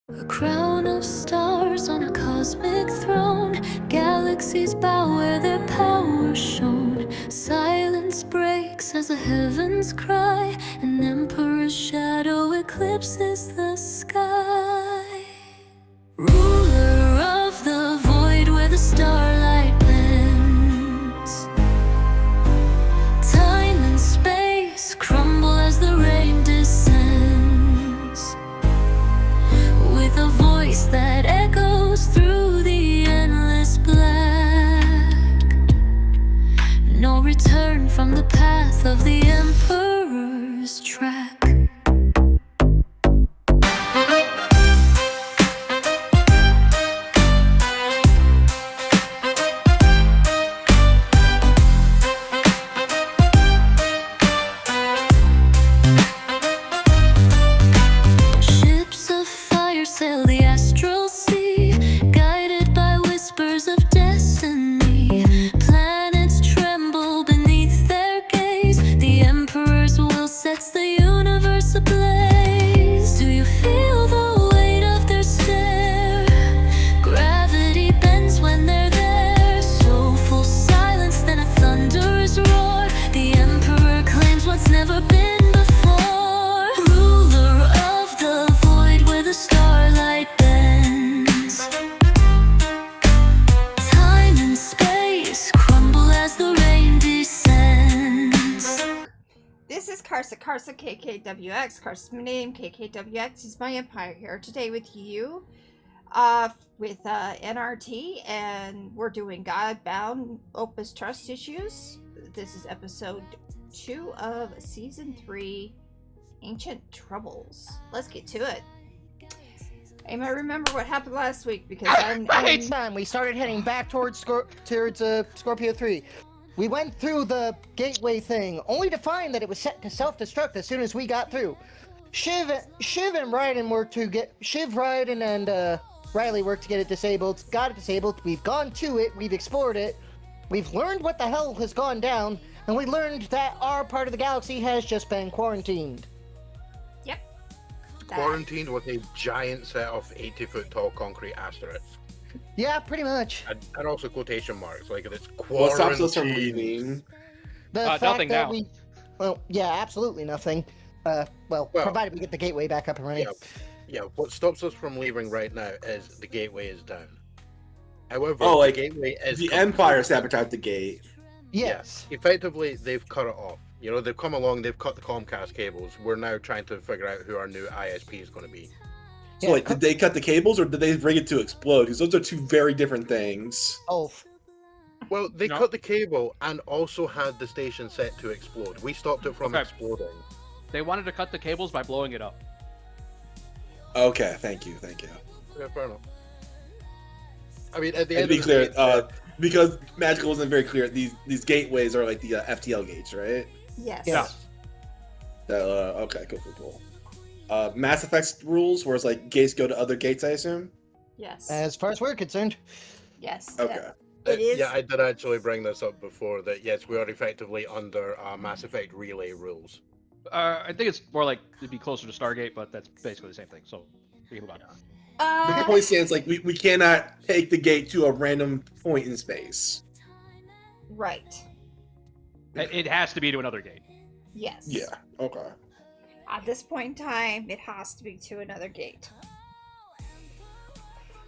A crown of stars on a cosmic throne, galaxies bow where their power shone. Silence breaks as the heavens cry, an emperor's shadow eclipses the sky. Ruler of the void where the starlight bends, time and space crumble as the rain descends. With a voice that echoes through the endless black, no return from the path of the Emperor's track. KKWX, Karsa's my name, KKWX is my empire, here today with you, with NRT, and we're doing Godbound, Opus Trust Issues. This is episode 2 of season 3, Ancient Troubles. Let's get to it. I might remember what happened last week because time we started heading back towards Scorpio 3. We went through the gateway thing, only to find that it was set to self-destruct as soon as we got through. Shiv and Raiden worked to get Raiden and Riley worked to get it disabled. Got it disabled. We've gone to it. We've explored it. We've learned what the hell has gone down, and we learned that our part of the galaxy has just been quarantined. Yep. Quarantined with a giant set of 80-foot tall concrete asteroids. Yeah, pretty much. And also quotation marks, like it's quarantined. What stops us from leaving? The fact nothing that now. Well, yeah, absolutely nothing. Well, provided we get the gateway back up and running. Yeah, what stops us from leaving right now is the gateway is down. However, the gateway is... The Empire sabotaged the gate. Yes. Yeah, effectively, they've cut it off. You know, they've come along, they've cut the Comcast cables. We're now trying to figure out who our new ISP is going to be. So, did they cut the cables or did they bring it to explode? Because those are two very different things. Oh. Well, they cut the cable and also had the station set to explode. We stopped it from exploding. They wanted to cut the cables by blowing it up. Okay, thank you. Yeah, fair enough. I mean, at the And end to be of clear, the day, because Magical wasn't very clear, these gateways are like the FTL gates, right? Yes. Yeah. Okay, cool. Mass Effect rules, where it's like gates go to other gates, I assume? Yes. As far as we're concerned. Yes. Okay. It is. Yeah, I did actually bring this up before, that yes, we are effectively under Mass Effect relay rules. I think it's more like it'd be closer to Stargate, but that's basically the same thing. So we can move on. The point stands, like, we cannot take the gate to a random point in space. Right. It has to be to another gate. Yes. Yeah, okay. At this point in time, it has to be to another gate.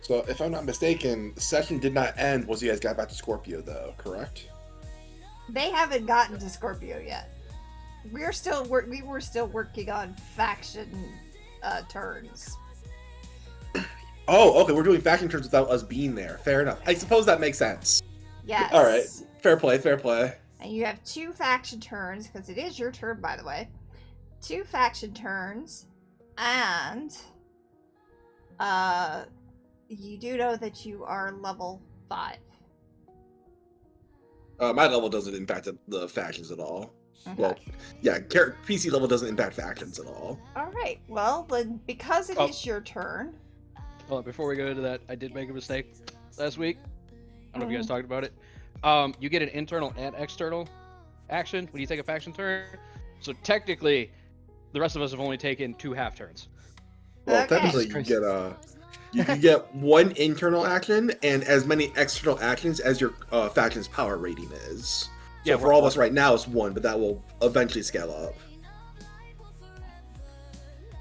So, if I'm not mistaken, the session did not end once you guys got back to Scorpio, though, correct? They haven't gotten to Scorpio yet. We were still working on faction turns. Oh, okay, we're doing faction turns without us being there. Fair enough. I suppose that makes sense. Yes. All right. Fair play. And you have 2 faction turns, because it is your turn, by the way. 2 faction turns, and you do know that you are level 5. My level doesn't impact the factions at all. Okay. Well, yeah, PC level doesn't impact factions at all. All right. Well, then, because it is your turn. Well, before we go into that, I did make a mistake last week. I don't know if you guys talked about it. You get an internal and external action when you take a faction turn. So technically, the rest of us have only taken 2 half turns. Well, Okay. technically, you get one internal action and as many external actions as your faction's power rating is. So Yeah, for all of us right now, it's 1, but that will eventually scale up.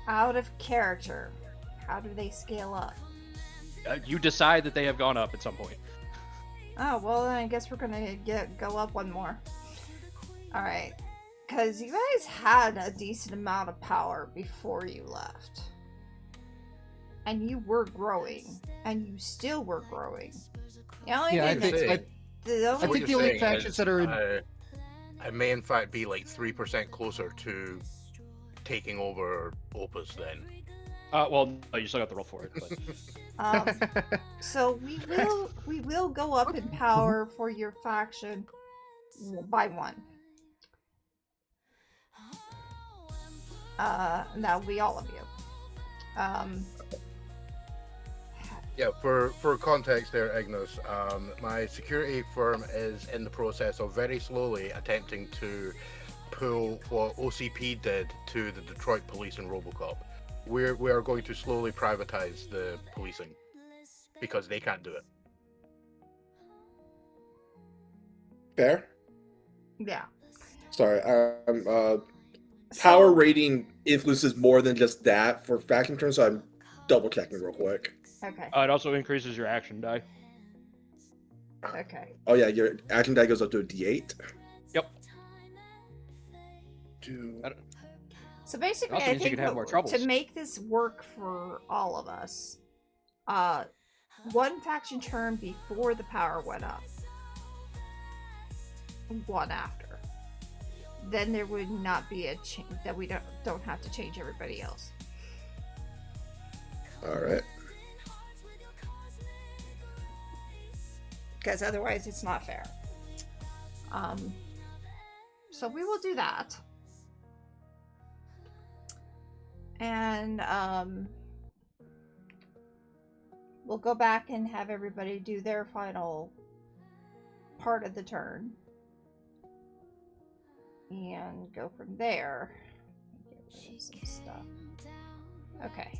Out of character. How do they scale up? You decide that they have gone up at some point. Oh, well, then I guess we're gonna go up one more. Alright. Because you guys had a decent amount of power before you left. And you were growing. And you still were growing. The only Yeah, I thing think that- the only I think the only factions that are I may in fact be like 3% closer to taking over Opus then. Well, no, you still got to roll for it. But... so we will go up in power for your faction by 1. That will be all of you. Yeah, for context there, Ignis, my security firm is in the process of very slowly attempting to pull what OCP did to the Detroit police and Robocop. We are going to slowly privatize the policing because they can't do it. Fair? Yeah. Sorry, power rating influences more than just that for faction turns, so I'm double checking real quick. Okay. it also increases your action die. Okay. Oh yeah, your action die goes up to a D8. Yep. So basically, Also I means you think can have more troubles. to make this work for all of us, one faction turn before the power went up, 1 after. Then there would not be a change that we don't have to change everybody else. All right. Because otherwise it's not fair. So we will do that. And we'll go back and have everybody do their final part of the turn. And go from there. Get rid of some stuff. Okay.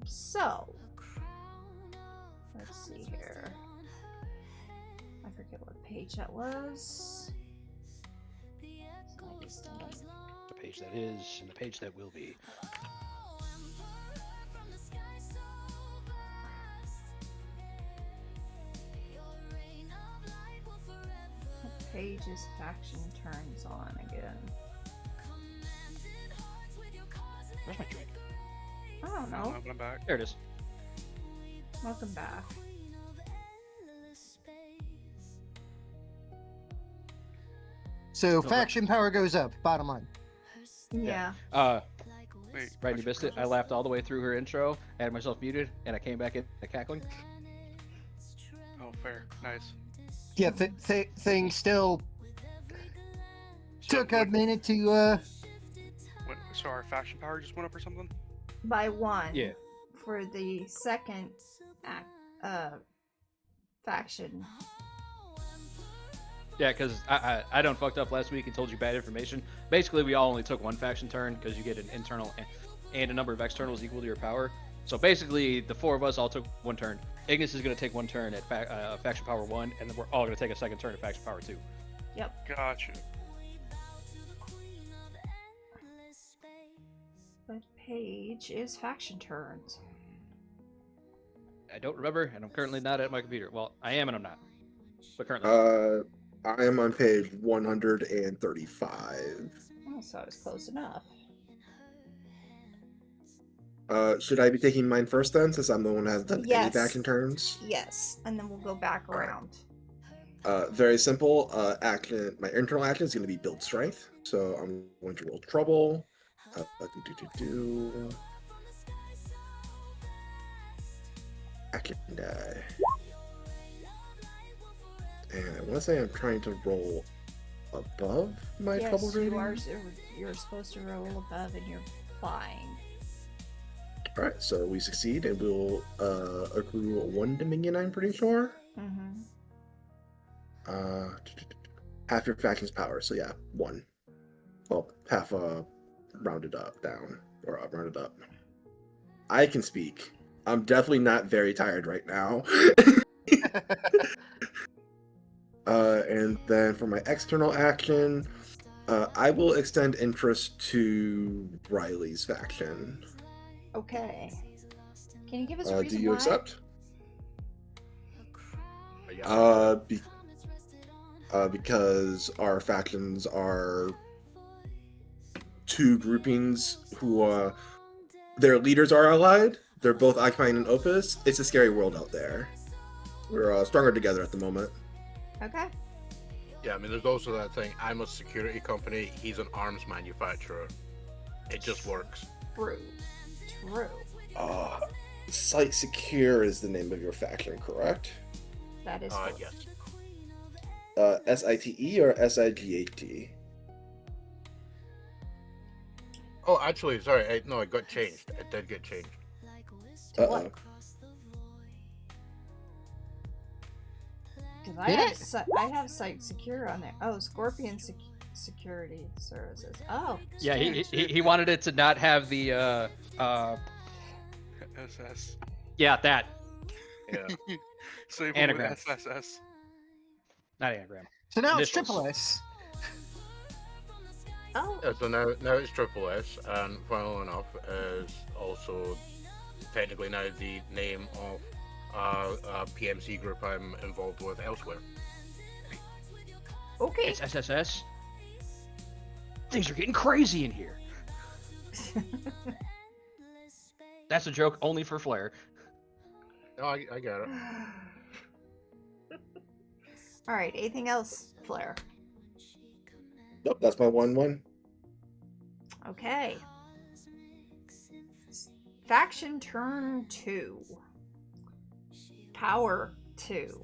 So let's see here. I forget what page that was. The page that is, and the page that will be. What page is faction turns on again? Where's my drink? I don't know. I'm back. There it is. Welcome back. So faction power goes up, bottom line. Yeah. Wait, Right, you missed it. I laughed all the way through her intro, I had myself muted, and I came back in cackling. Oh, fair. Nice. Yeah, things still So took a what- minute to So our faction power just went up or something? By 1. Yeah. For the second faction. Yeah, because I done fucked up last week and told you bad information. Basically, we all only took 1 faction turn because you get an internal and a number of externals equal to your power. So basically, the 4 of us all took 1 turn. Ignis is going to take 1 turn at faction power 1, and then we're all going to take a 2nd turn at faction power 2. Yep. Gotcha. What page is faction turns? I don't remember, and I'm currently not at my computer. Well, I am and I'm not. But currently. I am on page 135. Oh, so I was close enough. Should I be taking mine first then, since I'm the one that has done any Yes. faction turns? Yes, and then we'll go back around. Very simple. Action. My internal action is going to be build strength, so I'm going to roll trouble. Action die. And I want to say I'm trying to roll above my trouble Yes, rating. you are. You're supposed to roll above, and you're fine. All right, so we succeed, and we'll accrue 1 Dominion. I'm pretty sure. Mm-hmm. Half your faction's power. So yeah, 1. Well, half rounded up down or rounded up. I can speak. I'm definitely not very tired right now. And then for my external action, I will extend interest to Riley's faction. Okay. Can you give us a reason Do you why? accept? Yeah. Because our factions are 2 groupings who their leaders are allied. They're both occupying an opus. It's a scary world out there. We're stronger together at the moment. Okay. Yeah, I mean, there's also that thing. I'm a security company. He's an arms manufacturer. It just works. True. True. Site Secure is the name of your faction, correct? That is correct. Yes. SITE or SIGAT? Oh, actually, sorry. No, it got changed. It did get changed. To what? Because I have Site Secure on there. Oh, Scorpion Security Services. Oh. Yeah, he wanted it to not have the SS. yeah, that. Yeah. Save it with Anagram. SSS. Not anagram. So now it's Initials. triple S. Oh. Yeah, so now it's Triple S, and funnily enough, is also technically now the name of a PMC group I'm involved with elsewhere. Okay. It's SSS. Things are getting crazy in here. That's a joke only for Flair. No, I got it. All right. Anything else, Flair? Nope, that's my 1-1. Okay. Faction turn 2. Power 2.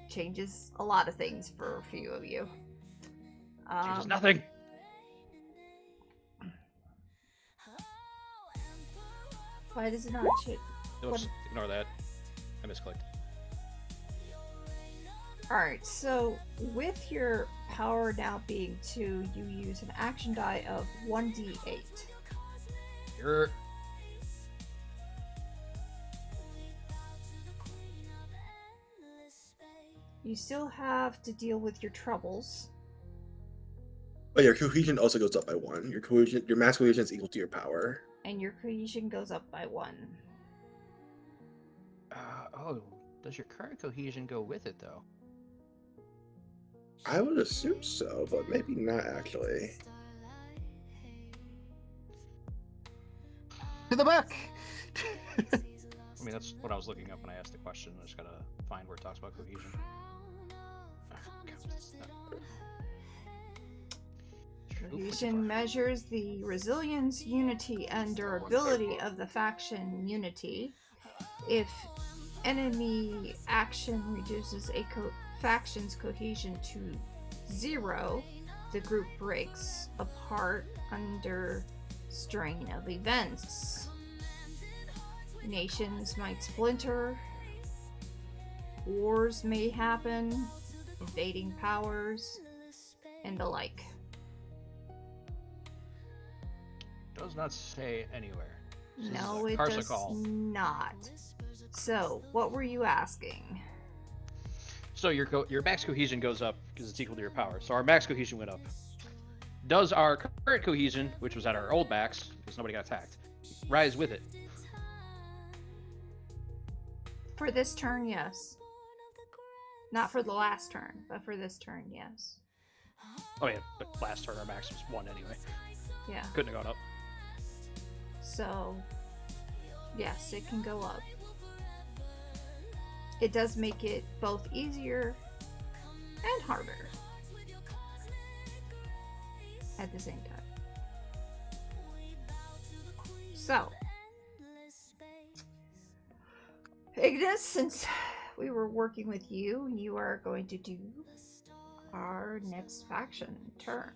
Changes a lot of things for a few of you. Changes nothing. Why does it not change? Oops, ignore that. I misclicked. Alright, so with your power now being 2, you use an action die of 1d8. You're... You still have to deal with your troubles. But your cohesion also goes up by 1. Your mass cohesion is equal to your power. And your cohesion goes up by 1. oh, does your current cohesion go with it, though? I would assume so, but maybe not actually. To the book! I mean, that's what I was looking up when I asked the question. I just gotta find where it talks about cohesion. Cohesion measures the resilience, unity, and durability of the faction unity. If enemy action reduces a faction's cohesion to 0, the group breaks apart under strain of events. Nations might splinter, wars may happen, invading powers, and the like. Does not say anywhere. No, it Karsa does call. not. So, what were you asking? So your max cohesion goes up because it's equal to your power. So our max cohesion went up. Does our current cohesion, which was at our old max, because nobody got attacked, rise with it? For this turn, yes. Not for the last turn, but for this turn, yes. Oh yeah, but last turn our max was 1 anyway. Yeah. Couldn't have gone up. So, yes, it can go up. It does make it both easier and harder at the same time. So, Ignis, since we were working with you, you are going to do our next faction turn.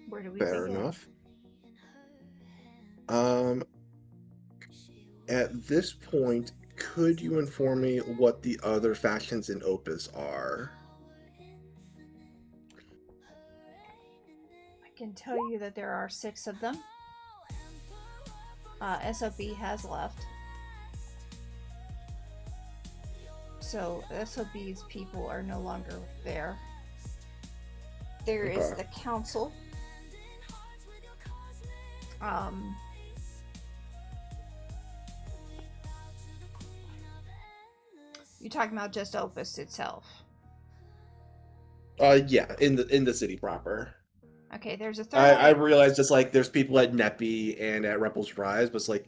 Where do we Fair begin? enough. At this point, could you inform me what the other factions in Opus are? I can tell you that there are 6 of them. SOB has left. So SOB's people are no longer there. There is the council. You're talking about just Opus itself. Yeah, in the city proper. Okay, there's a third. I realized it's like there's people at Nepi and at Rebels Rise, but it's like,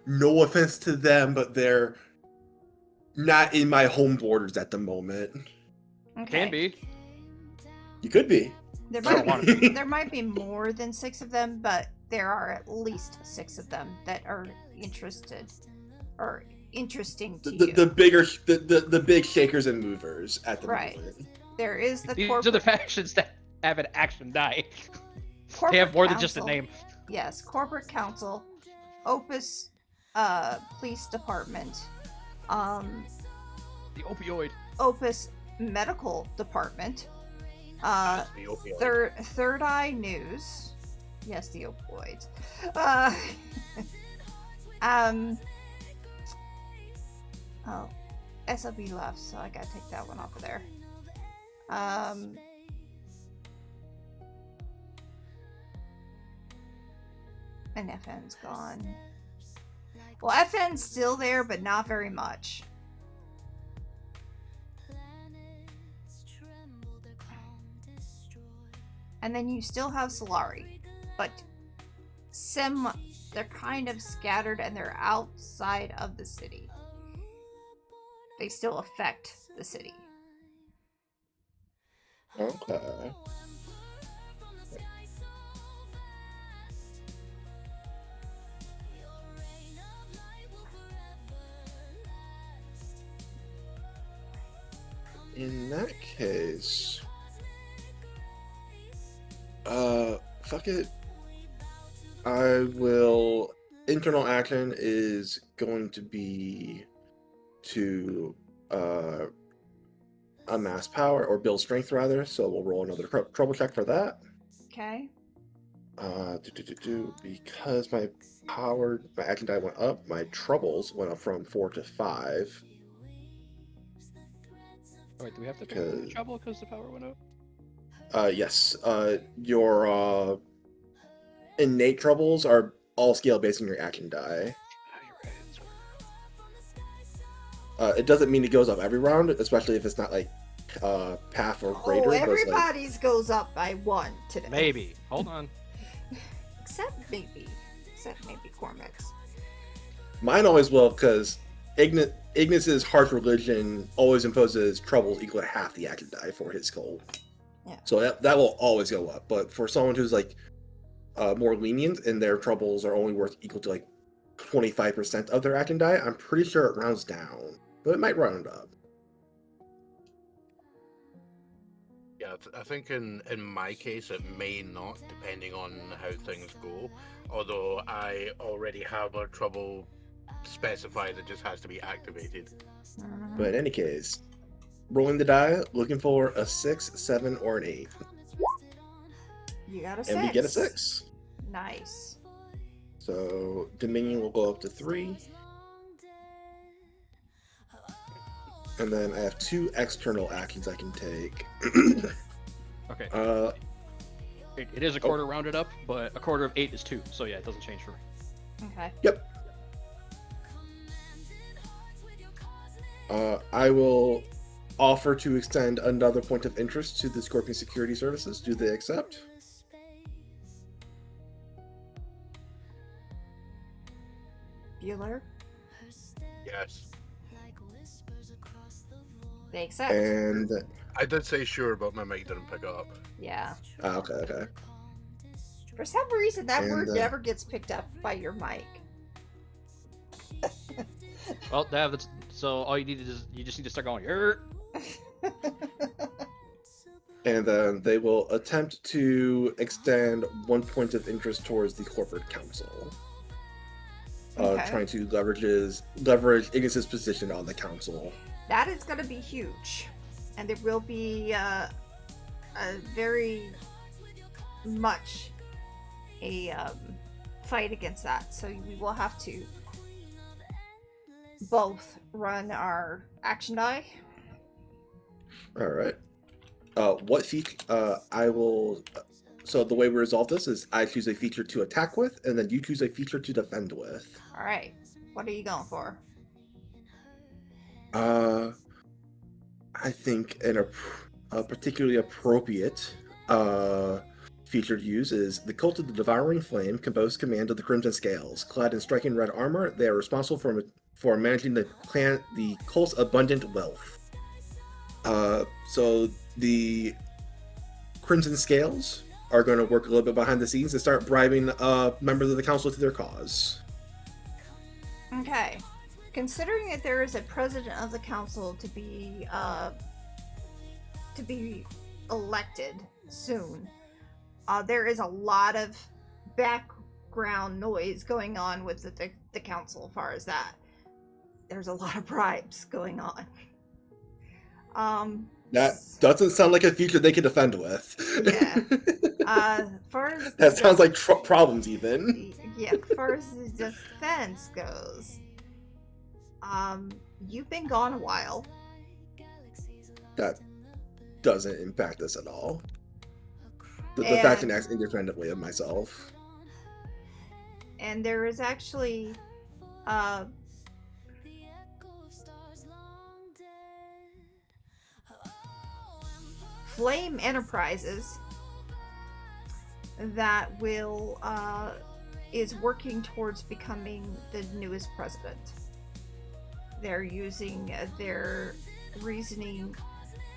no offense to them, but they're not in my home borders at the moment. Okay. Can be. You could be. There I don't might, want to be, there might be more than 6 of them, but there are at least 6 of them that are interested or interesting to you. The big shakers and movers at the moment. There is the These corporate. are the factions that have an action die. They corporate have more than just a council. name. Yes, corporate council, Opus, police department, The opioid. Opus medical department, The opioid. Third Eye News. Yes, the opioids. Oh, SOB left, so I gotta take that one off of there. And FN's gone. Well, FN's still there, but not very much. And then you still have Solari, but they're kind of scattered and they're outside of the city. They still affect the city. Okay. In that case, fuck it. I will. Internal action is going to be to amass power or build strength rather. So we'll roll another trouble check for that. Okay. Because my action die went up, my troubles went up from 4 to 5. Oh, wait, do we have to pay for trouble because the power went up? Yes. Your innate troubles are all scale based on your action die. Oh, you're right. It doesn't mean it goes up every round, especially if it's not like path or greater. Oh, but it's like, everybody's goes up by 1 today. Maybe. Hold on. Except maybe Kormac. mine always will, because Ignis's harsh religion always imposes troubles equal to half the action die for his goal. Yeah. So that will always go up. But for someone who's like more lenient and their troubles are only worth equal to like 25% of their action die, I'm pretty sure it rounds down, but it might round up. Yeah, I think in my case it may not, depending on how things go. Although I already have a trouble specified that just has to be activated. But in any case, rolling the die, looking for a 6, 7, or an 8. You got a 6. And we get a 6. Nice. So Dominion will go up to 3. And then I have 2 external actions I can take. Okay. It is a quarter rounded up, but a quarter of 8 is 2, so yeah, it doesn't change for me. Okay. Yep. I will offer to extend another point of interest to the Scorpion Security Services. Do they accept? Bueller, Yes. they accept. And I did say sure, but my mic didn't pick up. Yeah. okay. For some reason, that And, word never gets picked up by your mic. Well, so all you need is you just need to start going. "Yer." And then they will attempt to extend 1 point of interest towards the corporate council. Okay. trying to leverage Ignis's position on the council. That is going to be huge, and there will be a very much a fight against that. So we will have to both run our action die. All right. What feature? I will. So the way we resolve this is I choose a feature to attack with, and then you choose a feature to defend with. All right. What are you going for? I think a particularly appropriate feature to use is the Cult of the Devouring Flame can boast command of the Crimson Scales. Clad in striking red armor, they are responsible for managing the cult's abundant wealth. So the Crimson Scales are going to work a little bit behind the scenes and start bribing members of the council to their cause. Okay. Considering that there is a president of the council to be elected soon, there is a lot of background noise going on with the council. As far as that, there's a lot of bribes going on. That doesn't sound like a feature they can defend with. Yeah. Far as That sounds like problems even. Yeah, as far as the defense goes, you've been gone a while. That doesn't impact us at all. The faction acts independently of myself. And there is actually Flame Enterprises that will is working towards becoming the newest president. They're using their reasoning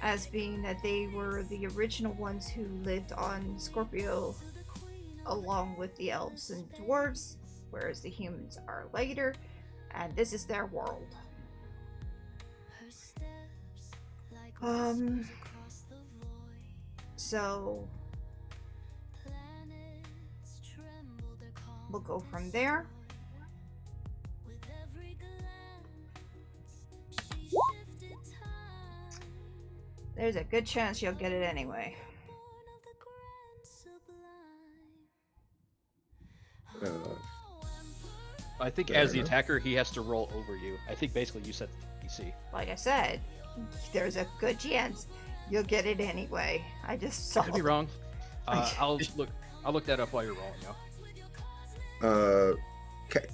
as being that they were the original ones who lived on Scorpio along with the elves and dwarves, whereas the humans are later, and this is their world. So we'll go from there. There's a good chance you'll get it anyway. I think as the attacker, he has to roll over you. I think basically you set the DC. Like I said, there's a good chance you'll get it anyway. I just saw. Could be wrong. I'll look that up while you're rolling,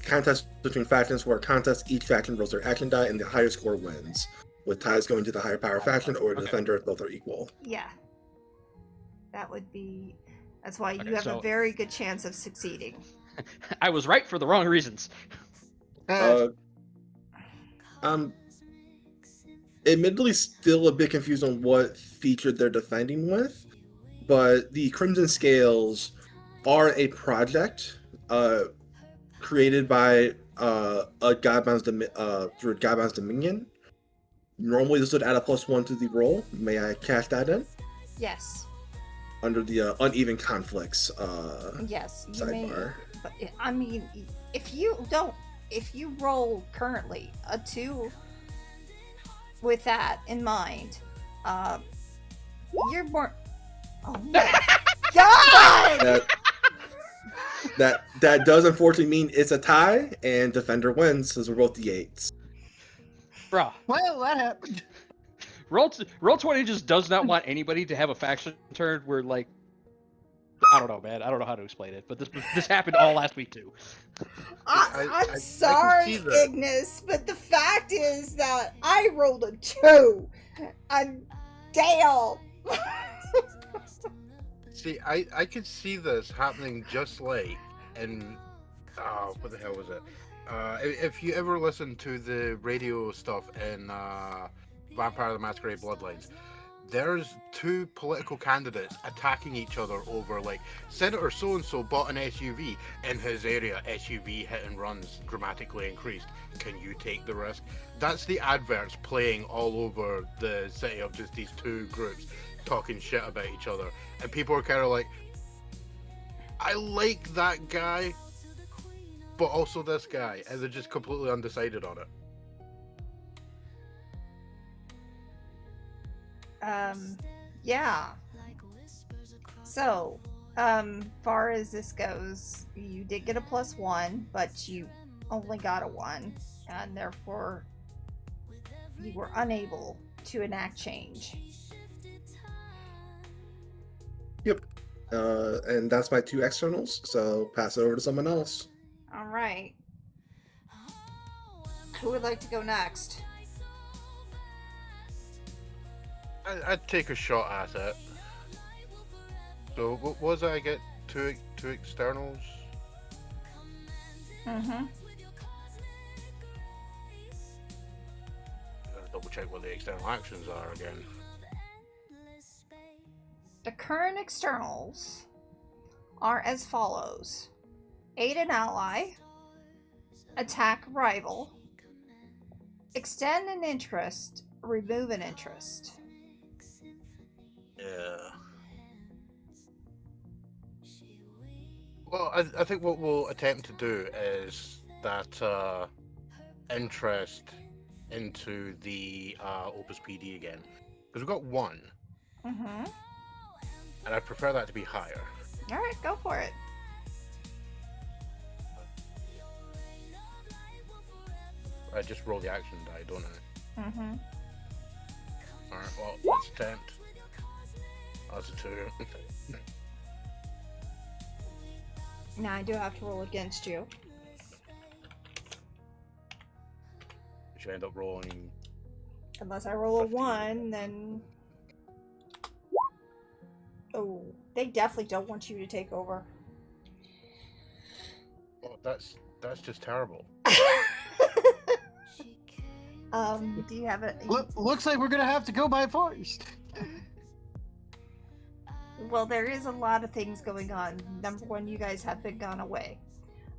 Contest between factions where contest each faction rolls their action die and the higher score wins, with ties going to the higher power faction or the defender if both are equal. Yeah. That would be. That's why Okay, you have so- a very good chance of succeeding. I was right for the wrong reasons. Admittedly still a bit confused on what feature they're defending with, but the Crimson Scales are a project created by through Godbound's Dominion. Normally this would add a +1 to the roll. May I cash that in? Yes. Under the uneven conflicts Yes. You may. sidebar. But I mean, if you roll currently a 2 with that in mind, you're more. Oh my god! That does unfortunately mean it's a tie and defender wins because we're both D8s. Bruh. Well, that happened. Roll 20 just does not want anybody to have a faction turn where, like, I don't know, man. I don't know how to explain it, but this happened all last week too. I'm I sorry, can see that. Ignis, but the fact is that I rolled a 2. And Dale. See, I could see this happening just like in what the hell was it? If you ever listen to the radio stuff in Vampire the Masquerade Bloodlines, there's 2 political candidates attacking each other over, like, Senator so-and-so bought an SUV in his area, SUV hit and runs dramatically increased. Can you take the risk? That's the adverts playing all over the city of just these 2 groups talking shit about each other. And people are kind of like, I like that guy, but also this guy, and they're just completely undecided on it. Yeah. So, far as this goes, you did get a +1, but you only got a 1, and therefore you were unable to enact change. Yep. And that's my 2 externals, so pass it over to someone else. All right. Who would like to go next? I'd take a shot at it. So, what was I get? Two externals? Mm-hmm. Gotta double check what the external actions are again. The current externals are as follows: aid an ally, attack rival, extend an interest, remove an interest. Yeah. Well, I think what we'll attempt to do is that interest into the Opus PD again, because we've got 1, Mm-hmm. and I prefer that to be higher. All right, go for it. I just roll the action die, don't I? Mm-hmm. All right. Well, let's attempt. That's a 2. Now I do have to roll against you. Should end up rolling. Unless I roll a 15. 1, then... Oh, they definitely don't want you to take over. Oh, that's just terrible. Do you have a... Looks like we're gonna have to go by force. Well, there is a lot of things going on. Number one, you guys have been gone away.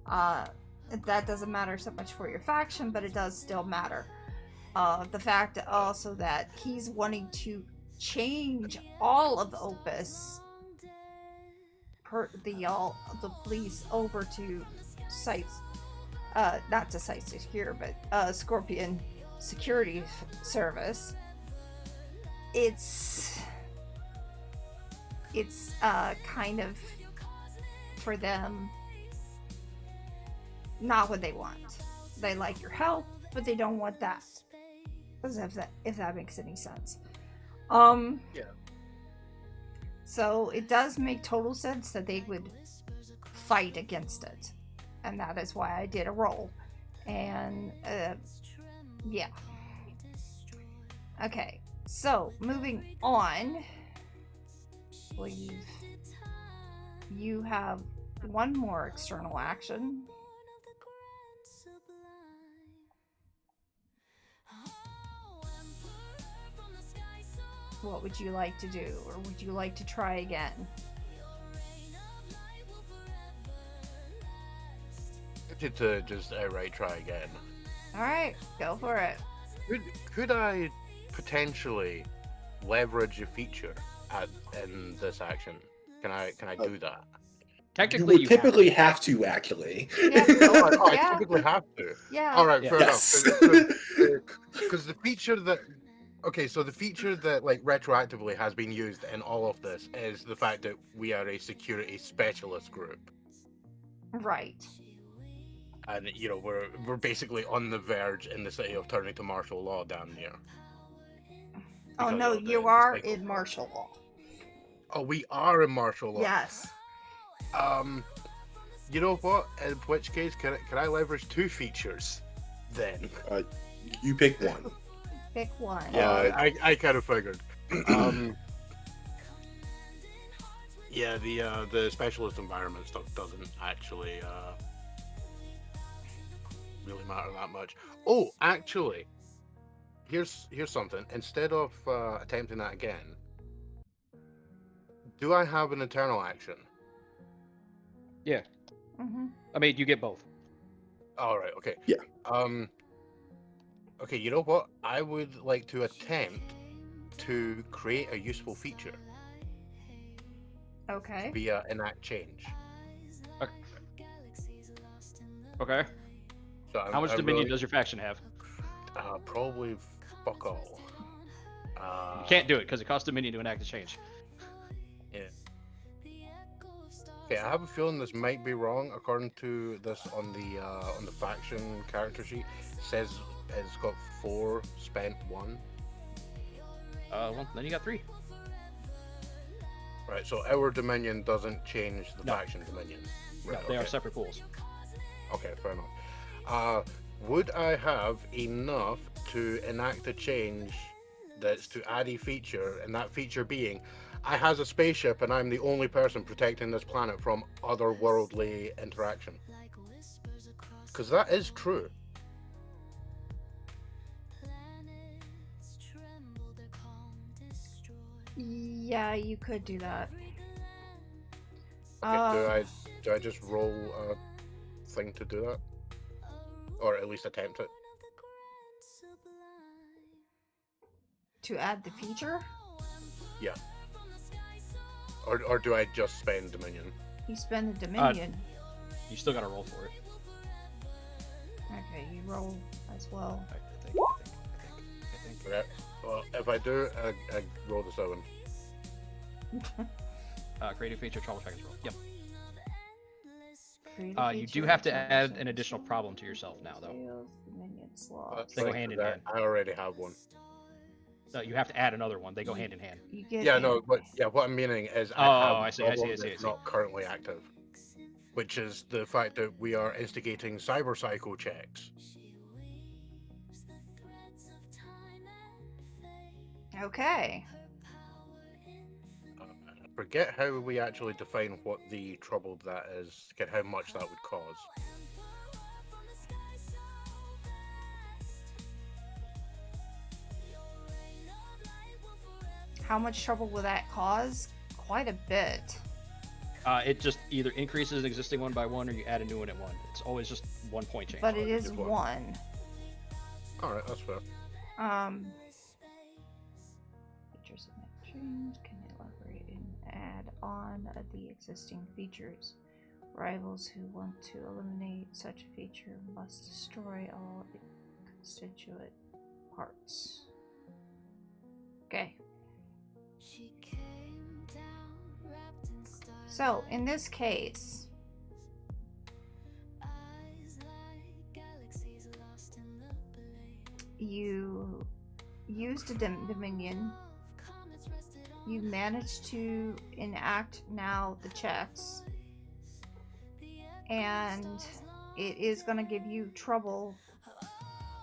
That doesn't matter so much for your faction, but it does still matter. The fact also that he's wanting to change all of Opus, the police over to sites, not to Site Secure, but Scorpion Security Service. It's kind of, for them, not what they want. They like your help, but they don't want that. If that makes any sense. Yeah. So it does make total sense that they would fight against it, and that is why I did a roll. And yeah. Okay, so moving on. I believe you have one more external action. What would you like to do, or would you like to try again? To just outright try again. Alright, go for it. Could I potentially leverage a feature in this action? Can I do that? Technically, you would typically have to, actually. Yeah. I Yeah. typically have to. Yeah. All right, Yeah. fair Yes. enough. Because the feature that, so the feature that like retroactively has been used in all of this is the fact that we are a security specialist group, Right. and we're basically on the verge in the city of turning to martial law down near. Oh Because no, of the you are cycle. in martial law. Oh, we are in martial law. Yes. You know what? In which case, can I leverage 2 features then? You pick one. Pick one. Yeah, I kind of figured. Yeah, the specialist environment stuff doesn't actually really matter that much. Oh, actually, here's something. Instead of attempting that again, do I have an internal action? Yeah. Mm-hmm. I mean, you get both. All right. Okay. Yeah. Okay. You know what? I would like to attempt to create a useful feature Okay. via enact change. Okay. So How much I'm dominion really- does your faction have? Probably fuck all. You can't do it because it costs dominion to enact a change. Yeah. Okay, I have a feeling this might be wrong. According to this on the faction character sheet, it says it's got 4, spent 1. Well, then you got 3. Right, so our dominion doesn't change the No. faction dominion. No, Right, they are okay. separate pools. Okay, fair enough. Would I have enough to enact a change that's to add a feature, and that feature being, I has a spaceship and I'm the only person protecting this planet from otherworldly interaction? Because that is true. Yeah, you could do that. Okay, do I just roll a thing to do that? Or at least attempt it? To add the feature? Yeah. Or do I just spend Dominion? You spend the Dominion. You still got to roll for it. Okay, you roll as well. I think. Okay. Well, if I do, I roll the 7. Creative feature, trouble checkers roll. Yep. Create a You do feature, have to trouble add check. an additional problem to yourself now, though. Sales, Dominion slots. That's They go fine, hand in 'cause hand. I already have one. No, you have to add another one. They go hand in hand. You get Yeah, no, what I'm meaning is Oh, I have I a see, I see, problem I see, I that's see. not currently active, which is the fact that we are instigating cyberpsycho checks. Okay. I forget how we actually define what the trouble that is, get how much that would cause. How much trouble will that cause? Quite a bit. It just either increases an existing one by 1 or you add a new one at 1. It's always just 1 point change. But it is just one. 1. Alright, that's fair. Features of that change can elaborate and add on the existing features. Rivals who want to eliminate such a feature must destroy all constituent parts. Okay. So, in this case, you used a Dominion. You managed to enact now the checks. And it is going to give you trouble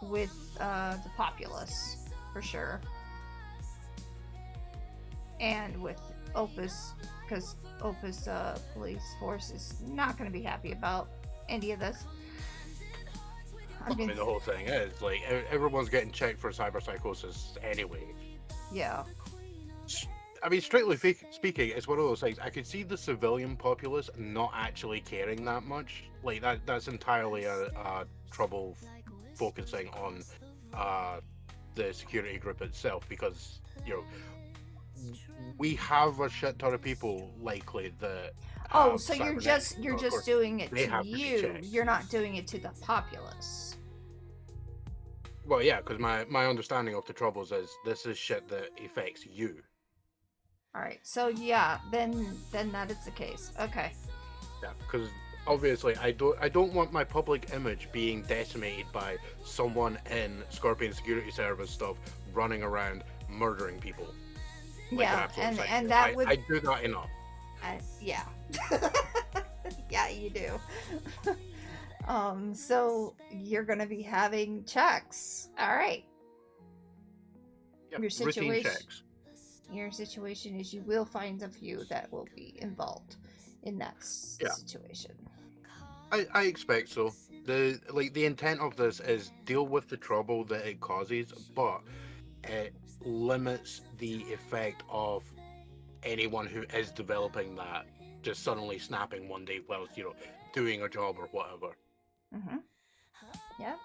with the populace, for sure. And with Opus, because Opus police force is not going to be happy about any of this. I mean, the whole thing is, like, everyone's getting checked for cyberpsychosis anyway. Yeah. I mean, strictly speaking, it's one of those things. I could see the civilian populace not actually caring that much. Like, that's entirely a trouble focusing on the security group itself, because, you know, we have a shit ton of people likely that. Oh, so you're cybernetics. just Of course, doing it they to have to be you. checked. You're not doing it to the populace. Well, yeah, because my understanding of the troubles is this is shit that affects you. All right. So yeah, then that is the case. Okay. Yeah, because obviously I don't want my public image being decimated by someone in Scorpion Security Service stuff running around murdering people. Like Yeah, an absolute and psycho. that would I do that enough. yeah. Yeah, you do. So you're gonna be having checks. All right. Yep, Your routine situation- checks. Your situation is you will find a few that will be involved in that Yeah. situation. I expect so. The intent of this is deal with the trouble that it causes, but it limits the effect of anyone who is developing that just suddenly snapping one day while doing a job or whatever. Mm-hmm. Yeah.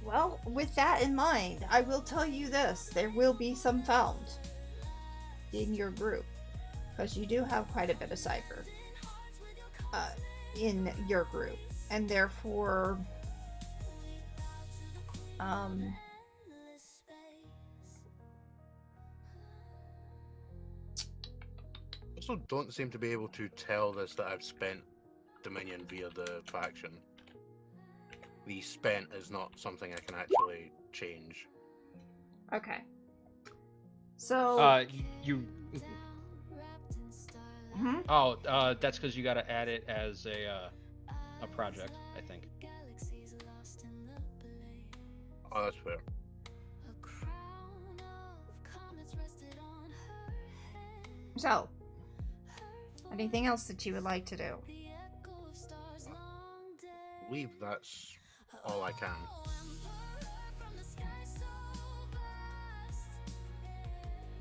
Well, with that in mind, I will tell you this. There will be some found in your group. Because you do have quite a bit of cyber. in your group, and therefore Also, don't seem to be able to tell this that I've spent Dominion via the faction. The spent is not something I can actually change. okay. So You. Mhm. Oh, that's because you got to add it as a project, I think. Oh, that's fair. So, anything else that you would like to do? I believe that's all I can.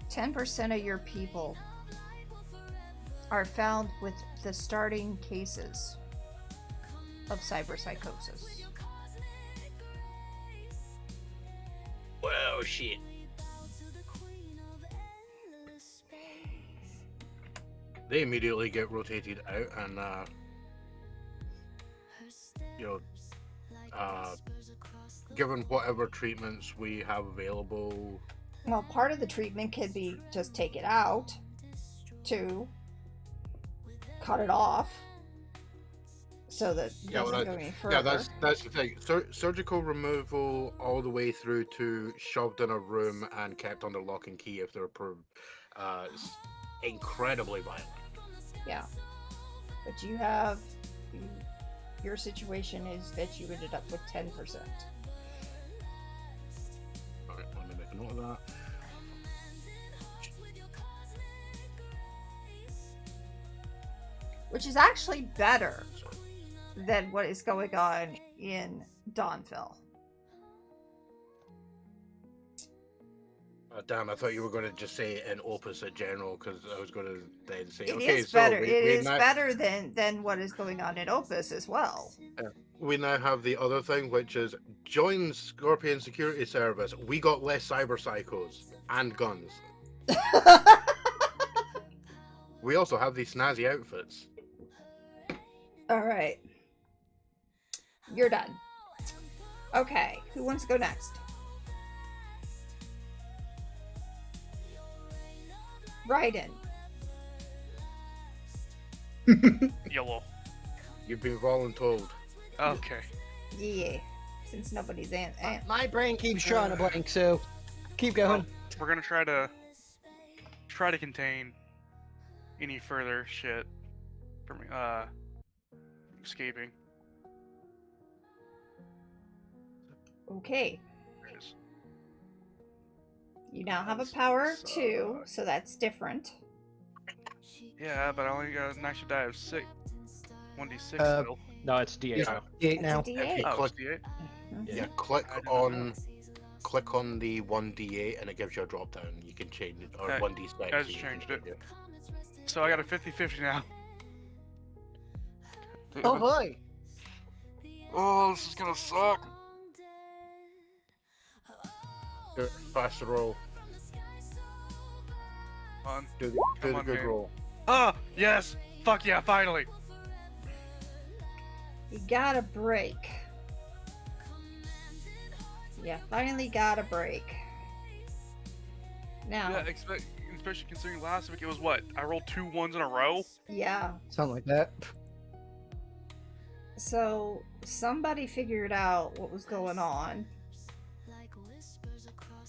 %10 of your people are found with the starting cases of cyberpsychosis. Well, shit. They immediately get rotated out, and given whatever treatments we have available. Well, part of the treatment could be just take it out, to cut it off, so that it doesn't go any further. Yeah, that's the thing. Surgical removal all the way through to shoved in a room and kept under lock and key if they're incredibly violent. Yeah, but you have your situation is that you ended up with 10%. All right, let me make a note of that. Which is actually better than what is going on in Dawnville. Damn, I thought you were going to just say an opposite general, because I was going to then say, It okay, is so better. we It is now, better than what is going on in Opus as well. we now have the other thing, which is join Scorpion Security Service. We got less cyber psychos and guns. We also have these snazzy outfits. All right. You're done. Okay, who wants to go next? Raiden. Yellow. You've been voluntold. Okay. Yeah, since nobody's My brain keeps drawing a blank, so keep going. We're gonna try to contain any further shit from escaping. Okay, There it is. you now have a power of 2, so that's different. Yeah, but I only got an extra die of 6. 1d6 still. No, it's D8 Yeah. now. 8 now. It's a If D8. you Oh, click, it's D8? yeah, Mhm. click on the 1d8 and it gives you a drop down. You can change it, or Okay. 1d6. I just you can changed it. change So I got a 50-50 now. Oh boy! Oh, this is gonna suck. Faster roll. Come on. Do Come the on, good man. roll. Ah, yes! Fuck yeah, finally! You got a break. Yeah, finally got a break. Now, Yeah, especially considering last week it was what? I rolled 2 1s in a row? yeah. Something like that. So somebody figured out what was going on,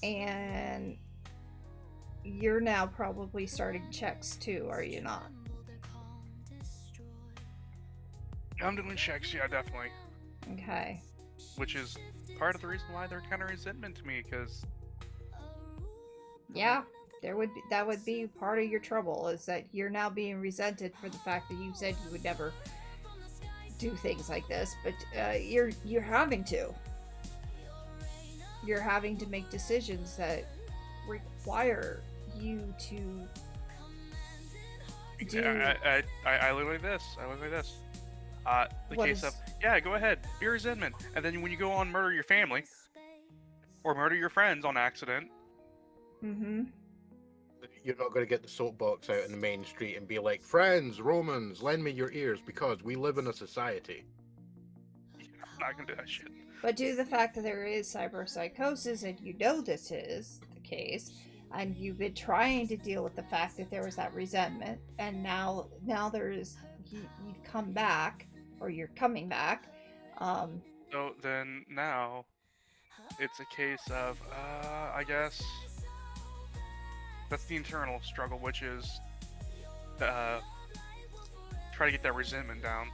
and you're now probably starting checks too, are you not? I'm doing checks, yeah, definitely. Okay. Which is part of the reason why they're kind of resentment to me, because Yeah, that would be part of your trouble, is that you're now being resented for the fact that you said you would never do things like this, but you're having to. You're having to make decisions that require you to do. I live like this. I live like this. The What case is- of, yeah, go ahead, be resentment. And then when you go on murder your family, or murder your friends on accident, Mm-hmm. you're not going to get the soapbox out in the main street and be like, friends, Romans, lend me your ears because we live in a society. I'm not gonna do that shit. But due to the fact that there is cyberpsychosis, and you know this is the case, and you've been trying to deal with the fact that there was that resentment, and now there's you've come back, or you're coming back. So then now, it's a case of, I guess, that's the internal struggle, which is try to get that resentment down.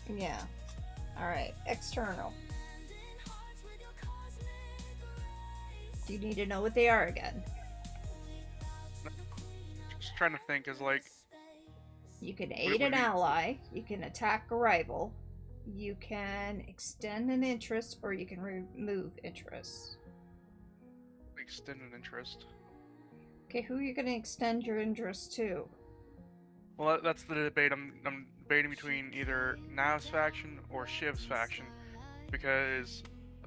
Yeah. All right. External. Do you need to know what they are again? Just trying to think, is like, You can aid an ally. You can attack a rival. You can extend an interest, or you can remove interest. extend an interest. Okay, who are you going to extend your interest to? Well, that's the debate. I'm debating between either Nav's faction or Shiv's faction, because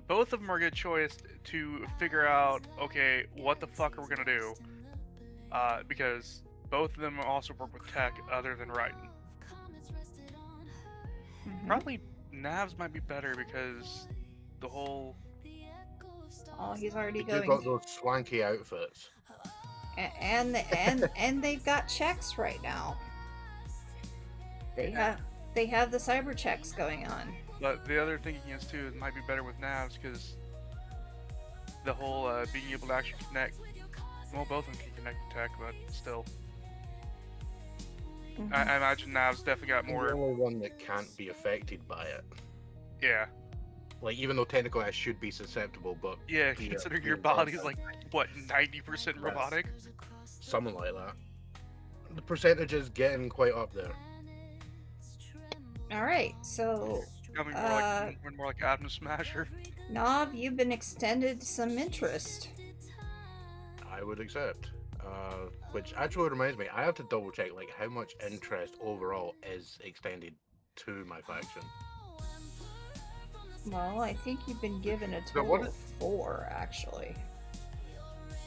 both of them are a good choice to figure out, okay, what the fuck are we gonna do? Because both of them also work with tech other than Raiden. Probably Nav's might be better because the whole... Oh, he's already You've going. got those swanky outfits. And they've got checks right now. They have the cyber checks going on. But the other thinking is too, it might be better with Navs because the whole being able to actually connect. Well, both of them can connect to tech, but still, I imagine Navs definitely got The more. only one that can't be affected by it. Yeah, Like, even though technically I should be susceptible, but yeah. Yeah, Considering your yeah, body's yeah. like what 90% robotic. something like that. The percentage is getting quite up there. All right, so Becoming more like Atom Smasher. Nob, you've been extended some interest. I would accept. Which actually reminds me, I have to double check like how much interest overall is extended to my faction. Well, I think you've been given a So what total of 4, actually.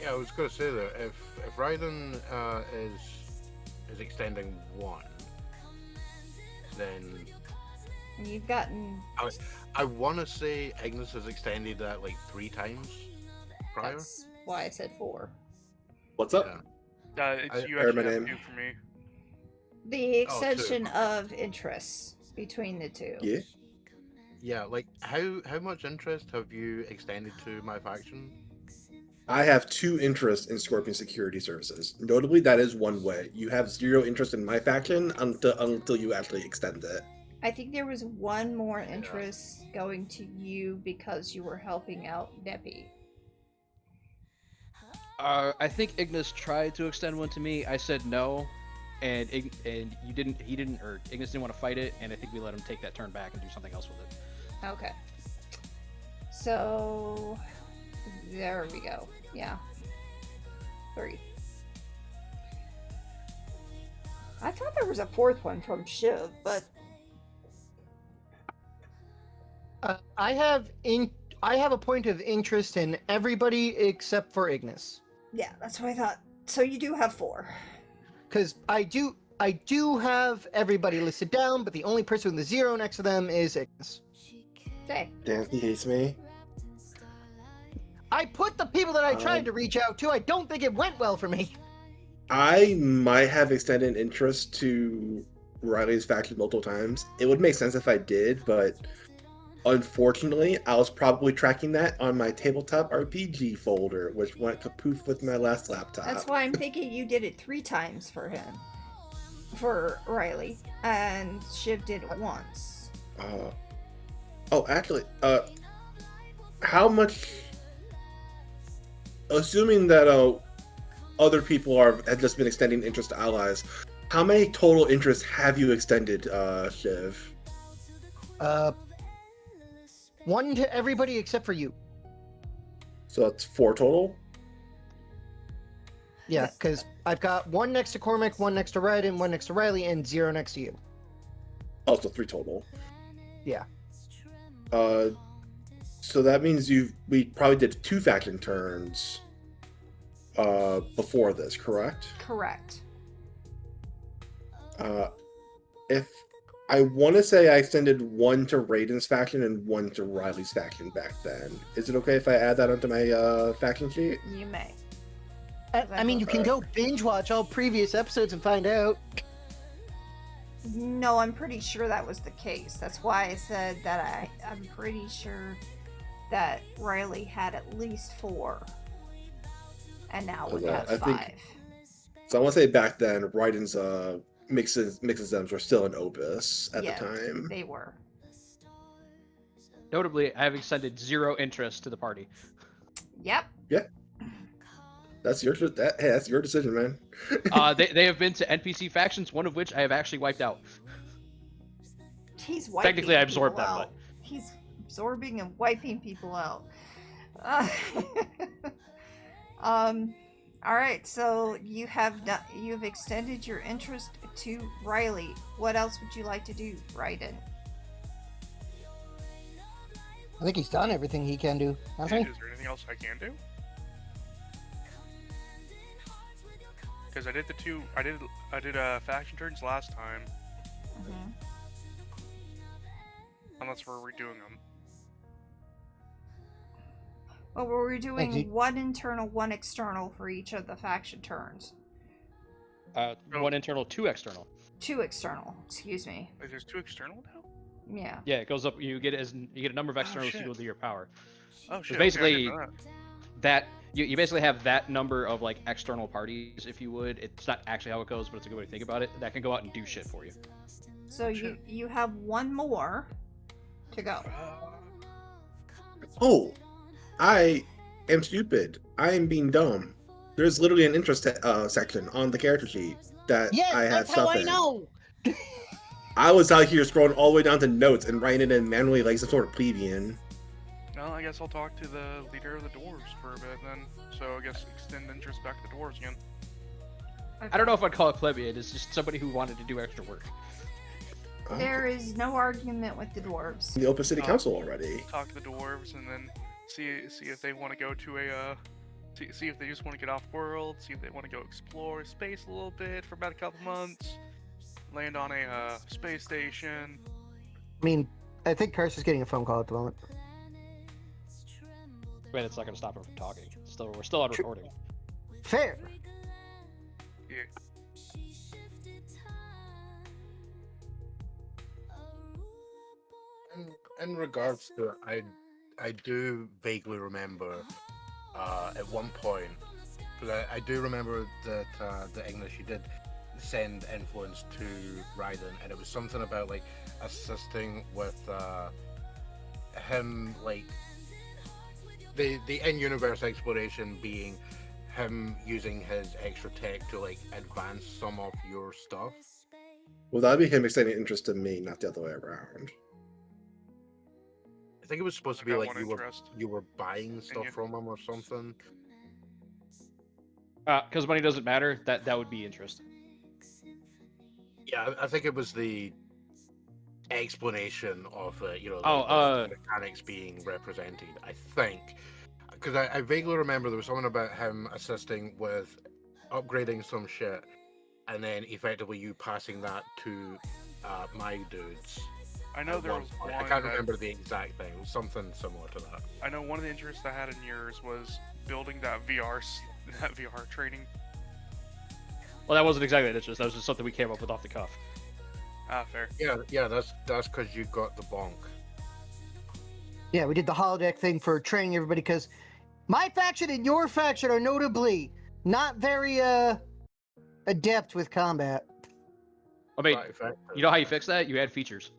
Yeah, I was gonna say that if Raiden is extending 1, then And you've gotten... I want to say Ignis has extended that like 3 times prior. That's why I said 4. What's up? Yeah. It's you Air actually my have name. 2 for me. The extension of interests between the two. Yeah. Yeah, like how much interest have you extended to my faction? I have 2 interests in Scorpion Security Services. Notably, that is one way. You have 0 interest in my faction until you actually extend it. I think there was one more interest going to you because you were helping out Neppy. I think Ignis tried to extend one to me. I said no, and you didn't. He didn't, or Ignis didn't want to fight it, and I think we let him take that turn back and do something else with it. Okay. So there we go. Yeah. 3. I thought there was a 4th one from Shiv, but I have a point of interest in everybody except for Ignis, yeah, that's what I thought. So you do have 4. because I do have everybody listed down, but the only person with the 0 next to them is Ignis. Okay. Damn, he hates me. I put the people that I tried to reach out to. I don't think it went well for me. I might have extended interest to Riley's faction multiple times. It would make sense if I did, but unfortunately, I was probably tracking that on my tabletop RPG folder, which went kapoof with my last laptop. That's why I'm thinking you did it 3 times for him. For Riley. And Shiv did it once. Actually, how much? Assuming that other people have just been extending interest to allies, how many total interests have you extended, Shiv? 1 to everybody except for you. So that's 4 total. Yeah, because I've got 1 next to Kormac, 1 next to Raiden, 1 next to Riley, and 0 next to you. Oh, so 3 total. Yeah. So that means we probably did 2 faction turns, before this, correct? Correct. If I want to say I extended one to Raiden's faction and one to Riley's faction back then, is it okay if I add that onto my faction sheet? You may. I mean, you can go binge watch all previous episodes and find out. No, I'm pretty sure that was the case. That's why I said that I'm pretty sure that Riley had at least 4. And now we have 5. So I want to say back then, Raiden's mixes them were still an opus at the time. They were. Notably, I have extended 0 interest to the party. Yep. Yeah. That's your decision, man. They have been to NPC factions, one of which I have actually wiped out. He's wiping Technically, I absorbed people them, out. He's absorbing and wiping people out. All right, so you've extended your interest to Riley. What else would you like to do, Raiden? I think he's done everything he can do, hasn't he? Is there anything else I can do? Because I did I did faction turns last time. Mm-hmm. Unless we're redoing them. Well, we're doing 1 internal, 1 external for each of the faction turns. 1 internal, 2 external. 2 external, excuse me. Wait, there's 2 external now? Yeah. Yeah, it goes up. You get a number of externals equal to your power. Oh shit! Basically, okay, that you basically have that number of like external parties, if you would. It's not actually how it goes, but it's a good way to think about it. That can go out and do shit for you. So you have 1 more to go. Oh, I am stupid. I am being dumb. There's literally an interest section on the character sheet that I have that's stuff how I in. know. I was out here scrolling all the way down to notes and writing it in manually like some sort of plebeian. Well, I guess I'll talk to the leader of the dwarves for a bit then. So I guess extend interest back to the dwarves again. I don't know if I'd call it plebeian. It's just somebody who wanted to do extra work. There is no argument with the dwarves. The Open City Council already. Talk to the dwarves and then see if they want to go to a see if they just want to get off world. See if they want to go explore space a little bit for about a couple months. Land on a space station. I mean, I think Karsa's getting a phone call at the moment. Wait, it's not going to stop him from talking. We're still on recording. Fair. Yeah. In regards to it, I do vaguely remember at one point, but I do remember that the Ignis, you did send influence to Raiden, and it was something about like assisting with him, like the in-universe exploration being him using his extra tech to like advance some of your stuff. Well, that'd be him extending interest to me, not the other way around. I think it was supposed to I be got like one you interest. were buying stuff from him or something. Because money doesn't matter. That would be interest. Yeah, I think it was the explanation of the mechanics being represented. I think because I vaguely remember there was something about him assisting with upgrading some shit, and then effectively you passing that to my dudes. I know there was one. I can't remember the exact thing. It was something similar to that. I know one of the interests I had in yours was building that VR training. Well, that wasn't exactly an interest. That was just something we came up with off the cuff. Ah, fair. Yeah, that's because you got the bonk. Yeah, we did the holodeck thing for training everybody because my faction and your faction are notably not very adept with combat. I mean, Right, you know how you fix that? You add features.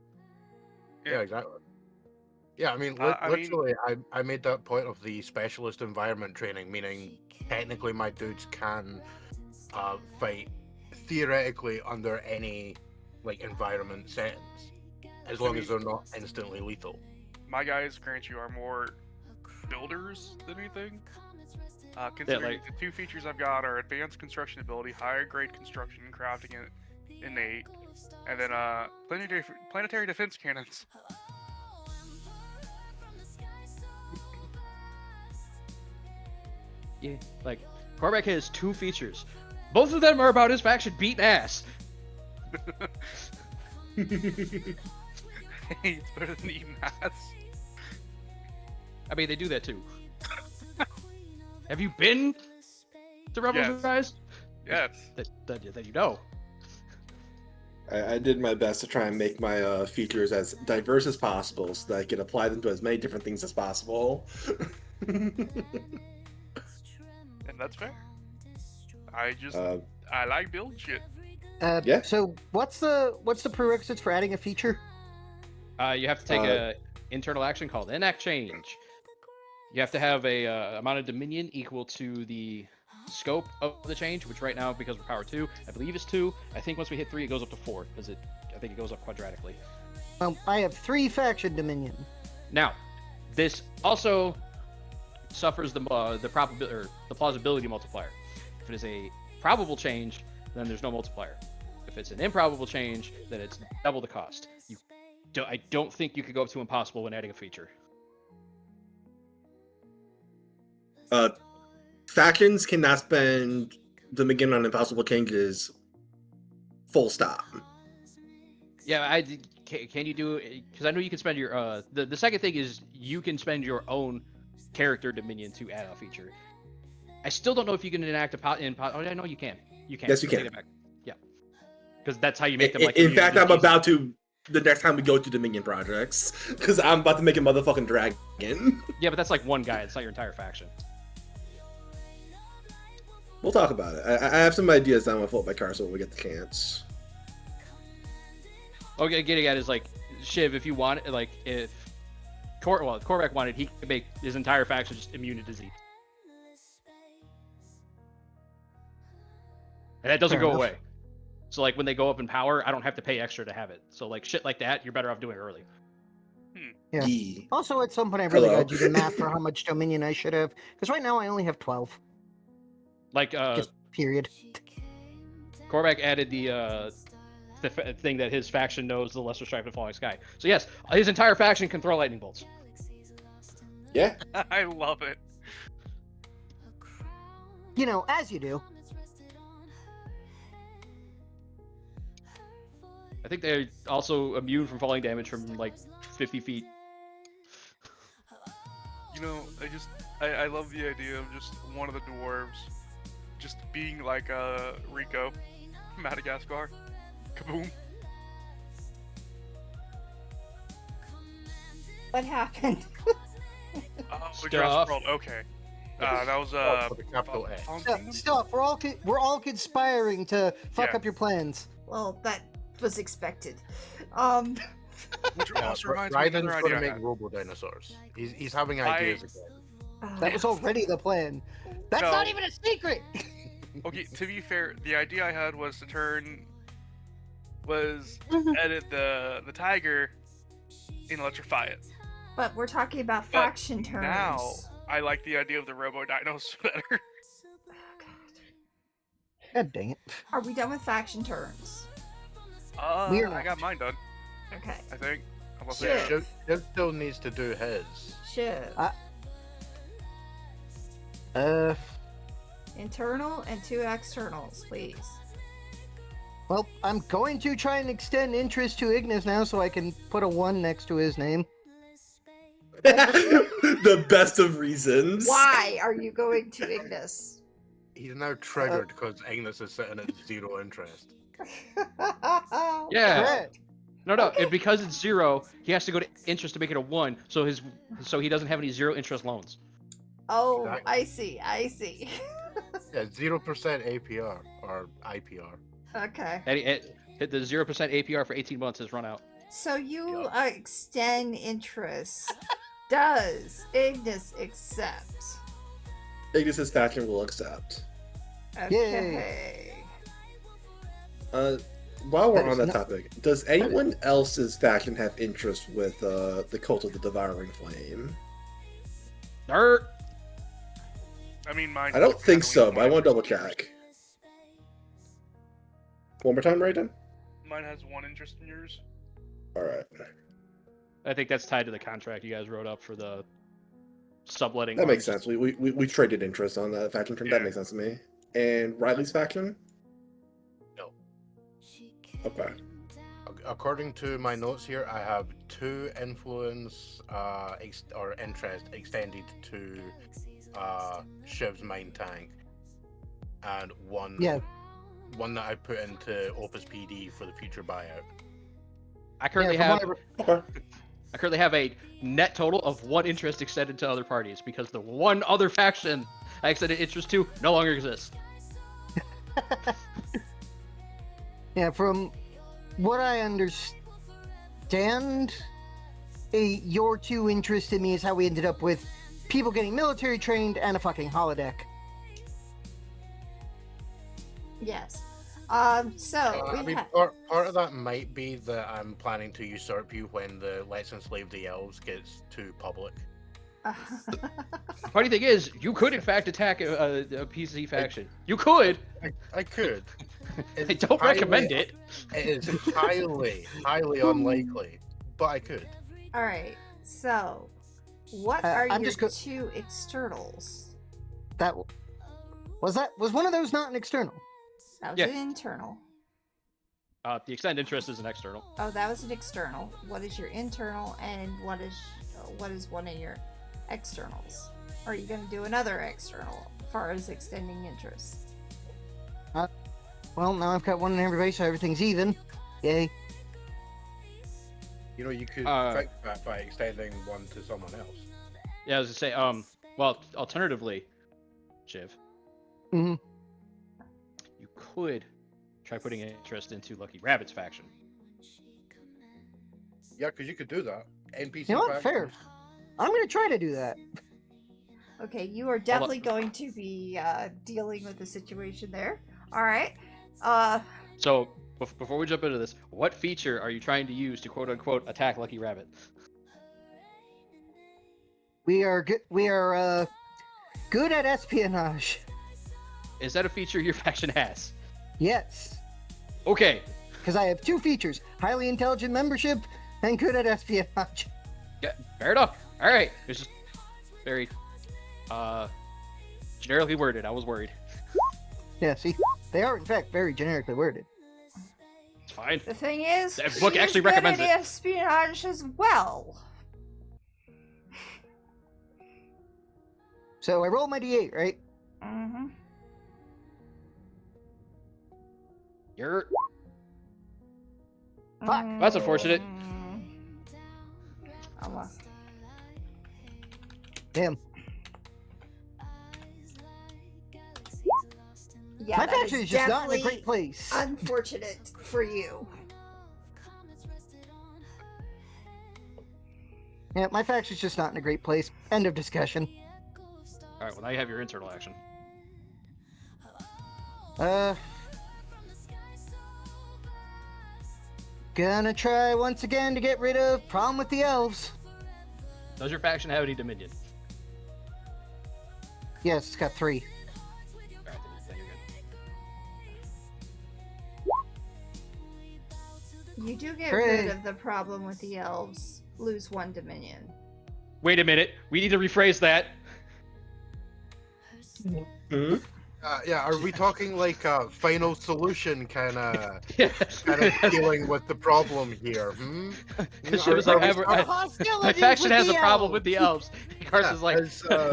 Yeah, exactly. Yeah, I mean, literally, I made that point of the specialist environment training, meaning technically my dudes can fight theoretically under any like environment settings, as long as they're not instantly lethal. My guys, grant you, are more builders than anything. Considering the 2 features I've got are advanced construction ability, higher grade construction and crafting innate, and then planetary defense cannons. Yeah, like Kormac has 2 features. Both of them are about his faction beating ass. Hey, it's better than eating ass. I mean, they do that too. Have you been to Rebels Yes. Rise? Yes. That you know. I did my best to try and make my features as diverse as possible so that I could apply them to as many different things as possible. And that's fair. I like build shit. Yeah. So what's the prerequisites for adding a feature? You have to take a internal action called enact change. You have to have a amount of dominion equal to the scope of the change, which right now, because we're power 2, I believe is 2. I think once we hit 3, it goes up to 4, because I think it goes up quadratically. I have 3 faction dominion. Now, this also suffers the probability or the plausibility multiplier. If it is a probable change, then there's no multiplier. If it's an improbable change, then it's double the cost. I don't think you could go up to impossible when adding a feature. Factions cannot spend dominion on impossible changes. Full stop. Yeah, can you do? Because I know you can spend your the second thing is you can spend your own character dominion to add a feature. I still don't know if you can enact oh, I know you can. You can. Yes, you Take can. it back. Yeah, because that's how you make them. Like In fact, I'm communities. about to the next time we go to Dominion projects because I'm about to make a motherfucking dragon. Yeah, but that's like one guy. It's not your entire faction. We'll talk about it. I have some ideas that I'm gonna float by Karsa when we get the chance. Okay, getting at is like Shiv. If you want, like if Kormac wanted, he could make his entire faction just immune to disease, and that doesn't Fair go enough. away. So like when they go up in power, I don't have to pay extra to have it. So like shit like that, you're better off doing early. Yeah. Yee. Also, at some point, I really Hello. gotta do the math for how much dominion I should have, because right now I only have 12. Like Just period. Kormac added the thing that his faction knows the lesser stripe of falling sky. So yes, his entire faction can throw lightning bolts. Yeah. I love it. You know, as you do. I think they're also immune from falling damage from like 50 feet. You know, I love the idea of just one of the dwarves just being like Rico, Madagascar. Kaboom. What happened? Oh, Stuff. Jurassic World. Okay. That was with a capital S. Fallen Yeah, Kingdom? stuff. We're all conspiring to fuck Yeah. up your plans. Well, that was expected. Which also reminds me of Raiden's another going idea to I make had. robo dinosaurs. He's having ideas again. That was already the plan. That's No. not even a secret. Okay, to be fair, the idea I had was to edit the tiger and electrify it. But we're talking about But faction terms. Now, I like the idea of the robo dinos better. God dang it. Are we done with faction turns? We're I not. got mine done, Okay. I think. Unless Shit. Shiv still needs to do his. Shiv. Internal and 2 externals, please. Well, I'm going to try and extend interest to Ignis now so I can put a 1 next to his name. The best of reasons. Why are you going to Ignis? He's now triggered because Ignis is sitting at 0 interest. Yeah. Correct. No, because it's 0, he has to go to interest to make it a 1, so he doesn't have any 0 interest loans. Oh, Exactly. I see. Yeah, 0% APR or IPR. Okay. And the 0% APR for 18 months has run out. So you extend interest. Does Ignis accept? Ignis's faction will accept. Okay. While we're That is on that not- topic, does anyone else's faction have interest with the Cult of the Devouring Flame? Dirt. I mean, mine. I don't think so, but I want to double interest. check. One more time, Raiden? Mine has 1 interest in yours. Alright. I think that's tied to the contract you guys wrote up for the subletting. That makes arms. sense. We traded interest on that faction term. Yeah. That makes sense to me. And Riley's faction? No. Okay. According to my notes here, I have 2 influence or interest extended to Shiv's Mind Tank, and one that I put into Opus PD for the future buyout. I currently Yeah, have. Okay. I currently have a net total of 1 interest extended to other parties because the one other faction I extended interest to no longer exists. Yeah, from what I understand, your 2 interest in me is how we ended up with people getting military trained and a fucking holodeck. Yes. So I we mean, have. part of that might be that I'm planning to usurp you when the Let's Enslave the Elves gets too public. The funny thing is, you could in fact attack a PC faction. You could. I could. I don't recommend it. It is highly unlikely, but I could. All right. So, what are I'm your just 2 externals? Was one of those not an external? That was Yeah. an internal. The extend interest is an external. Oh, that was an external. What is your internal, and what is one of your externals? Or are you going to do another external as far as extending interest? Well, now I've got 1 in every base, so everything's even. Yay. You know, you could fix that by extending one to someone else. Yeah, I was gonna say, well, alternatively, Shiv, Mm-hmm. you could try putting an interest into Lucky Rabbit's faction. Yeah, because you could do that. NPC You know what? faction. Fair. I'm gonna try to do that. Okay, you are definitely going to be dealing with the situation there. All right. So, before we jump into this, what feature are you trying to use to quote unquote attack Lucky Rabbit? We are good. We are good at espionage. Is that a feature your faction has? Yes, Okay. because I have 2 features: highly intelligent membership and good at espionage. Yeah, fair enough. All right. It's just very generically worded. I was worried. Yeah, see, they are in fact very generically worded. It's fine. The thing is, That book she actually is good recommends at espionage as well. So I roll my d8, right? Mm-hmm. You're Fuck. That's unfortunate. Damn. Yeah, My that faction is just not in a definitely great place. unfortunate for you. Yeah, my faction's just not in a great place. End of discussion. all right. Well, now you have your internal action. Gonna try once again to get rid of problem with the elves. Does your faction have any dominion? Yes, it's got 3. All right, then you're good. You do get Hooray. rid of the problem with the elves. Lose 1 dominion. Wait a minute. We need to rephrase that. Hmm? Yeah, are we talking like a final solution kind of Yeah. dealing with the problem here? She was like, my faction has a problem with the elves. Carson's like,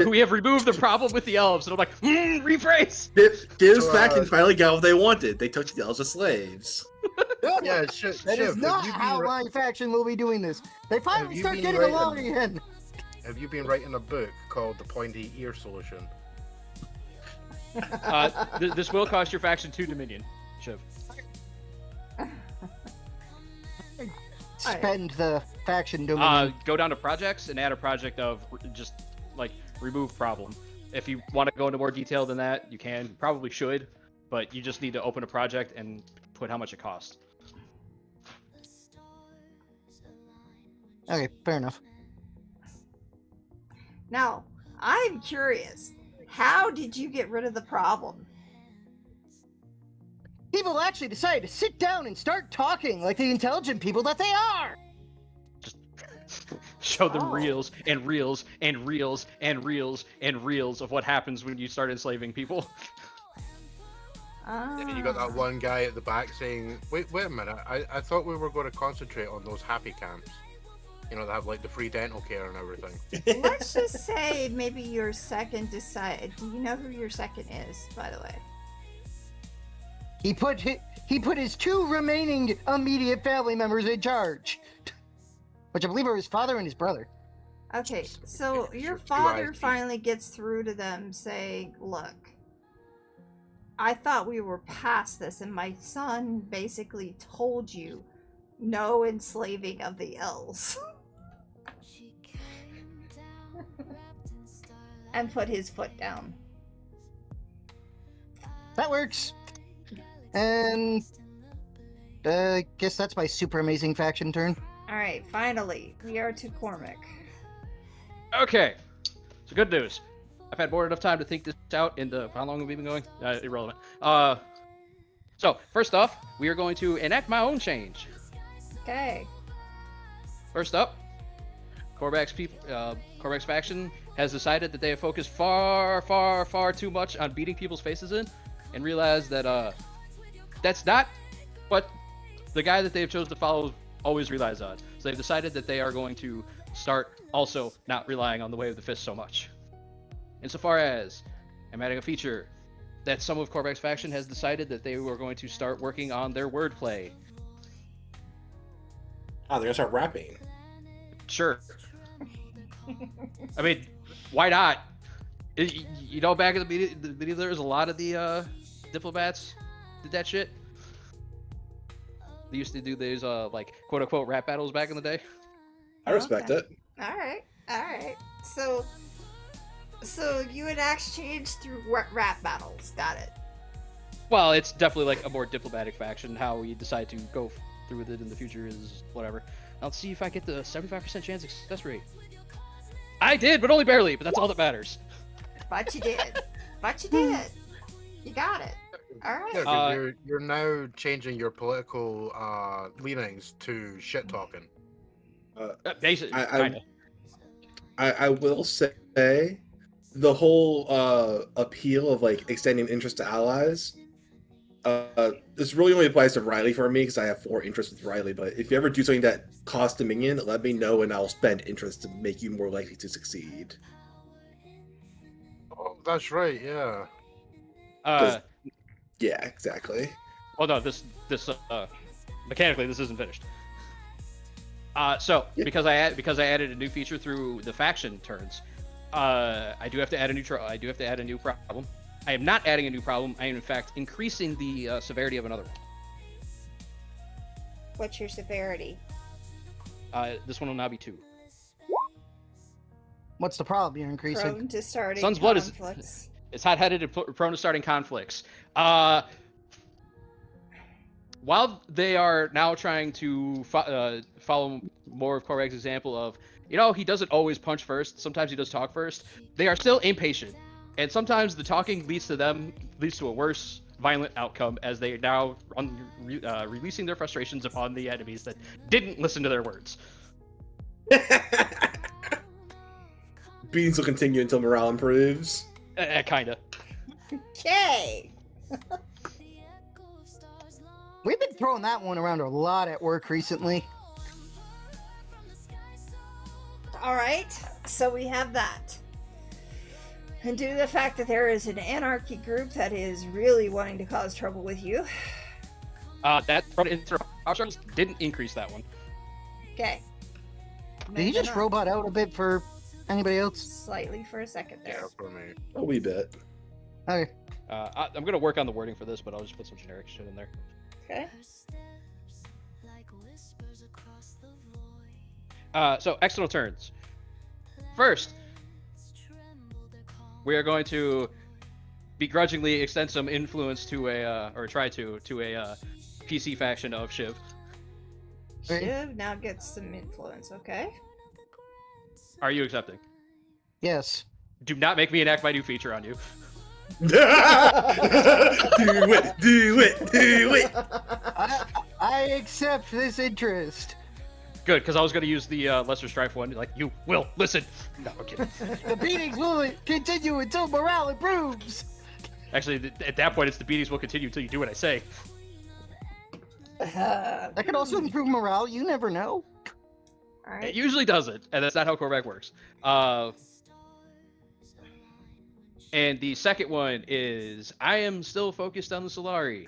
we have removed the problem with the elves. And I'm like, rephrase. Gives So, faction finally got what they wanted. They took the elves as slaves. Yeah, That Shiv, is not how my faction will be doing this. They finally you start been getting writing- along again. Have you been writing a book called The Pointy Ear Solution? This will cost your faction 2 dominion, Shiv. Spend the faction domain. Go down to projects and add a project of just like remove problem. If you want to go into more detail than that, you can. You probably should, but you just need to open a project and put how much it costs. Okay, fair enough. Now, I'm curious. How did you get rid of the problem? People actually decided to sit down and start talking like the intelligent people that they are. Just Show them Oh. reels and reels and reels and reels and reels of what happens when you start enslaving people. Ah. And then you got that one guy at the back saying, wait a minute, I thought we were going to concentrate on those happy camps. You know, they have like the free dental care and everything. Let's just say maybe your second decide. Do you know who your second is, by the way? He put his 2 remaining immediate family members in charge, which I believe are his father and his brother. Okay, so your Sure, father UID. finally gets through to them saying, look, I thought we were past this, and my son basically told you no enslaving of the elves. And put his foot down. That works. And I guess that's my super amazing faction turn. Alright, finally, we are to Kormac. Okay, so good news. I've had more than enough time to think this out. How long have we been going? Irrelevant. So first off, we are going to enact my own change. Okay. First up, Kormac's faction has decided that they have focused far too much on beating people's faces in, and realized that that's not what the guy that they have chosen to follow always relies on. So they've decided that they are going to start also not relying on the way of the fist so much. Insofar as I'm adding a feature that some of Kormac's faction has decided that they were going to start working on their wordplay. Oh, they're gonna start rapping. Sure. I mean, why not? You know, back in the beginning, there was a lot of the diplomats did that shit. They used to do these like quote unquote rap battles back in the day. I respect Okay. it. Alright. So you and Axe change through rap battles. Got it. Well, it's definitely like a more diplomatic faction. How we decide to go through with it in the future is whatever. I'll see if I get the 75% chance success rate. I did, but only barely. But that's all that matters. But you did. You got it. Alright. Yeah, 'cause you're now changing your political leanings to shit talking. Basically, I- kind of. I will say the whole appeal of like extending interest to allies. This really only applies to Riley for me because I have 4 interests with Riley. But if you ever do something that costs Dominion, let me know and I'll spend interest to make you more likely to succeed. Oh, that's right, yeah. Yeah, exactly. Oh no, this mechanically this isn't finished. So Yeah. because I added a new feature through the faction turns, I do have to add a new problem. I am not adding a new problem. I am in fact increasing the severity of another one. What's your severity? This one will now be 2. What's the problem you're increasing? Prone to starting Sun's blood is- conflicts. It's hot-headed and prone to starting conflicts. While they are now trying to follow more of Kormac's example of, you know, he doesn't always punch first. Sometimes he does talk first. They are still impatient, and sometimes the talking leads to a worse, violent outcome as they are now releasing their frustrations upon the enemies that didn't listen to their words. Beatings will continue until morale improves. Kinda. Okay. We've been throwing that one around a lot at work recently. Alright, so we have that. And due to the fact that there is an anarchy group that is really wanting to cause trouble with you. That interruptions didn't increase that one. Okay. Did he just robot out a bit for anybody else? Slightly for a second there. Yeah, for me. A wee bit. Okay. I'm gonna work on the wording for this, but I'll just put some generic shit in there. Okay. So external turns. First, we are going to begrudgingly extend some influence to a PC faction of Shiv. Shiv now gets some influence, okay? Are you accepting? Yes. Do not make me enact my new feature on you. Do it. I accept this interest. Good, because I was going to use the Lesser Strife one. Like, you will listen. No, I'm kidding. The beatings will continue until morale improves. Actually, at that point, it's the beatings will continue until you do what I say. That could also improve morale. You never know. All It right. usually doesn't, and that's not how Kormac works. And the second one is, I am still focused on the Solari.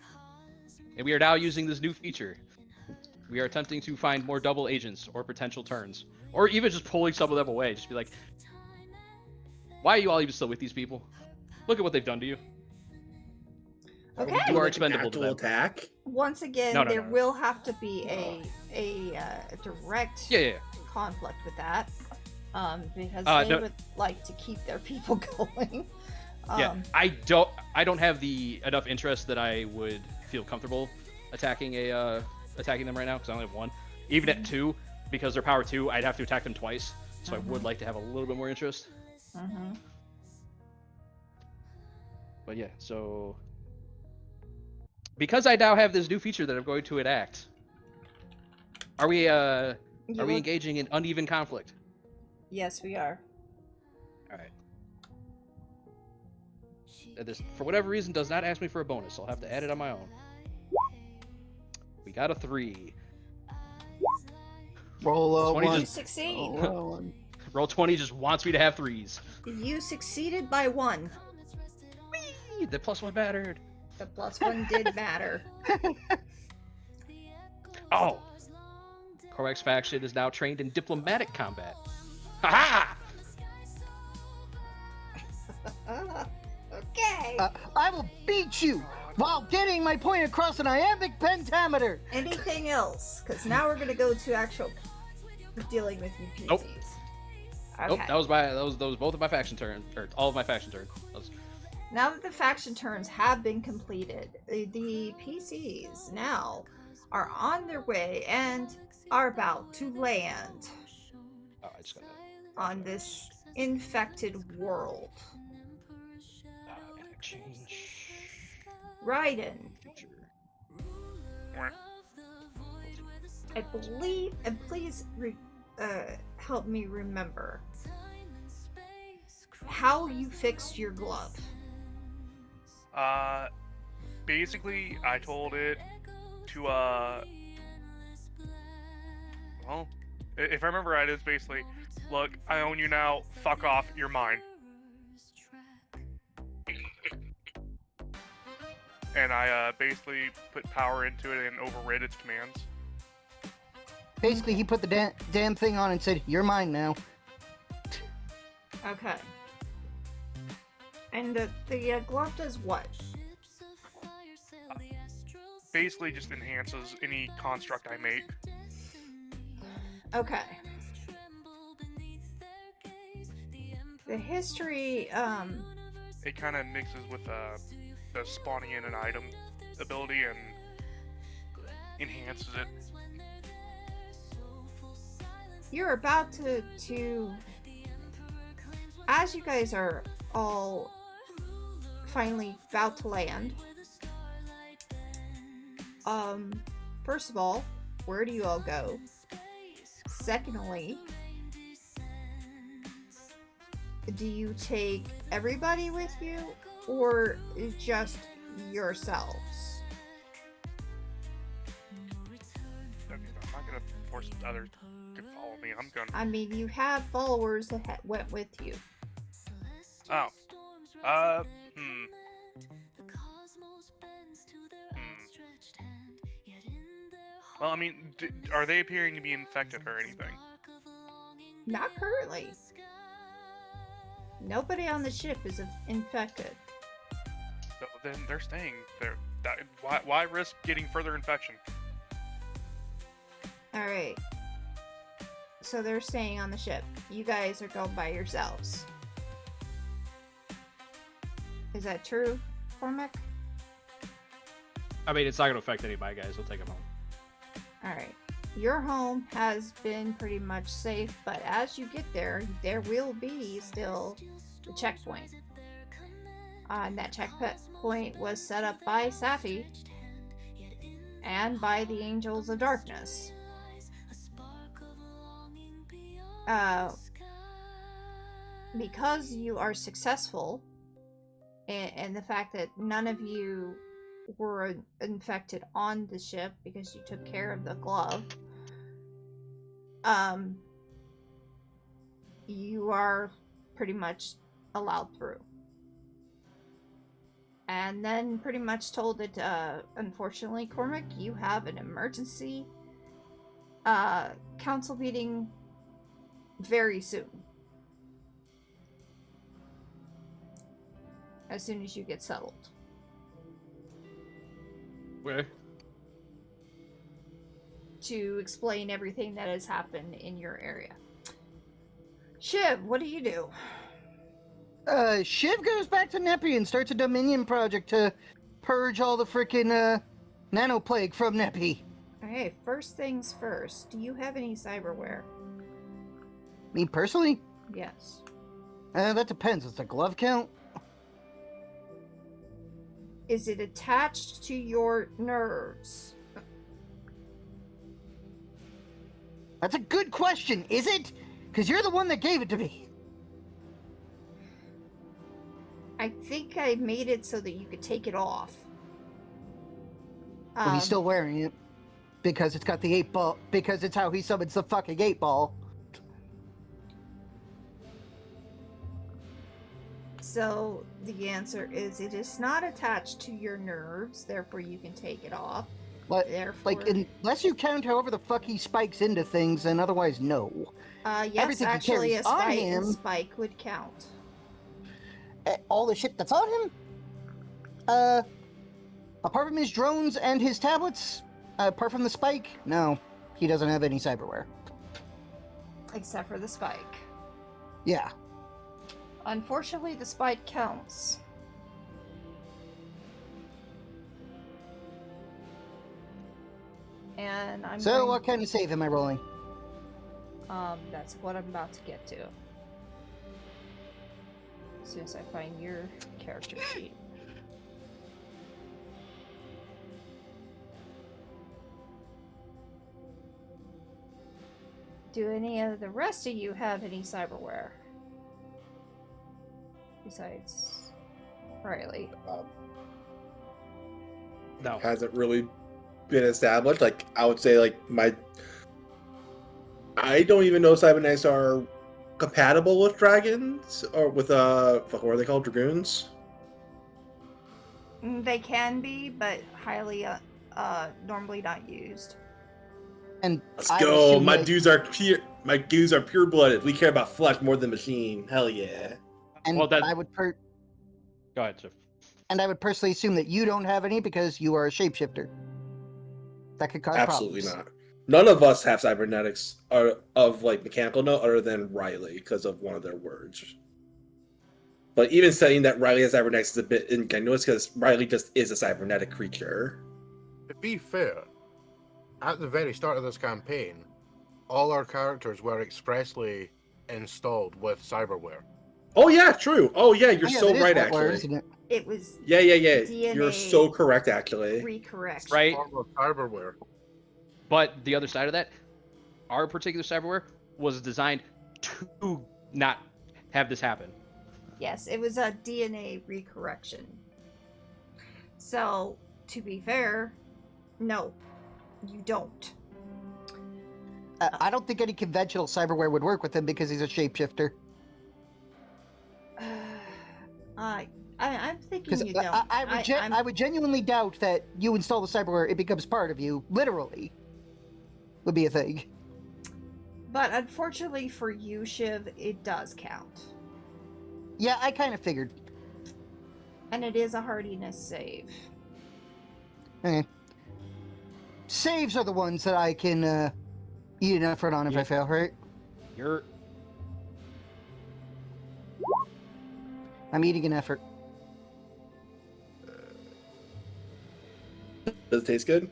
And we are now using this new feature. We are attempting to find more double agents or potential turns. Or even just pulling some of them away. Just be like, why are you all even still with these people? Look at what they've done to you. Okay. You are expendable to Actual them. attack. Once again, No, no, there no. will have to be a direct Yeah. conflict with that, because they no- would like to keep their people going. Yeah, I don't have the enough interest that I would feel comfortable attacking them right now because I only have one. Even at 2, because they're power 2, I'd have to attack them twice. So I would like to have a little bit more interest. Mm-hmm. But yeah, so because I now have this new feature that I'm going to enact, are we engaging in uneven conflict? Yes, we are. All right. This, for whatever reason, does not ask me for a bonus. I'll have to add it on my own. We got a 3. Roll 20 one. You succeed. Roll one. Roll 20 just wants me to have 3s. You succeeded by 1. Whee! The +1 mattered. The +1 did matter. Oh! Kormac's faction is now trained in diplomatic combat. Ha Okay. I will beat you while getting my point across an iambic pentameter. Anything else? Because now we're gonna go to actual dealing with you PCs. Nope. Okay. Nope, that was both of my faction turn, or all of my faction turn. Now that the faction turns have been completed, the PCs now are on their way and are about to land Oh, I just got on this infected world. change. Raiden, Future. I believe, and please help me remember how you fixed your glove. Basically, I told it to, well, if I remember right, it's basically, look, I own you now, fuck off, you're mine. And I, basically put power into it and overrid its commands. Basically, he put the damn thing on and said, "You're mine now." Okay. And the glove does what? Basically just enhances any construct I make. Okay. The history, It kind of mixes with, the spawning in an item ability and enhances it. you're about to as you guys are all finally about to land, first of all, where do you all go? Secondly, do you take everybody with you or just yourselves? I'm not gonna force others to follow me. I'm gonna. I mean, you have followers that went with you. Oh. Well, I mean, are they appearing to be infected or anything? Not currently. Nobody on the ship is infected. So then they're staying there. Why risk getting further infection? Alright. So they're staying on the ship. You guys are going by yourselves. Is that true, Kormac? I mean, it's not going to affect any of my guys. We'll take them home. Alright. Your home has been pretty much safe, but as you get there, there will be still the checkpoint. And that checkpoint was set up by Safi and by the Angels of Darkness. because you are successful, and the fact that none of you were infected on the ship because you took care of the glove, you are pretty much allowed through. And then pretty much told that, unfortunately, Kormac, you have an emergency council meeting very soon. As soon as you get settled. Where? To explain everything that has happened in your area. Shiv, what do you do? Shiv goes back to Nepi and starts a Dominion project to purge all the frickin' nanoplague from Nepi. Okay, first things first. Do you have any cyberware? Me personally? Yes. That depends. Does the glove count? Is it attached to your nerves? That's a good question, is it? Because you're the one that gave it to me. I think I made it so that you could take it off. Well, he's still wearing it. Because it's got the 8-ball. Because it's how he summons the fucking 8-ball. So the answer is it is not attached to your nerves, therefore you can take it off. But, Therefore, like, unless you count however the fuck he spikes into things, and otherwise, no. yes, everything he actually, carries a on spike, him- spike would count. All the shit that's on him? Apart from his drones and his tablets, apart from the spike, no, he doesn't have any cyberware. Except for the spike. Yeah. Unfortunately, the spike counts. And I'm So, going... what kind of save am I rolling? That's what I'm about to get to. As soon as I find your character sheet. Do any of the rest of you have any cyberware? Besides Riley. No. Hasn't really been established. Like, I would say, like, I don't even know if cybernetics are compatible with dragons or with what are they called, dragoons? They can be, but highly normally not used. And Let's I go. assume My that- dudes are pure blooded. We care about flesh more than machine. Hell yeah. And Well, that- I would Go ahead, Chip. and I would personally assume that you don't have any because you are a shapeshifter. That could cause Absolutely problems. not. None of us have cybernetics of like mechanical note other than Riley because of one of their words. But even saying that Riley has cybernetics is a bit ingenuous because Riley just is a cybernetic creature. To be fair, at the very start of this campaign, all our characters were expressly installed with cyberware. Oh yeah, true. Oh yeah, you're Yeah, so that is right what we're, actually. isn't it? It was Yeah. DNA You're so correct actually. recorrection. Right? Form of cyberware. But the other side of that, our particular cyberware was designed to not have this happen. Yes, it was a DNA recorrection. So, to be fair, no, you don't. I don't think any conventional cyberware would work with him because he's a shapeshifter. I'm thinking Because you don't. I would genuinely doubt that you install the cyberware, it becomes part of you, literally, would be a thing. But unfortunately for you, Shiv, it does count. Yeah, I kind of figured. And it is a hardiness save. Okay. Saves are the ones that I can eat an effort on if Yeah. I fail, right? I'm eating an effort. Does it taste good?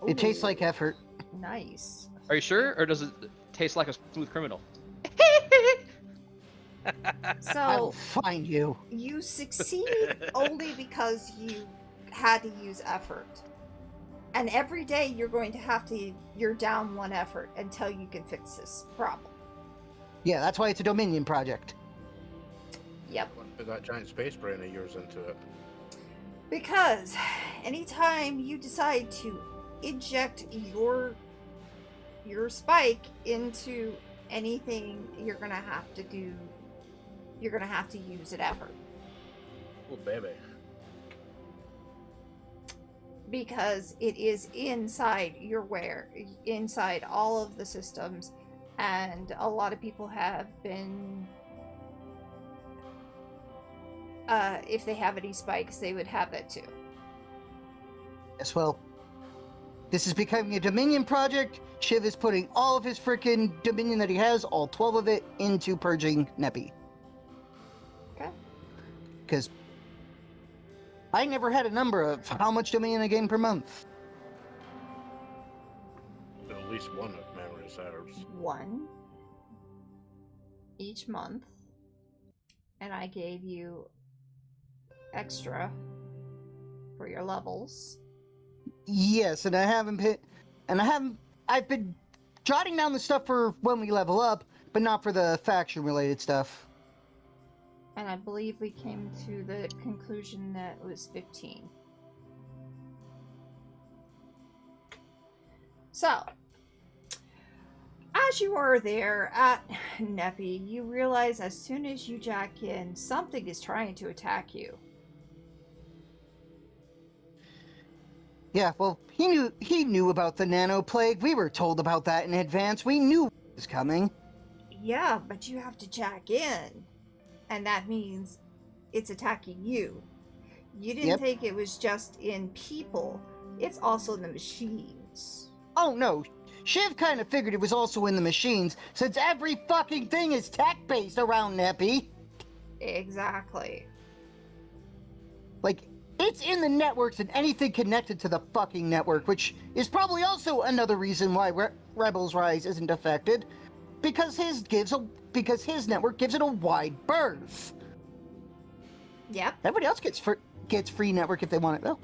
It tastes Ooh, like effort. nice. Are you sure, or does it taste like a smooth criminal? I will So find you. you succeed only because you had to use effort. And every day you're down one effort until you can fix this problem. Yeah, that's why it's a Dominion project. Yep. Put that giant space brain of yours into it. Because anytime you decide to inject your spike into anything, you're gonna have to use an effort. Oh, baby. Because it is inside inside all of the systems, and a lot of people have been, if they have any spikes, they would have that too. Yes, well, this is becoming a Dominion project. Shiv is putting all of his frickin' Dominion that he has, all 12 of it, into purging Neppy. Okay. Because I never had a number of how much Dominion I gain per month. At least one of memory serves. 1 each month, and I gave you extra for your levels. Yes, and I've been jotting down the stuff for when we level up, but not for the faction related stuff. And I believe we came to the conclusion that it was 15. So, as you are there at Neppy, you realize as soon as you jack in, something is trying to attack you. Yeah, well, he knew about the nano plague. We were told about that in advance. We knew it was coming. Yeah, but you have to jack in. And that means it's attacking you. You didn't think it was just in people. It's also in the machines. Oh, no. Shiv kind of figured it was also in the machines, since every fucking thing is tech-based around Neppy. Exactly. Like, it's in the networks and anything connected to the fucking network, which is probably also another reason why Rebels Rise isn't affected. Because his network gives it a wide berth. Yep. Everybody else gets free network if they want it, though.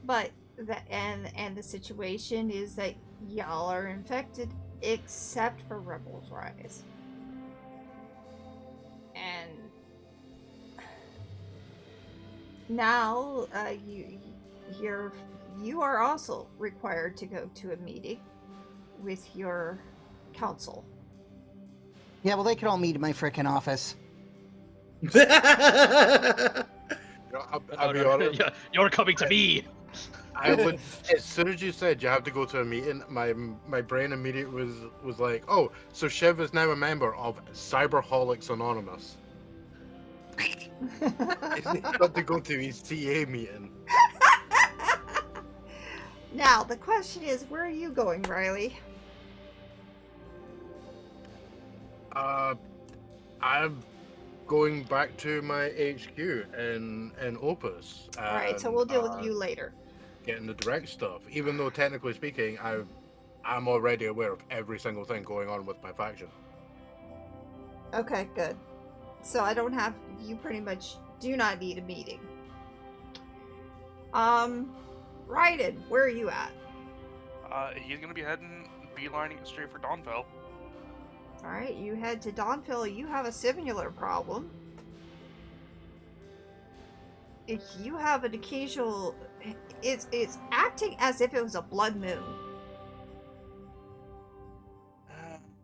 But the situation is that y'all are infected, except for Rebels Rise. And now you are also required to go to a meeting with your council. Yeah, well, they could all meet in my frickin' office. I'll be honest. You're coming to me. I would, as soon as you said you have to go to a meeting, my brain immediately was like, oh, so Shiv is now a member of Cyberholics Anonymous. He's got to go to his CA meeting. Now, the question is, where are you going, Riley? I'm going back to my HQ in Opus. Alright, so we'll deal with you later. Getting the direct stuff. Even though technically speaking, I'm already aware of every single thing going on with my faction. Okay, good. So you pretty much do not need a meeting. Raiden, where are you at? He's gonna be beelining it straight for Dawnfell. Alright, you head to Dawnfell. You have a similar problem. If you have an occasional... It's acting as if it was a blood moon.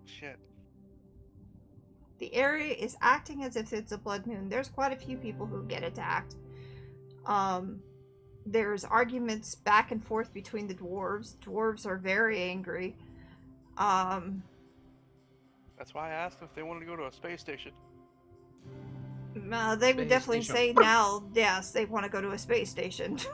Shit. The area is acting as if it's a blood moon. There's quite a few people who get attacked. There's arguments back and forth between the dwarves. Dwarves are very angry. That's why I asked if they wanted to go to a space station. They would definitely say now, yes, they want to go to a space station. Sure,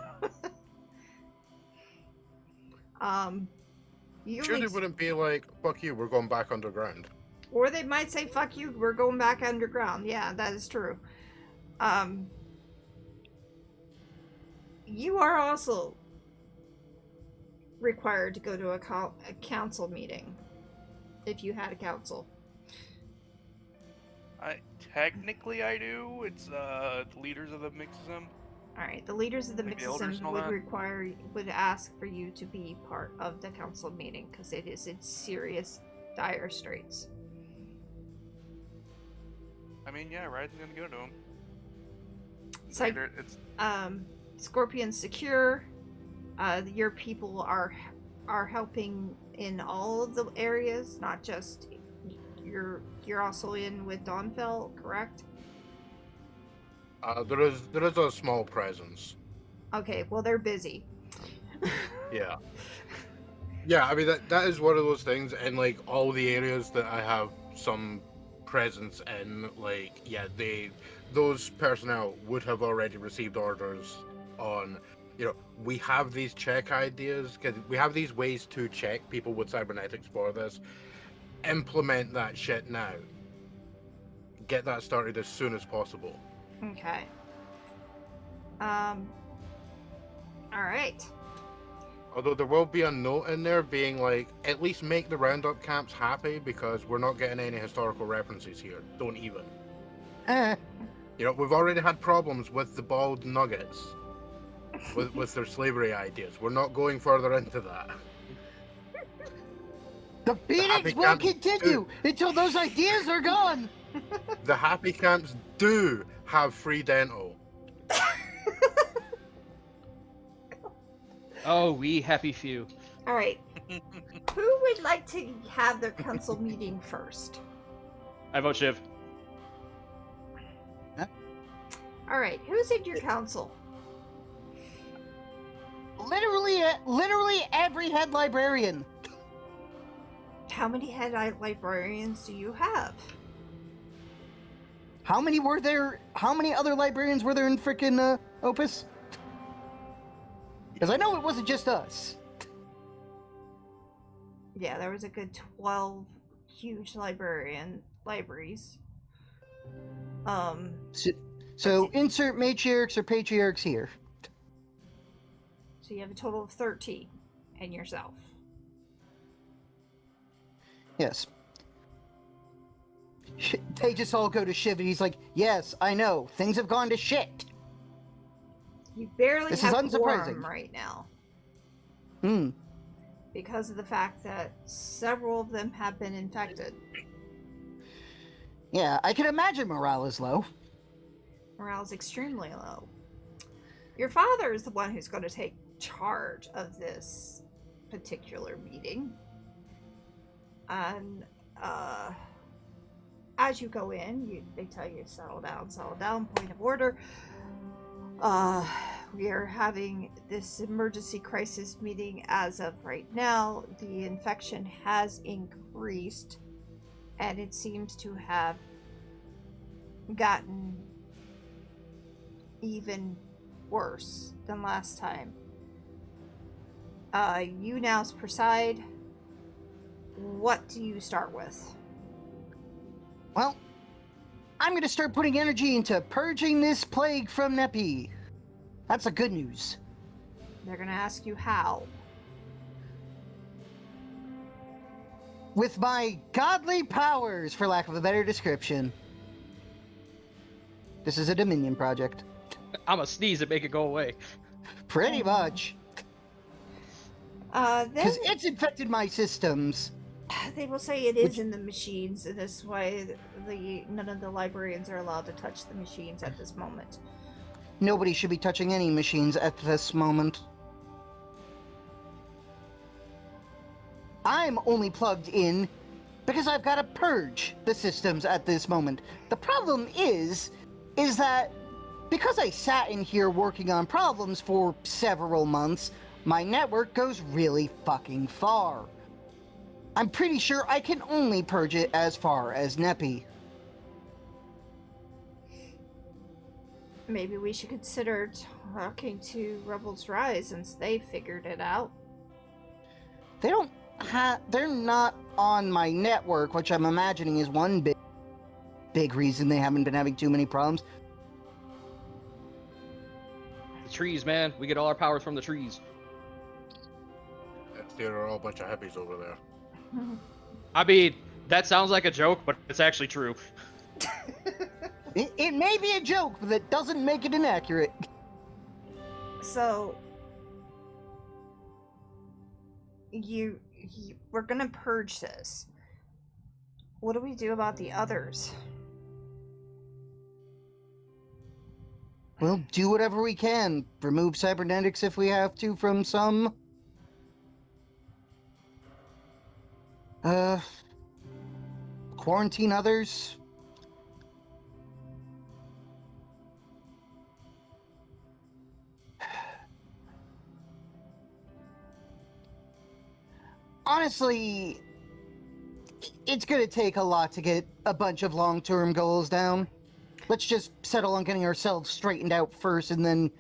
they wouldn't be like, fuck you, we're going back underground. Or they might say, fuck you, we're going back underground. Yeah, that is true. You are also required to go to a council meeting. If you had a council. Technically I do. It's the leaders of the mixism. All right. The leaders of the Like the elders and Mixism all that? would ask for you to be part of the council meeting because it is in serious, dire straits. I mean, yeah, Raiden's gonna go to him. It's like It's Scorpion secure. Your people are helping in all of the areas, not just you're also in with Dawnfell, correct? There is a small presence. Okay, well they're busy. Yeah. Yeah, I mean that is one of those things, and like all the areas that I have some presence in, like those personnel would have already received orders on, we have these check ideas, because we have these ways to check people with cybernetics for this. Implement that shit now. Get that started as soon as possible. Okay. All right. Although there will be a note in there being like, at least make the roundup camps happy because we're not getting any historical references here. Don't even. We've already had problems with the bald nuggets with their slavery ideas. We're not going further into that. The beatings will continue until those ideas are gone. The happy camps do have free dental. Oh, we happy few. All right. Who would like to have their council meeting first? I vote Shiv. All right. Who's in your council? Literally every head librarian. How many head librarians do you have? How many other librarians were there in frickin' Opus? Because I know it wasn't just us. Yeah, there was a good 12 huge libraries. So insert matriarchs or patriarchs here. So you have a total of 13, and yourself. Yes. They just all go to Shiv, and he's like, yes, I know, things have gone to shit. You barely This have is unsurprising. quorum right now. Hmm. Because of the fact that several of them have been infected. Yeah, I can imagine morale is low. Morale is extremely low. Your father is the one who's going to take charge of this particular meeting. And as you go in, they tell you settle down, point of order. We are having this emergency crisis meeting as of right now. The infection has increased, and it seems to have gotten even worse than last time. You now preside. What do you start with? Well, I'm going to start putting energy into purging this plague from Nepi. That's the good news. They're going to ask you how. With my godly powers, for lack of a better description. This is a Dominion project. I'm a sneeze and make it go away. Pretty much. Then Because it's infected my systems. they will say it is in the machines. This is why none of the librarians are allowed to touch the machines at this moment. Nobody should be touching any machines at this moment. I'm only plugged in because I've got to purge the systems at this moment. The problem is that because I sat in here working on problems for several months, my network goes really fucking far. I'm pretty sure I can only purge it as far as Nepi. Maybe we should consider talking to Rebels Rise since they figured it out. They're not on my network, which I'm imagining is one big reason they haven't been having too many problems. The trees, man. We get all our powers from the trees. There are all a bunch of hippies over there. I mean, that sounds like a joke, but it's actually true. It may be a joke, but that doesn't make it inaccurate. So we're gonna purge this. What do we do about the others? We'll do whatever we can. Remove cybernetics if we have to from some. Quarantine others. Honestly, it's gonna take a lot to get a bunch of long-term goals down. Let's just settle on getting ourselves straightened out first and then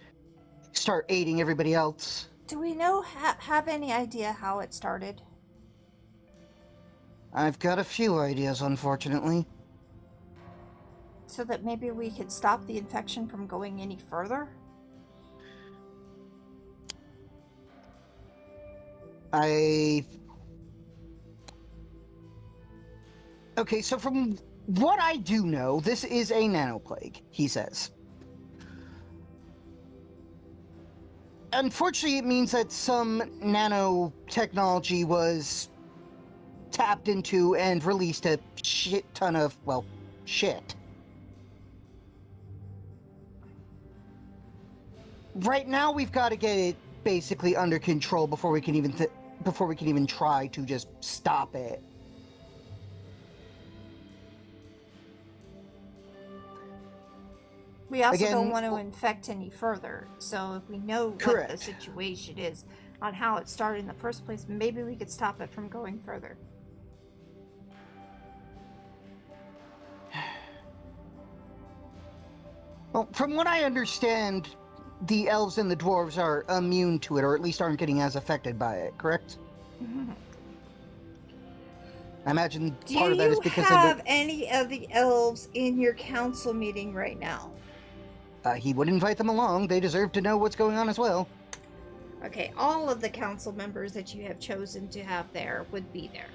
start aiding everybody else. Do we know, have any idea how it started? I've got a few ideas, unfortunately. So that maybe we could stop the infection from going any further? Okay, so from what I do know, this is a nanoplague, he says. Unfortunately, it means that some nanotechnology was tapped into and released a shit ton of, well, shit. Right now, we've got to get it basically under control before we can even try to just stop it. We also don't Again, want to infect any further. So if we know what the Correct. situation is on how it started in the first place, maybe we could stop it from going further. Well, from what I understand, the elves and the dwarves are immune to it, or at least aren't getting as affected by it, correct? I imagine Do part of that is you because have any of the elves in your council meeting right now? he would invite them along. They deserve to know what's going on as well. Okay, all of the council members that you have chosen to have there would be there.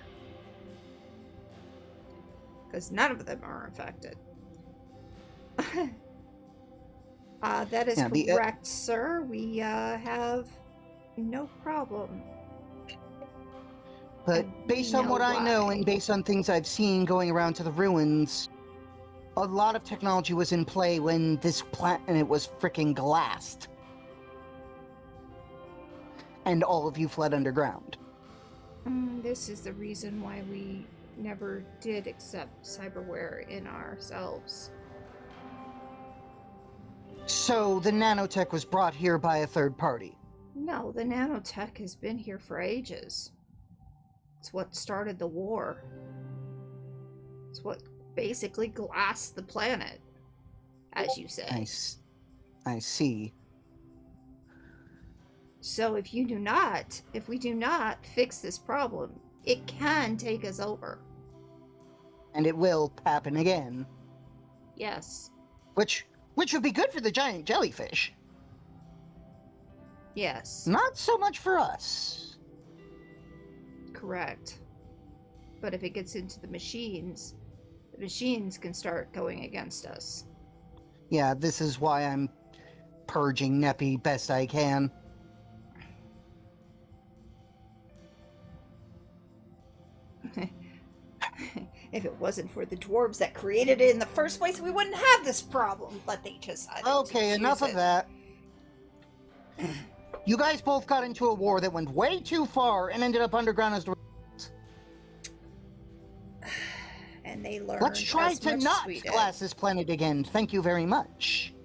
Because none of them are affected. That is Yeah, correct, sir. We have no problem. But And based we on what know I know why. and based on things I've seen going around to the ruins, a lot of technology was in play when this planet was fricking glassed. And all of you fled underground. This is the reason why we never did accept cyberware in ourselves. So the nanotech was brought here by a third party. No, the nanotech has been here for ages. It's what started the war. It's what basically glassed the planet, as you say. I see. So if we do not fix this problem, it can take us over. And it will happen again. Yes. Which would be good for the giant jellyfish. Yes. Not so much for us. Correct. But if it gets into the machines can start going against us. Yeah, this is why I'm purging Neppy best I can. If it wasn't for the dwarves that created it in the first place, we wouldn't have this problem. But they decided Okay, to enough use of it. that. You guys both got into a war that went way too far and ended up underground as the... And they learned. Let's try as to much not as we did. glass this planet again. Thank you very much.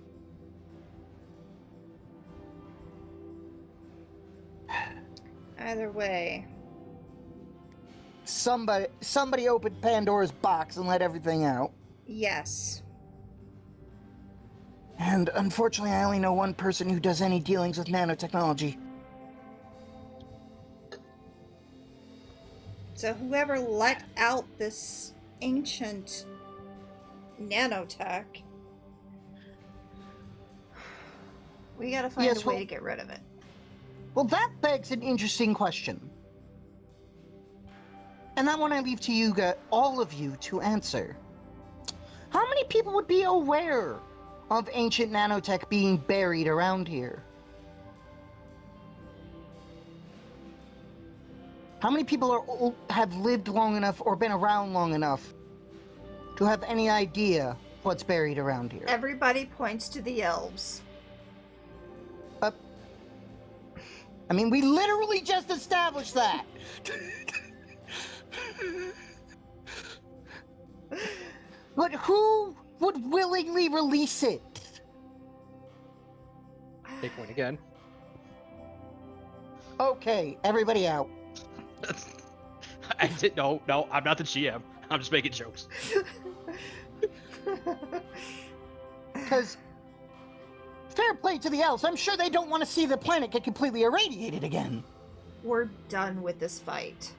Either way. Somebody opened Pandora's box and let everything out. Yes. And unfortunately, I only know one person who does any dealings with nanotechnology. So whoever let out this ancient nanotech, we gotta find Yes, a way well- to get rid of it. Well, that begs an interesting question. And that one I leave to you, all of you, to answer. How many people would be aware of ancient nanotech being buried around here? How many people have lived long enough or been around long enough to have any idea what's buried around here? Everybody points to the elves. I mean, we literally just established that. But who would willingly release it? Take point again. Okay, everybody out. I did no, I'm not the GM. I'm just making jokes. Because, fair play to the elves, I'm sure they don't want to see the planet get completely irradiated again. We're done with this fight.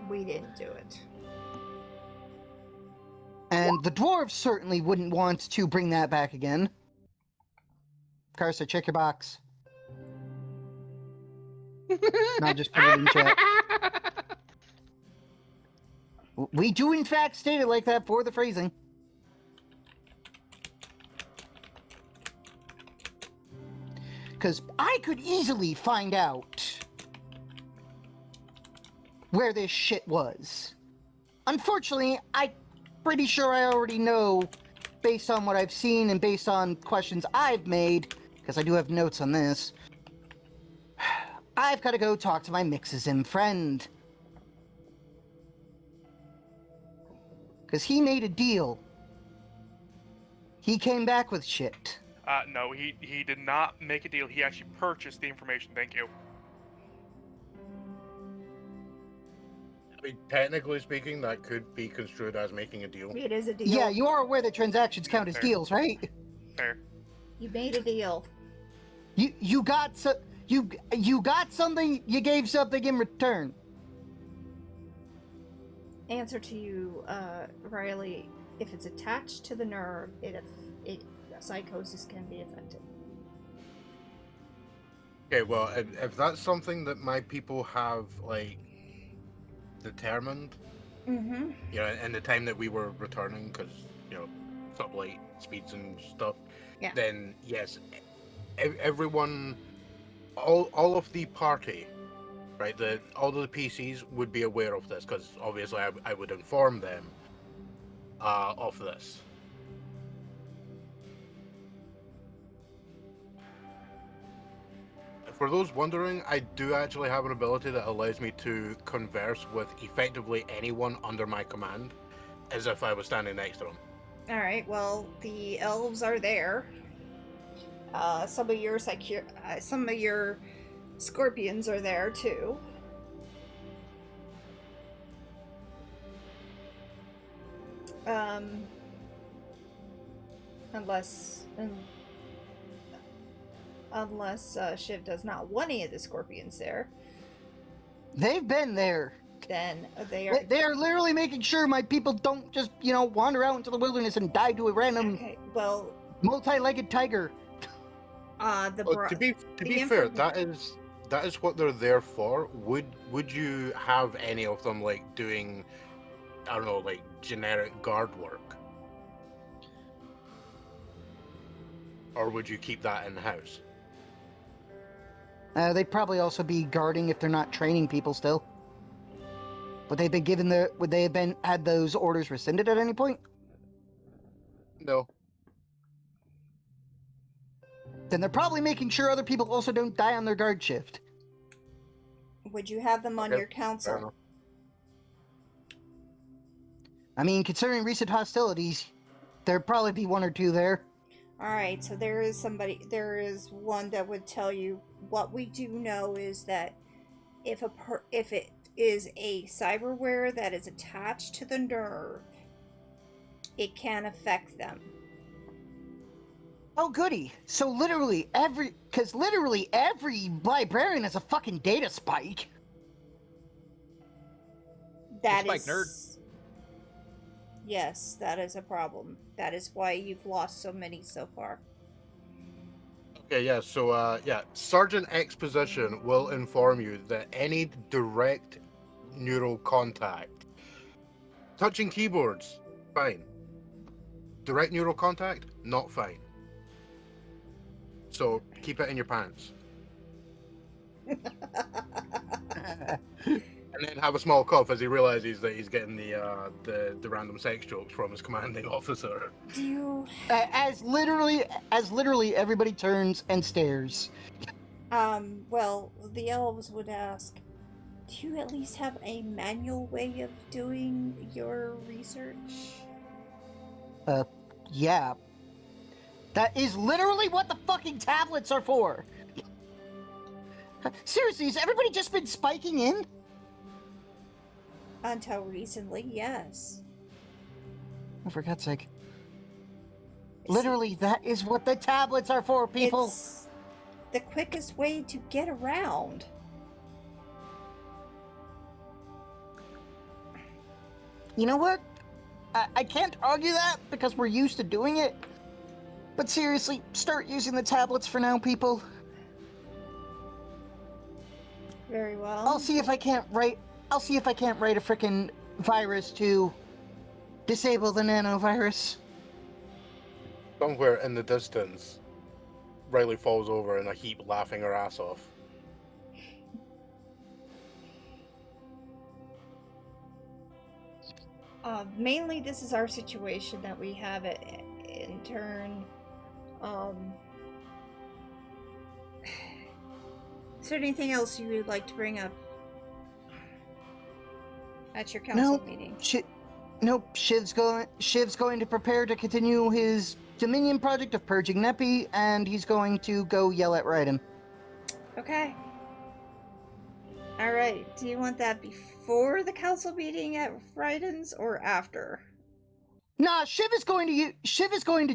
We didn't do it. And the dwarves certainly wouldn't want to bring that back again. Karsa, check your box. I'll just put it in chat. We do in fact state it like that for the phrasing. Because I could easily find out where this shit was. Unfortunately, I'm pretty sure I already know, based on what I've seen and based on questions I've made, because I do have notes on this. I've got to go talk to my Mixism friend. Because he made a deal. He came back with shit. No, he did not make a deal. He actually purchased the information. Thank you. I mean, technically speaking, that could be construed as making a deal. It is a deal. Yeah, you are aware that transactions count as Fair. deals, right? Fair. You made a deal. You got something. You gave something in return. Answer to you, Riley. If it's attached to the nerve, psychosis can be affected. Okay, well, if that's something that my people have, like, determined, Mm-hmm. you know, in the time that we were returning, because, you know, sublight speeds and stuff, Yeah. then yes, everyone, all of the party, right, all of the PCs would be aware of this, because obviously I would inform them of this. For those wondering, I do actually have an ability that allows me to converse with effectively anyone under my command, as if I was standing next to them. All right. Well, the elves are there. Some of your scorpions are there too. Unless Shiv does not want any of the scorpions there, They've been there. then they are. They are literally making sure my people don't just, wander out into the wilderness and die to a random Okay. Well, multi-legged tiger. the To be the fair, infor- that is what they're there for. Would you have any of them like doing, I don't know, like generic guard work, or would you keep that in the house? They'd probably also be guarding if they're not training people still. Would they have had those orders rescinded at any point? No. Then they're probably making sure other people also don't die on their guard shift. would you have them on Okay, your Fair council? enough. I mean, considering recent hostilities, there'd probably be one or two there. All right, so there is one that would tell you what we do know is that if it is a cyberware that is attached to the nerve, it can affect them. Oh, goody. So literally every librarian has a fucking data spike. That Spike is nerd. Yes, that is a problem. That is why you've lost so many so far. Okay, yeah. So, Sergeant Exposition will inform you that any direct neural contact, touching keyboards, fine. Direct neural contact, not fine. So keep it in your pants. And then have a small cough as he realizes that he's getting the random sex jokes from his commanding officer. Do you As literally everybody turns and stares. well, the elves would ask, do you at least have a manual way of doing your research? Yeah. That is literally what the fucking tablets are for! Seriously, has everybody just been spiking in? Until recently, yes. Oh, for God's sake. Literally, that is what the tablets are for, people! It's the quickest way to get around. You know what? I can't argue that because we're used to doing it. But seriously, start using the tablets for now, people. Very well. I'll see if I can't write a frickin' virus to disable the nanovirus. Somewhere in the distance, Riley falls over in a heap, laughing her ass off. Mainly, this is our situation that we have it in turn. Is there anything else you would like to bring up at your council meeting? Nope. Shiv's going to prepare to continue his Dominion project of purging Nepi, and he's going to go yell at Raiden. Okay. Alright, do you want that before the council meeting at Raiden's or after? Nah, Shiv is going to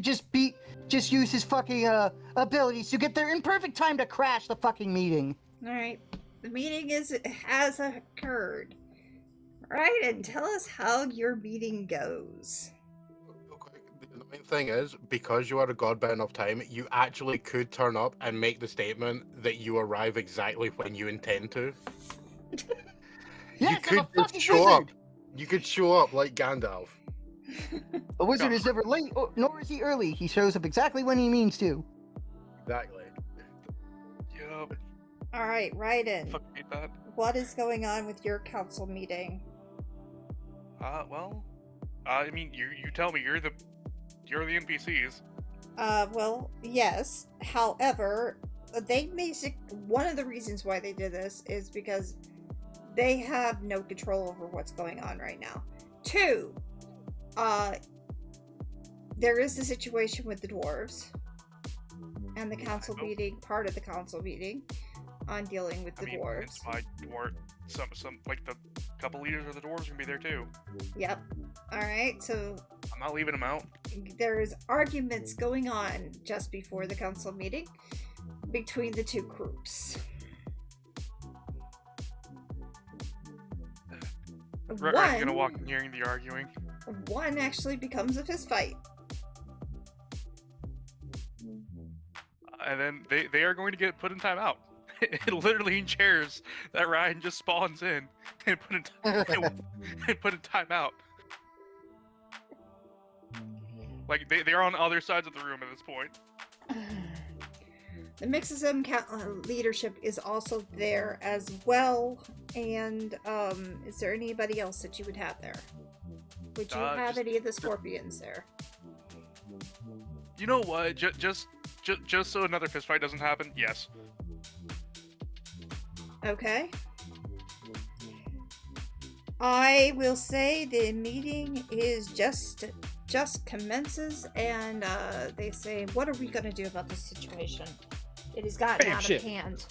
just use his fucking abilities to get there in perfect time to crash the fucking meeting. Alright, the meeting has occurred. Raiden, tell us how your meeting goes. The annoying thing is, because you are a Godbound of time, you actually could turn up and make the statement that you arrive exactly when you intend to. Yes, you I'm could a just fucking show wizard. up. You could show up like Gandalf. A wizard is never late, nor is he early. He shows up exactly when he means to. Exactly. Yup. Alright, Raiden, Fuck hate that. what is going on with your council meeting? Well, I mean, you tell me. You're the NPCs. Well, yes. However, one of the reasons why they did this is because they have no control over what's going on right now. 2, there is the situation with the dwarves and the council meeting, part of the council meeting on dealing with the dwarves. It's my dwarf. Some like the couple leaders of the dwarves can be there too. Yep. Alright, so I'm not leaving them out. there's arguments going on just before the council meeting between the two groups. Rutger's gonna walk in hearing the arguing. One actually becomes a fist fight. And then they are going to get put in timeout. Literally in chairs that Ryan just spawns in and put in timeout. Like they're on other sides of the room at this point. The Mixism leadership is also there as well. And is there anybody else that you would have there? Would you have any of the Scorpions there? You know what? Just so another fistfight doesn't happen. Yes. Okay. I will say the meeting is just commences, and they say, "What are we going to do about this situation? It has gotten out of hand."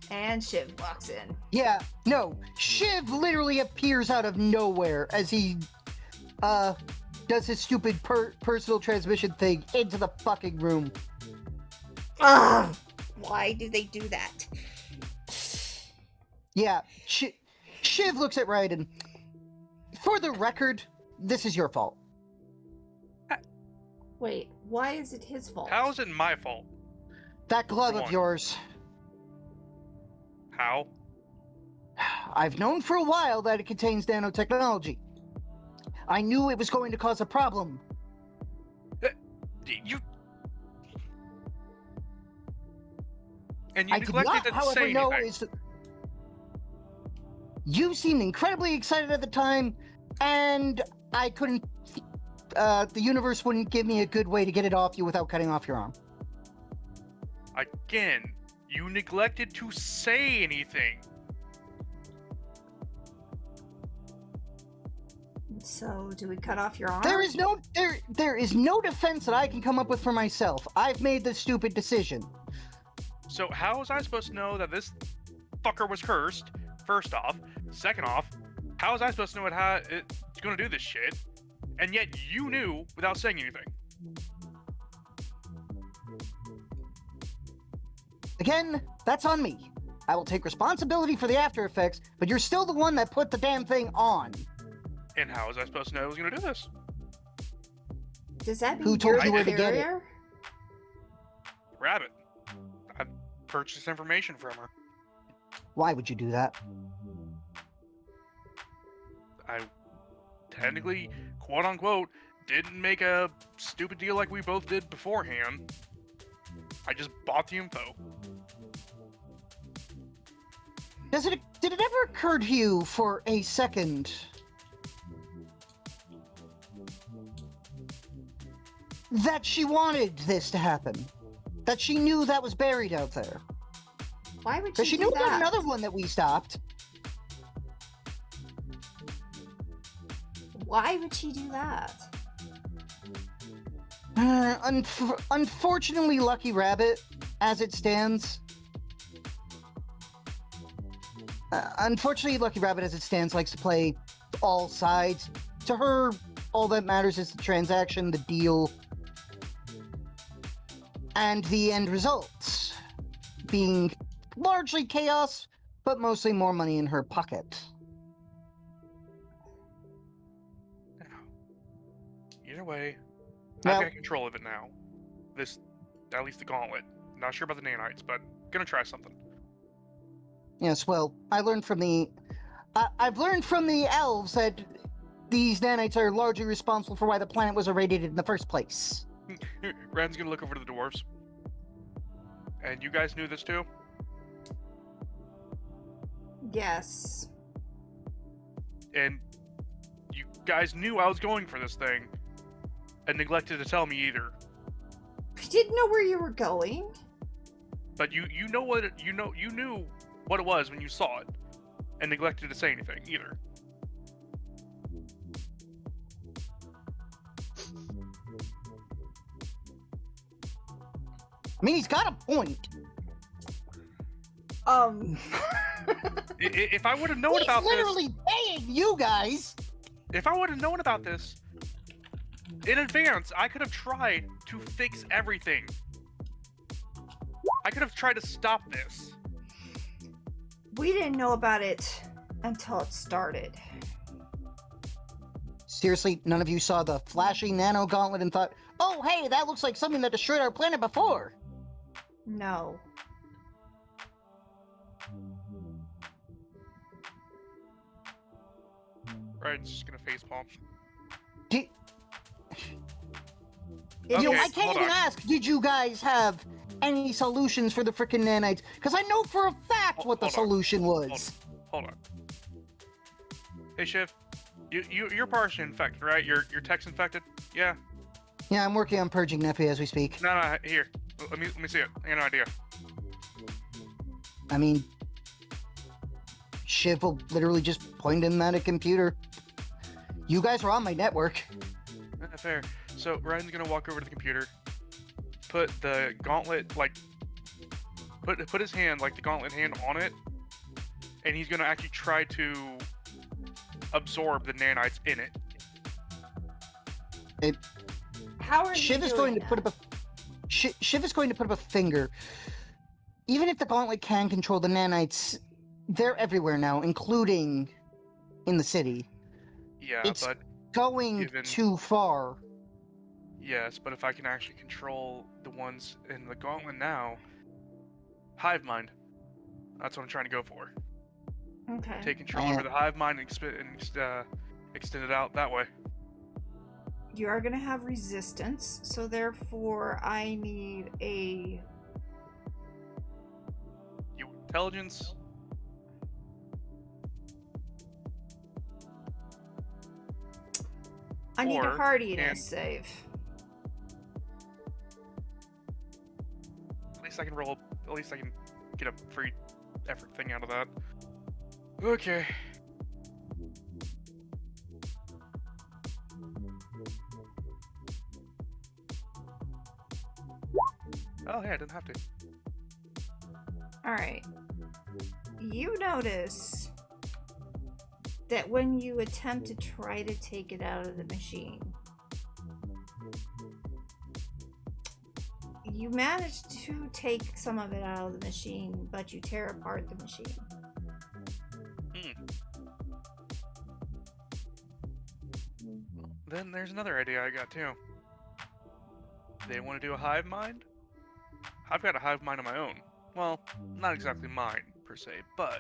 And Shiv walks in. Yeah, no, Shiv literally appears out of nowhere as he does his stupid personal transmission thing into the fucking room. Ugh! Why do they do that? Yeah, Shiv looks at Raiden. For the record, this is your fault. Wait, why is it his fault? How is it my fault? That glove For of one. yours. How? I've known for a while that it contains nanotechnology. I knew it was going to cause a problem. You. And you I did neglected not, to however, say know anything. is that you seemed incredibly excited at the time, and I couldn't. The universe wouldn't give me a good way to get it off you without cutting off your arm. Again, you neglected to say anything. So, do we cut off your arm? There is no defense that I can come up with for myself. I've made the stupid decision. So how was I supposed to know that this fucker was cursed? First off. Second off, how was I supposed to know how it's gonna do this shit? And yet you knew without saying anything. Again, that's on me. I will take responsibility for the after effects, but you're still the one that put the damn thing on. And how was I supposed to know it was gonna do this? Does that mean Who told you're you the where to get it? carrier? Rabbit. I purchased information from her. Why would you do that? I technically, quote unquote, didn't make a stupid deal like we both did beforehand. I just bought the info. Did it ever occur to you for a second that she wanted this to happen? That she knew that was buried out there? Why would Because she she do knew about that? another one that we stopped. Why would she do that? Unfortunately, Lucky Rabbit, as it stands. Unfortunately, Lucky Rabbit, as it stands, likes to play all sides. To her, all that matters is the transaction, the deal, and the end results. Being largely chaos, but mostly more money in her pocket. Either way, Now- I've got control of it now. This, at least the gauntlet. Not sure about the nanites, but gonna try something. Yes, well, I've learned from the elves that these nanites are largely responsible for why the planet was irradiated in the first place. Rand's gonna look over to the dwarves. And you guys knew this too? Yes. And you guys knew I was going for this thing and neglected to tell me either. We didn't know where you were going. But you know what you knew what it was when you saw it and neglected to say anything either. I mean, he's got a point. If I would have known He's about literally paying you guys. if I would have known about this in advance, I could have tried to fix everything. I could have tried to stop this. We didn't know about it until it started. Seriously, none of you saw the flashing nano gauntlet and thought, oh, hey, that looks like something that destroyed our planet before. No. Right, it's just gonna facepalm. Did, It you know, Okay, I can't hold even on. ask, did you guys have any solutions for the frickin' nanites? Because I know for a fact what the Hold on. solution was. Hold on. Hey Shiv, you're partially infected, right? You're text infected? Yeah. Yeah, I'm working on purging Neppy as we speak. No, here. Let me see it. I got an idea. I mean, Shiv will literally just point him at a computer. You guys are on my network. Fair. So Ryan's gonna walk over to the computer, put the gauntlet put his hand, like the gauntlet hand, on it, and he's gonna actually try to absorb the nanites in it. How are Shiv you is doing going to that? put up a Shiv is going to put up a finger. Even if the gauntlet can control the nanites, they're everywhere now, including in the city. Yeah, It's but going given- too far. yes, but if I can actually control the ones in the gauntlet now, hive mind. That's what I'm trying to go for. Okay. Take control over the hive mind and extend it out that way. You are going to have resistance, so therefore I need a Intelligence. I need a Or hardiness save. At least I can roll. At least I can get a free effort thing out of that. Okay. Oh yeah, I didn't have to. Alright. You notice that when you attempt to try to take it out of the machine, you manage to take some of it out of the machine, but you tear apart the machine. Then there's another idea I got too. They want to do a hive mind? I've got a hive mind of my own. Well, not exactly mine per se, but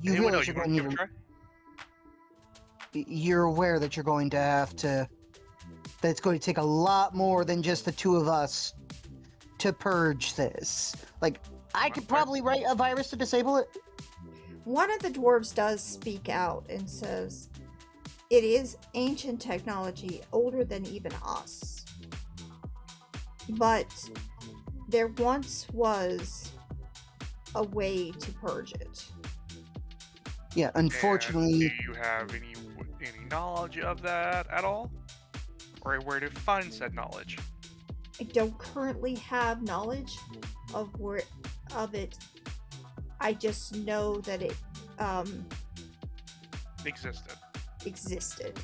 You anyone know, realize you you're want going to to give it a try? you're aware that you're going to have to, that it's going to take a lot more than just the two of us to purge this. Like, I could probably write a virus to disable it. One of the dwarves does speak out and says, "It is ancient technology, older than even us. But there once was a way to purge it." Yeah, And unfortunately, do you have any knowledge of that at all, or where to find said knowledge? I don't currently have knowledge of it. I just know that it Existed.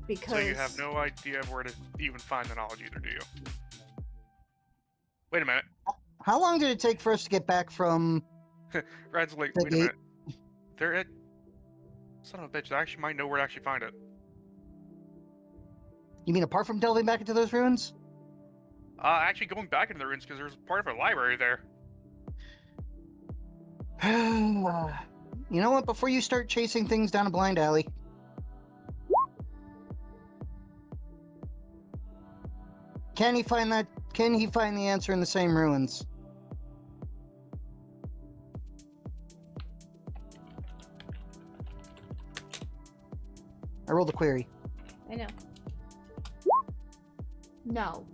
because So you have no idea of where to even find the knowledge either, do you? Wait a minute. how long did it take for us to get back from Rad's like, the wait a gate? minute. They're at... Son of a bitch, I actually might know where to actually find it. You mean apart from delving back into those ruins? Actually going back into the ruins because there's part of a library there. You know what? Before you start chasing things down a blind alley, can he find that? Can he find the answer in the same ruins? I rolled a query. I know. No.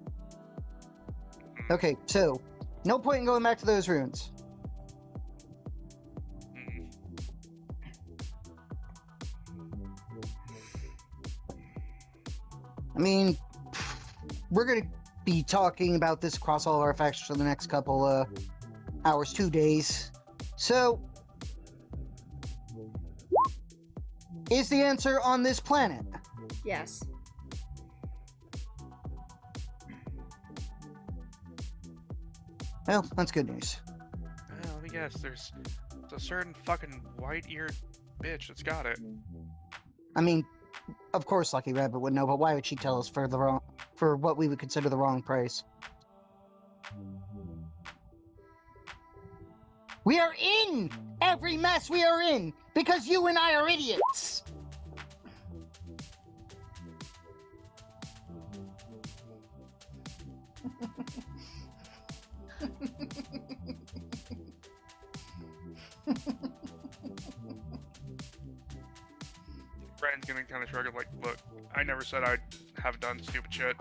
Okay, so no point in going back to those ruins. Hmm. I mean, we're gonna be talking about this across all of our factions for the next couple hours, 2 days. So, is the answer on this planet? Yes. Well, that's good news. Let me guess, there's a certain fucking white-eared bitch that's got it. I mean, of course Lucky Rabbit would know, but why would she tell us for what we would consider the wrong price? We are in every mess we are in because you and I are idiots. Brandon's gonna kind of shrug it like, look, I never said I have done stupid shit.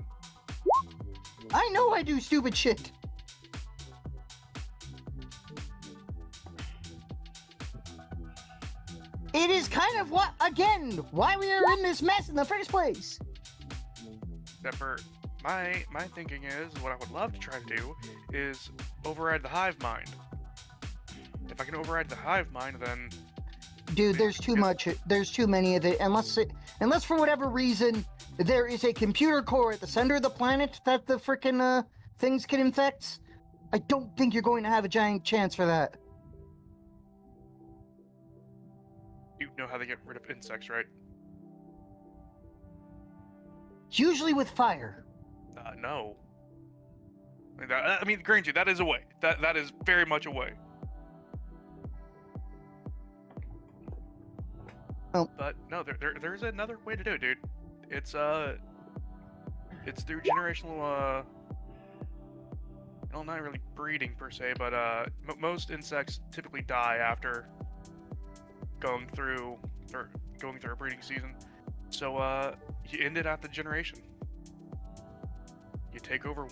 I know I do stupid shit. It is kind of why we are in this mess in the first place. Except for my thinking is, what I would love to try to do is override the hive mind. If I can override the hive mind, then Dude, there's too many of it. Unless for whatever reason there is a computer core at the center of the planet that the frickin' things can infect, I don't think you're going to have a giant chance for that. you know how they get rid of insects, right? Usually with fire. No. I mean, granted, that is a way. That is very much a way. Oh. But no, there's another way to do it, dude. It's through generational well, not really breeding per se, but most insects typically die after going through a breeding season. So you end it at the generation. You take over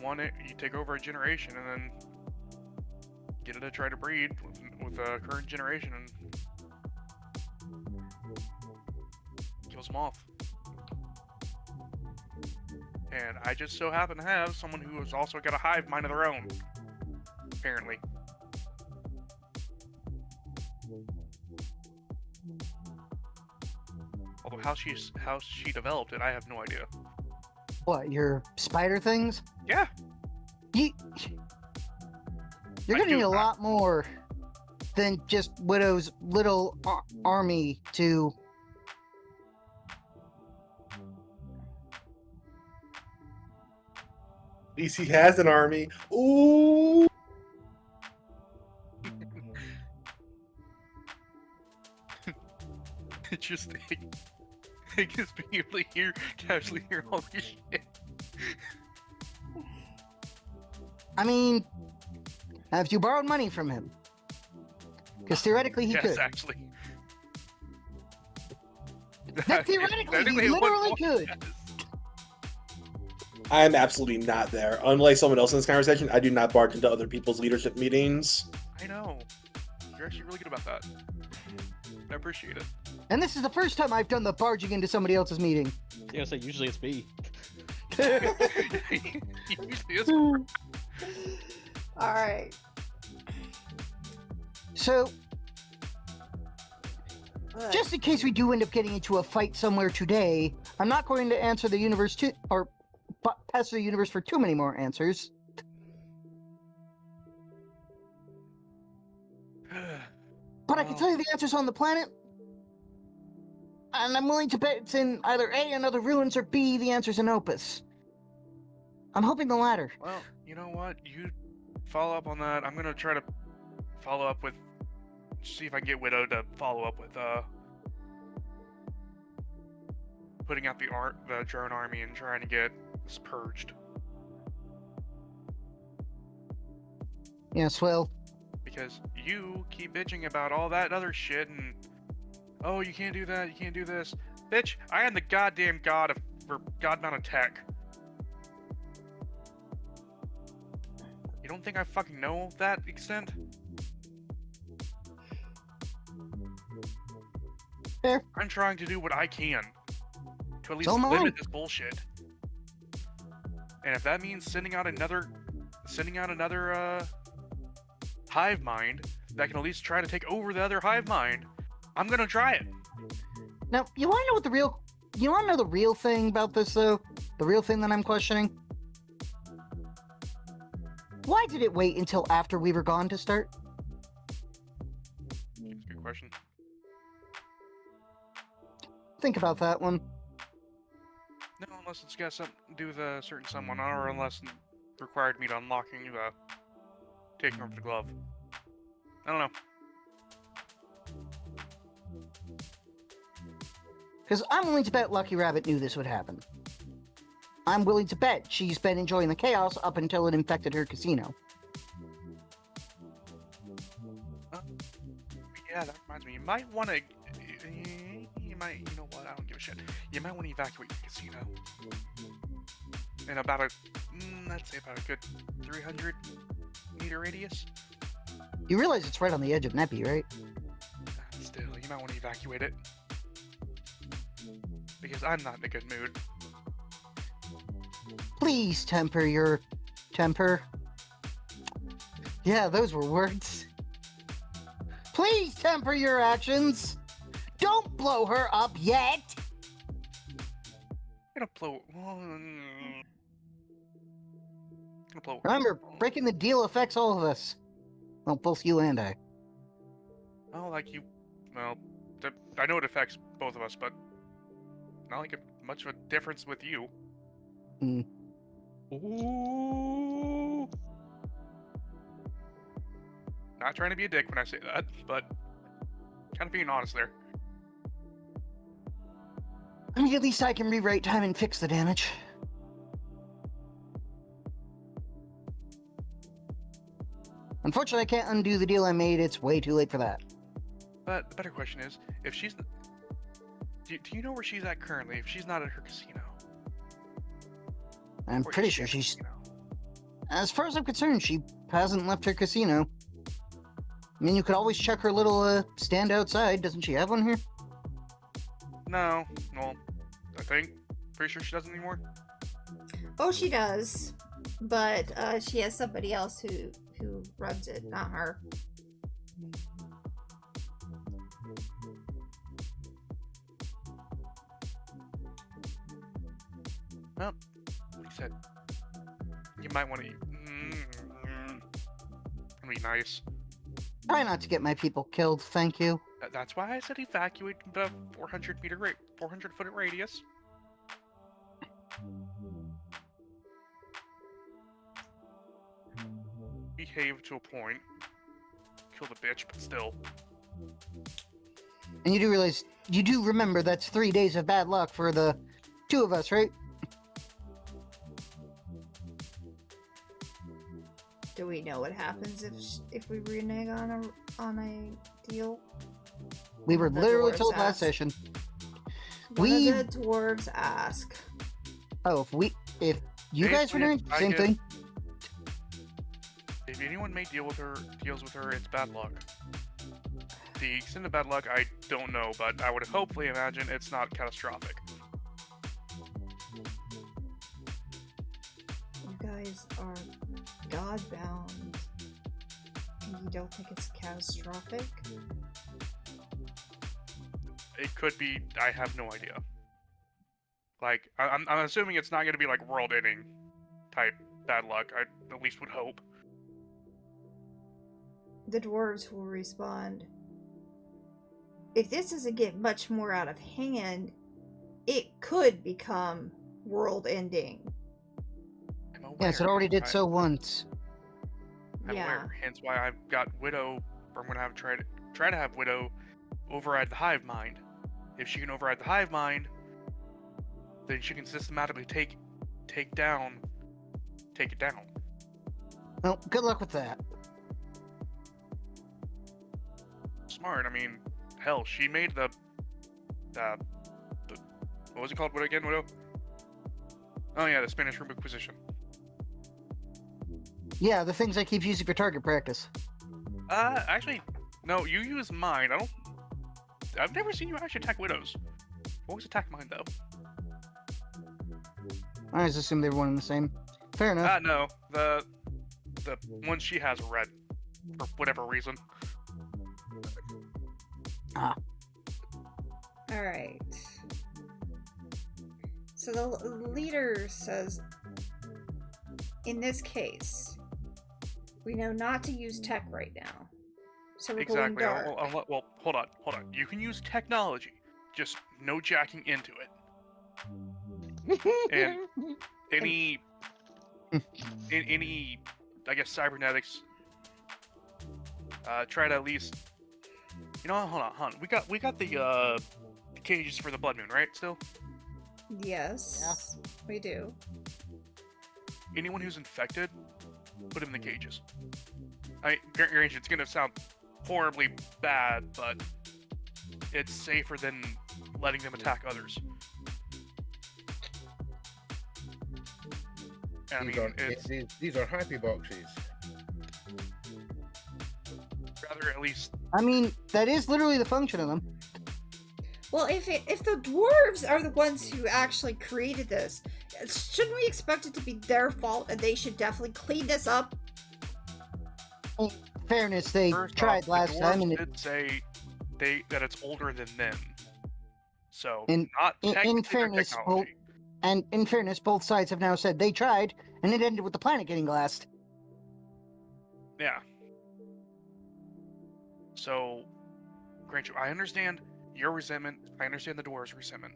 a generation, and then get it to try to breed with a current generation, and kills them off. And I just so happen to have someone who has also got a hive mind of their own, apparently. Although how she developed it, I have no idea. What, your spider things? Yeah. You're I gonna do need a not. lot more than just Widow's little army to... At least he has an army. Ooh. It's just Ignis being able to casually hear all this shit. I mean, have you borrowed money from him? Because theoretically he Yes, could. actually. That theoretically, Technically, he at one literally point, could. yes. I am absolutely not there. Unlike someone else in this conversation, I do not barge into other people's leadership meetings. I know. You're actually really good about that. I appreciate it. And this is the first time I've done the barging into somebody else's meeting. Yeah, so usually it's me. Usually it's All right. So, just in case we do end up getting into a fight somewhere today, I'm not going to answer the universe pester the universe for too many more answers. But I can tell you the answers on the planet. And I'm willing to bet it's in either A, another ruins, or B, the answer's in Opus. I'm hoping the latter. Well, you know what? You follow up on that. I'm gonna try to follow up with, see if I can get Widow to follow up with putting out the drone army and trying to get this purged. Yes, well, Because you keep bitching about all that other shit and, oh, you can't do that, you can't do this. Bitch, I am the goddamn god of Godbound of tech. You don't think I fucking know that extent? fair. I'm trying to do what I can to at least So am I. limit this bullshit. And if that means sending out another hive mind that can at least try to take over the other hive mind, I'm gonna try it. Now, you want to know the real thing about this, though? The real thing that I'm questioning? Why did it wait until after we were gone to start? That's a good question. Think about that one. No, unless it's got something to do with a certain someone, or unless it required me to unlocking taking over the glove. I don't know. Because I'm willing to bet Lucky Rabbit knew this would happen. I'm willing to bet she's been enjoying the chaos up until it infected her casino. Yeah, that reminds me. You might want to. You know what? I don't give a shit. You might want to evacuate the casino. In about let's say about a good 300-meter radius. You realize it's right on the edge of Neppy, right? Still, you might want to evacuate it. Because I'm not in a good mood. Please temper your temper. Yeah, those were words. Please temper your actions. Don't blow her up yet. I'm gonna blow. Gonna blow. Remember, breaking the deal affects all of us. Well, both you and I. Oh, like you. Well, I know it affects both of us, but not like much of a difference with you. Hmm. Ooh. Not trying to be a dick when I say that, but kind of being honest there. I mean, at least I can rewrite time and fix the damage. Unfortunately, I can't undo the deal I made. It's way too late for that. But the better question is, if she's... Do you know where she's at currently? If she's not at her casino? I'm Or is pretty she sure at she's... casino? As far as I'm concerned, she hasn't left her casino. I mean, you could always check her little stand outside. Doesn't she have one here? No. Well, I think. Pretty sure she doesn't anymore. Oh, she does, but she has somebody else who runs it, not her. Well, like I said, you might want to... Be nice. Try not to get my people killed, thank you. That's why I said evacuate the 400-foot radius. Behave to a point. Kill the bitch, but still. And you do realize, you do remember that's 3 days of bad luck for the two of us, right? Do we know what happens if we renege on a deal? We were The literally dwarves told last asked. session. One We... of the dwarves ask. Oh, if you guys were Basically, doing the same thing, If anyone deals with her, it's bad luck. The extent of bad luck, I don't know, but I would hopefully imagine it's not catastrophic. You guys are Godbound, and you don't think it's catastrophic? It could be. I have no idea. Like, I'm assuming it's not going to be like world-ending type bad luck. I at least would hope. The dwarves will respond. If this doesn't get much more out of hand, it could become world-ending. I'm aware. yes, it already did so once. I'm Yeah. aware. Hence why I've got Widow. Or I'm going to have try to have Widow override the hive mind. If she can override the hive mind, then she can systematically take it down. Well, good luck with that. Smart. I mean, hell, she made the what was it called? What again, Widow? Oh yeah, the Spanish Room Inquisition. Yeah, the things I keep using for target practice. Actually, no, you use mine. I've never seen you actually attack Widows. Always attack mine though. I always assumed they were one and the same. Fair enough. No, the one she has are red for whatever reason. Alright. So the leader says, in this case, we know not to use tech right now. So we're going Exactly. dark. Well, hold on. You can use technology, just no jacking into it. And any, I guess, cybernetics. Try to at least. You know, hold on. We got the cages for the Blood Moon, right? Still. Yes, we do. Anyone who's infected, put them in the cages. Granted, it's gonna sound horribly bad, but it's safer than letting them attack others. I mean, These are happy boxes. rather at least. I mean, that is literally the function of them. Well, if the dwarves are the ones who actually created this, shouldn't we expect it to be their fault and they should definitely clean this up? In fairness, they First tried off, last the time, and dwarves did say that it's older than them. So In- not in technically their fairness, technology. and in fairness, both sides have now said they tried, and it ended with the planet getting glassed. Yeah. So, grant you, I understand your resentment. I understand the dwarves' resentment.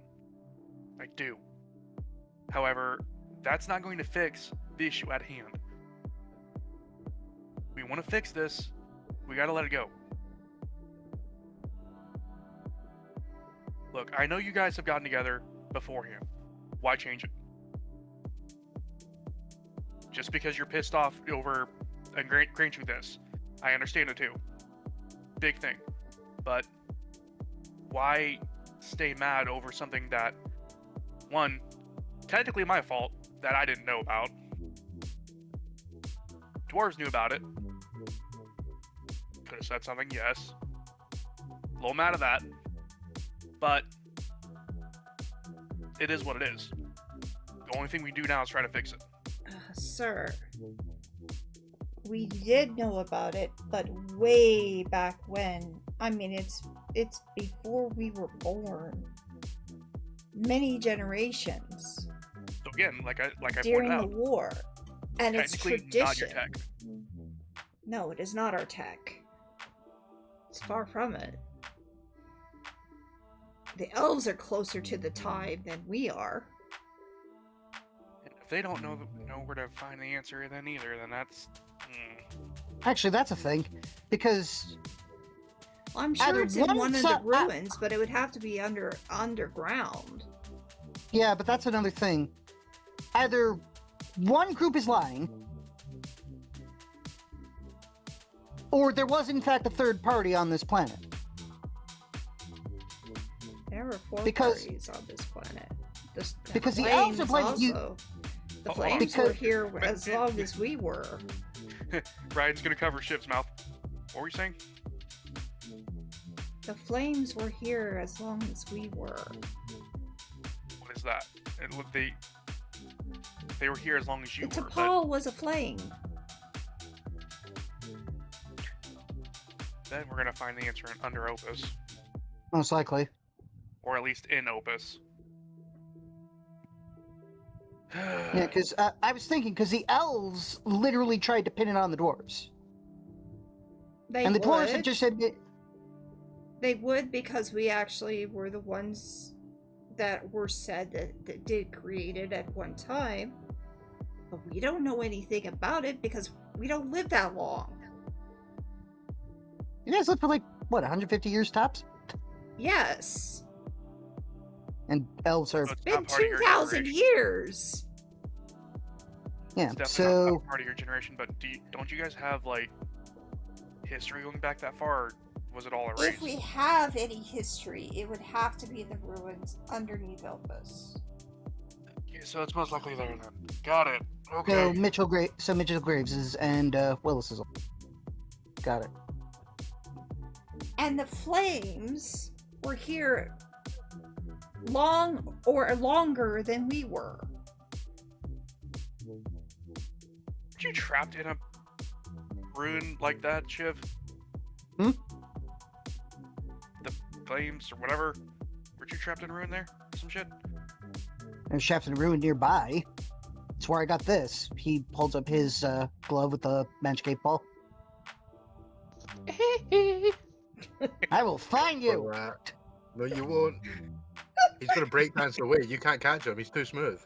I do. However, that's not going to fix the issue at hand. We want to fix this. We gotta let it go. Look, I know you guys have gotten together beforehand. Why change it? Just because you're pissed off over, and grant you this, I understand it too. Big thing. But why stay mad over something that, one, technically my fault that I didn't know about. Dwarves knew about it. Could have said something, yes. A little mad at that. But it is what it is. The only thing we do now is try to fix it. Sir, we did know about it, but way back when. I mean, it's before we were born. Many generations. So again, like I during pointed the out, war, and it's technically not your tradition. tech. No, it is not our tech. It's far from it. The elves are closer to the time than we are. If they don't know where to find the answer, then that's. Actually, that's a thing, because I'm sure either it's in one of the one ruins, but it would have to be underground. yeah, but that's another thing. Either one group is lying, or there was in fact a third party on this planet. There were four Because- parties on this planet. because the elves are Flames playing you. also. The Oh, flames because- were here as long as we were. Raiden's gonna cover ship's mouth. What were you saying? The flames were here as long as we were. What is that? They were here as long as you The were. But T'Pol was a flame. then we're gonna find the answer under Opus, Most likely. or at least in Opus. Yeah, because I was thinking, because the elves literally tried to pin it on the dwarves. They And the dwarves would. had just said, They would, because we actually were the ones that were said that did create it at one time. But we don't know anything about it because we don't live that long. you guys lived for like, what, 150 years tops? Yes. And elves are, So it's Been not part of your 2,000 generation. years. yeah, It's definitely so, not part of your generation. But don't you guys have like history going back that far? Or was it all erased? If we have any history, it would have to be in the ruins underneath Opus. Yeah, so it's most likely there then. Got it. Okay. so Mitchell Graves is, and Willis is. Got it. And the flames were here long or longer than we were. Weren't you trapped in a ruin like that, Shiv? Hmm? The flames or whatever. Weren't you trapped in a ruin there? Some shit? And Chef's in a ruin nearby. That's where I got this. He holds up his glove with the magic 8-ball. I will find you! For that. No, you won't. He's gonna break dance away. You can't catch him. He's too smooth.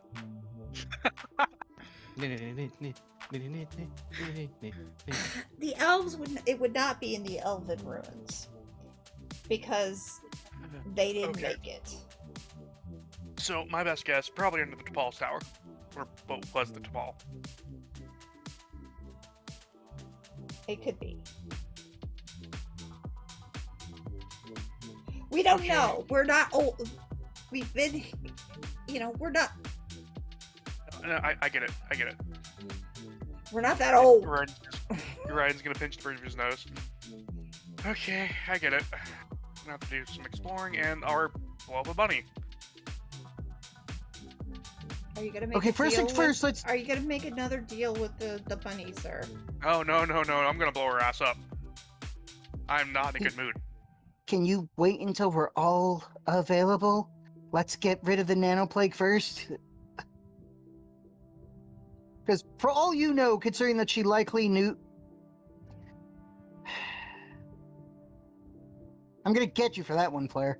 The elves would not be in the elven ruins because they didn't Okay. make it. So my best guess, probably under the T'Pol's tower. Or what was the T'Pol? It could be. We don't Okay. know. We're not old. We've been, we're not. No, I get it. I get it. We're not that old. Ryan's gonna pinch the bridge of his nose. Okay, I get it. Gonna have to do some exploring and our blow up a bunny. Are you gonna make? Okay, a first deal things first, with- let's... Are you gonna make another deal with the bunny, sir? Oh no, I'm gonna blow her ass up. I'm not in a good mood. Can you wait until we're all available? Let's get rid of the nanoplague first. Because for all you know, considering that she likely knew... I'm gonna get you for that one, Claire.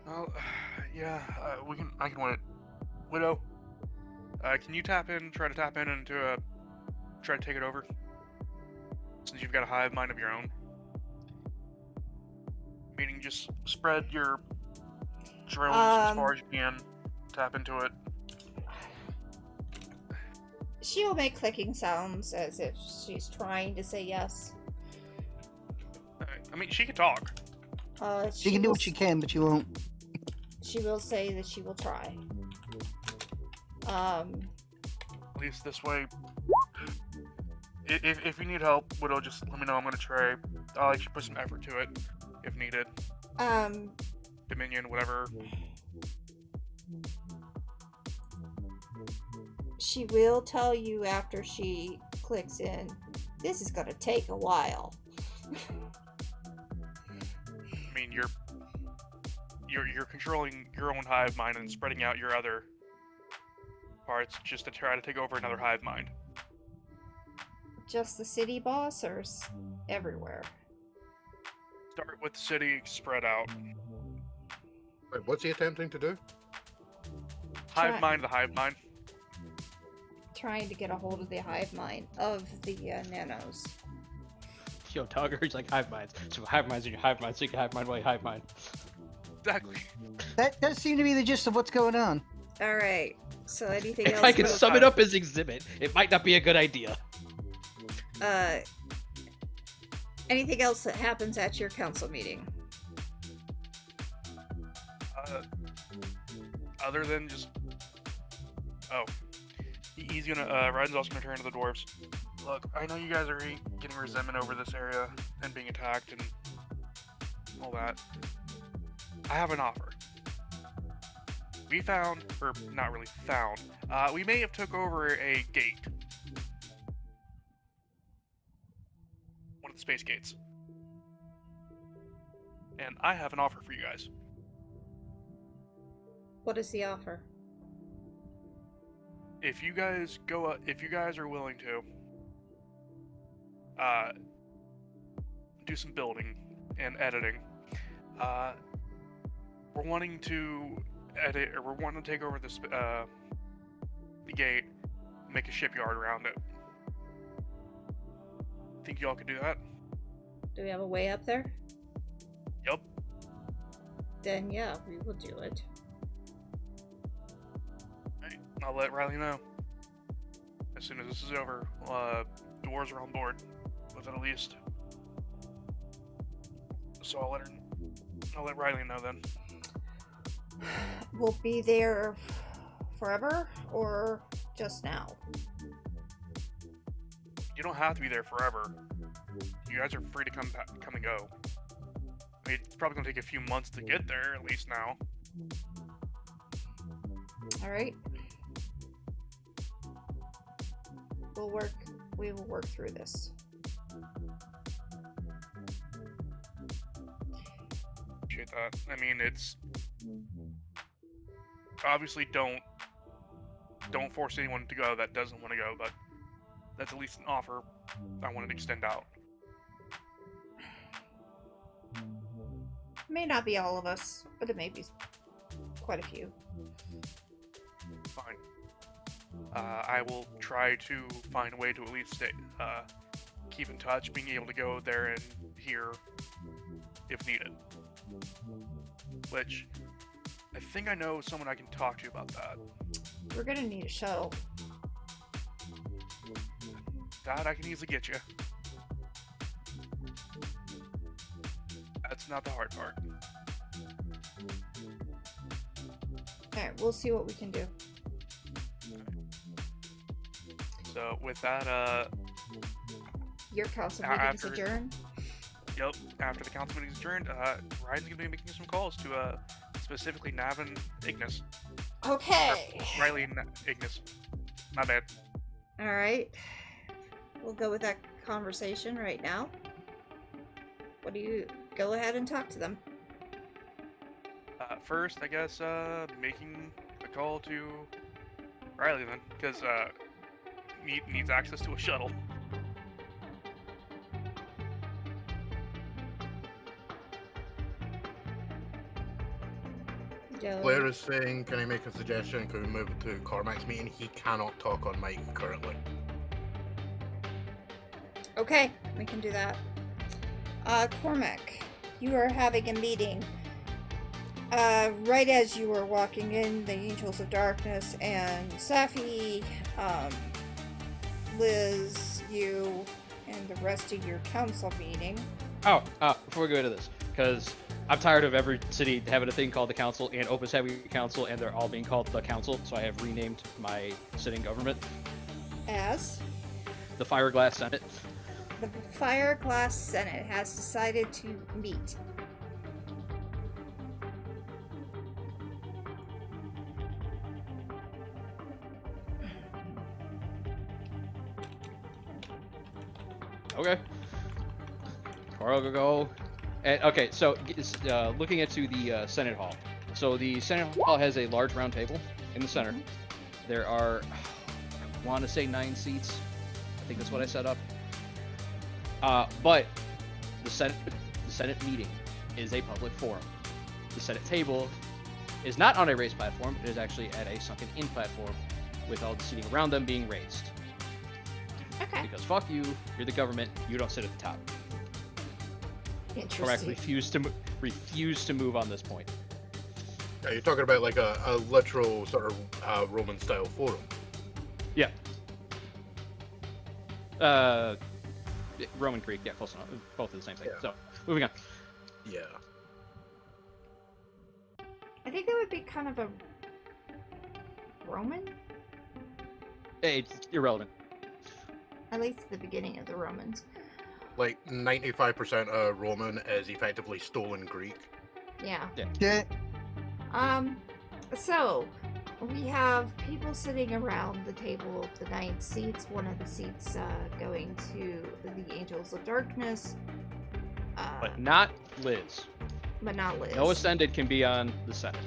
Well, yeah, I can win it. Widow, can you try to tap in into try to take it over? Since you've got a hive mind of your own. Meaning just spread your drones as far as you can, tap into it. She will make clicking sounds as if she's trying to say yes. Alright, I mean, she can talk. She can do what she can, but she won't. She will say that she will try. At least this way. If you need help, Widow, just let me know. I'm gonna try. I'll actually put some effort to it, if needed. Dominion, whatever. She will tell you after she clicks in, this is gonna take a while. I mean, you're controlling your own hive mind and spreading out your other parts just to try to take over another hive mind. Just the city boss or everywhere? Start with the city, spread out. Wait, what's he attempting to do? Hive mind, the hive mind. Trying to get a hold of the hive mind of the nanos. Yo, Dogger, he's like hive minds. So hive minds in your hive mind, so you can hive mind while you hive mind. Exactly. That does seem to be the gist of what's going on. Alright, so anything else? If I can about- sum it up as exhibit, it might not be a good idea. Anything else that happens at your council meeting? Other than just... Oh. He's gonna, Raiden's also gonna turn to the dwarves. Look, I know you guys are getting resentment over this area and being attacked and all that. I have an offer. We found, or not really found, we may have took over a gate. One of the space gates. And I have an offer for you guys. What is the offer? If you guys are willing to do some building and editing, we're wanting to take over this the gate, make a shipyard around it. Think y'all could do that? Do we have a way up there? Yup. Then yeah, we will do it. Right. I'll let Riley know. As soon as this is over, doors are on board with it at least. So I'll let Riley know then. We'll be there forever or just now? You don't have to be there forever. You guys are free to come and go. I mean, it's probably gonna take a few months to get there, at least now. Alright. We will work through this. Appreciate that. I mean, it's obviously don't force anyone to go that doesn't want to go, but that's at least an offer I wanted to extend out. May not be all of us, but it may be quite a few. Fine. I will try to find a way to at least keep in touch, being able to go there and hear if needed. Which, I think I know someone I can talk to about that. We're gonna need a shuttle. That I can easily get you. That's not the hard part. Alright, we'll see what we can do. So with that, Your council meeting's adjourned? Yep, after the council meeting's adjourned, Ryan's gonna be making some calls to specifically Nav and Ignis. Okay. Or Riley and Ignis. My bad. Alright. We'll go with that conversation right now. What do you... Go ahead and talk to them. First, I guess, making a call to Riley then, because needs access to a shuttle. Blair is saying, can I make a suggestion? Can we move it to Kormac's meeting? He cannot talk on mic currently. Okay, we can do that. Kormac, you are having a meeting. Right as you were walking in, the Angels of Darkness and Safi Liz, you, and the rest of your council meeting. Before we go into this, because I'm tired of every city having a thing called the council and Opus having a council, and they're all being called the council, so I have renamed my sitting government As the Fireglass Senate. the Fireglass Senate has decided to meet. Okay. Carl, go. And, okay, so looking into the Senate Hall. So the Senate Hall has a large round table in the center. There are, I want to say 9 seats. I think that's what I set up. But the Senate meeting is a public forum. The Senate table is not on a raised platform. It is actually at a sunken-in platform with all the seating around them being raised. Okay. Because fuck you, you're the government, you don't sit at the top. Kormac Interesting. refused to move on this point. Yeah, you're talking about like a literal sort of Roman style forum. Yeah. Roman Greek, yeah, close enough. Both are the same thing. Yeah. So, moving on. Yeah. I think that would be kind of a Roman? It's irrelevant. At least the beginning of the Romans. Like 95% Roman is effectively stolen Greek. Yeah. Yeah. So we have people sitting around the table, the 9 seats, one of the seats going to the Angels of Darkness. But not Liz. But not Liz. No Ascended can be on the Senate.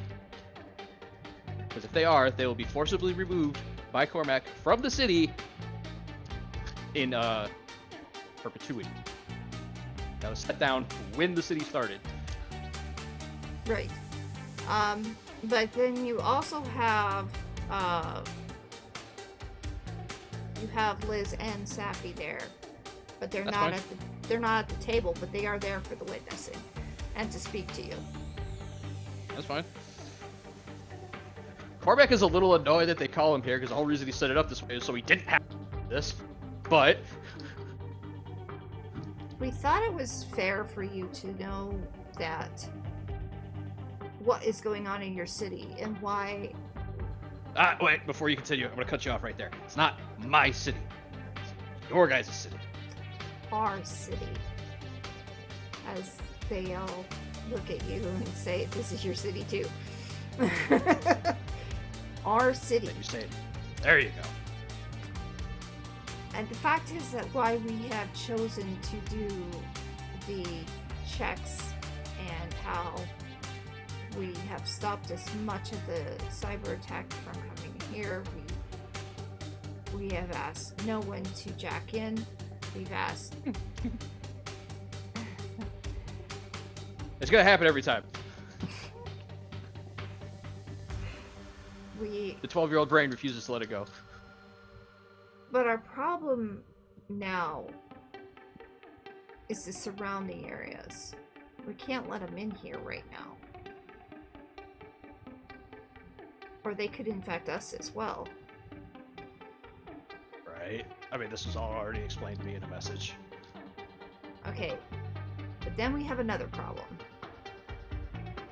Because if they are, they will be forcibly removed by Kormac from the city in perpetuity. That was set down when the city started. Right. But then you also have Liz and Safi there, but they're That's not fine. they're not at the table, but they are there for the witnessing and to speak to you. That's fine. Kormac is a little annoyed that they call him here because the whole reason he set it up this way is so he didn't have this. But We thought it was fair for you to know that what is going on in your city and why. wait, before you continue, I'm gonna cut you off right there. It's not my city. It's your guys' city. Our city, as they all look at you and say, "This is your city too." Our city. Then you say it. There you go. And the fact is that why we have chosen to do the checks and how we have stopped as much of the cyber attack from coming here. We have asked no one to jack in. We've asked. It's gonna happen every time. The 12-year-old brain refuses to let it go. But our problem now is the surrounding areas. We can't let them in here right now. Or they could infect us as well. Right? I mean, this was all already explained to me in a message. Okay. But then we have another problem.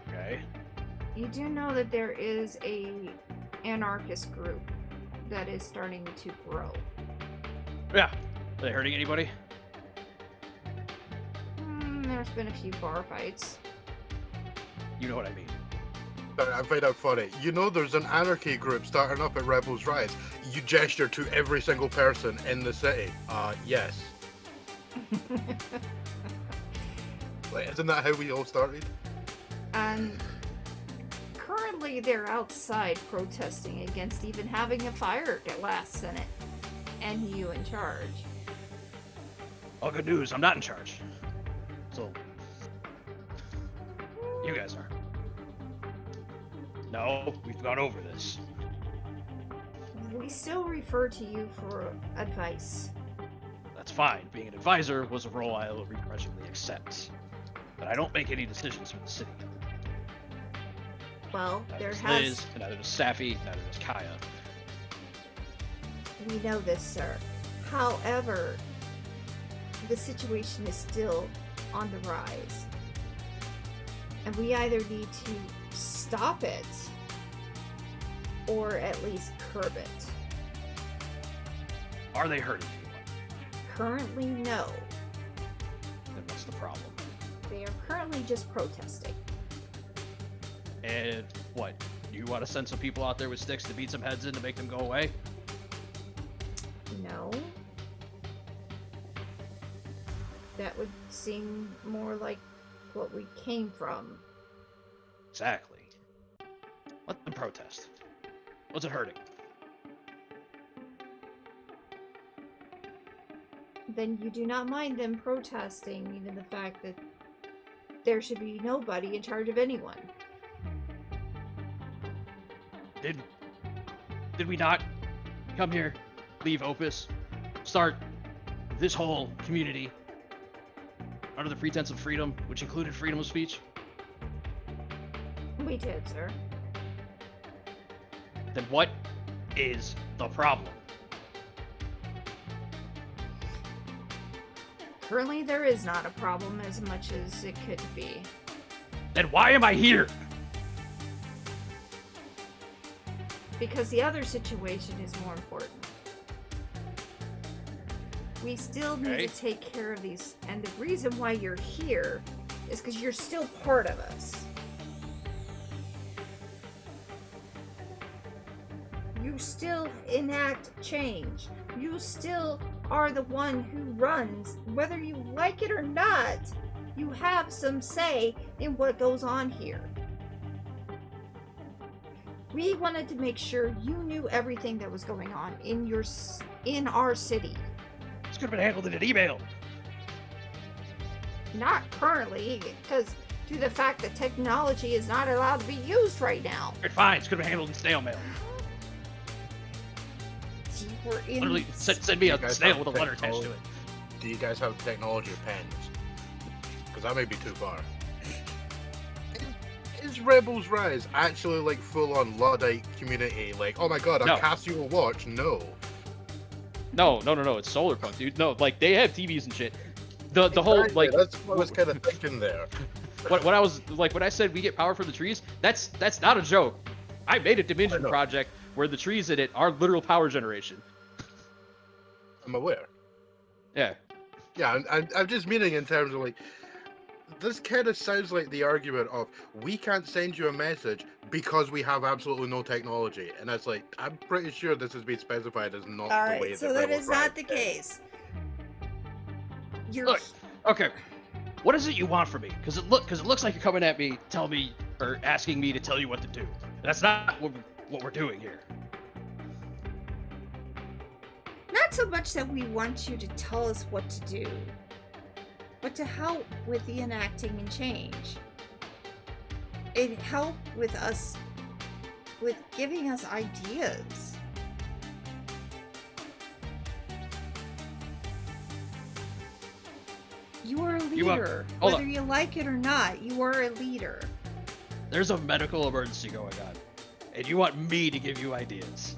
Okay. You do know that there is a anarchist group that is starting to grow. Yeah. Are they hurting anybody? There's been a few bar fights. You know what I mean. I find that funny. You know there's an anarchy group starting up at Rebels Rise. You gesture to every single person in the city. Yes. Like, isn't that how we all started? And currently they're outside protesting against even having a fire at last Senate. And you in charge. All good news, I'm not in charge. So, you guys are. No, we've gone over this. We still refer to you for advice. That's fine. Being an advisor was a role I will begrudgingly accept. But I don't make any decisions for the city. Well, Neither there does has... Liz, neither does Safi, neither does Kaya. We know this, sir. However, the situation is still on the rise. And we either need to stop it or at least curb it. Are they hurting anyone? Currently, no. Then what's the problem? They are currently just protesting. And what? Do you want to send some people out there with sticks to beat some heads in to make them go away? No. That would seem more like what we came from. Exactly. Let them protest. What's it hurting? Then you do not mind them protesting, even the fact that there should be nobody in charge of anyone. Did we not come here, leave Opus, start this whole community under the pretense of freedom, which included freedom of speech? We did, sir. Then what is the problem? Currently, there is not a problem as much as it could be. Then why am I here? Because the other situation is more important. We still need Okay. to take care of these, and the reason why you're here is because you're still part of us. You still enact change. You still are the one who runs. Whether you like it or not, you have some say in what goes on here. We wanted to make sure you knew everything that was going on in our city. This could have been handled in an email. Not currently, because due to the fact that technology is not allowed to be used right now. Fine, this could have been handled in snail mail. We're in. Literally, send me You a guys snail have with a letter attached to it. Do you guys have technology of pens? Because that may be too far. Is Rebels Rise actually like full-on Luddite community? Like, oh my god, I'll No. cast you a watch? No. No, it's solar punk, dude. No, like they have TVs and shit. The whole Exactly, like that's what I was kind of thinking there. what I was like when I said we get power from the trees, that's not a joke. I made a Dimension I know. project where the trees in it are literal power generation. I'm aware. Yeah. Yeah, I'm just meaning in terms of like, this kind of sounds like the argument of we can't send you a message because we have absolutely no technology, and that's like, I'm pretty sure this has been specified as not the way Alright, so that Rebels is not Rise the is. case. You're Look, okay. What is it you want from me? Because it looks like you're coming at me, telling me or asking me to tell you what to do. That's not what we're doing here. not so much that we want you to tell us what to do, but to help with the enacting and change. It helped with us, with giving us ideas. You are a You want- leader. hold Whether on. you like it or not, you are a leader. There's a medical emergency going on, and you want me to give you ideas.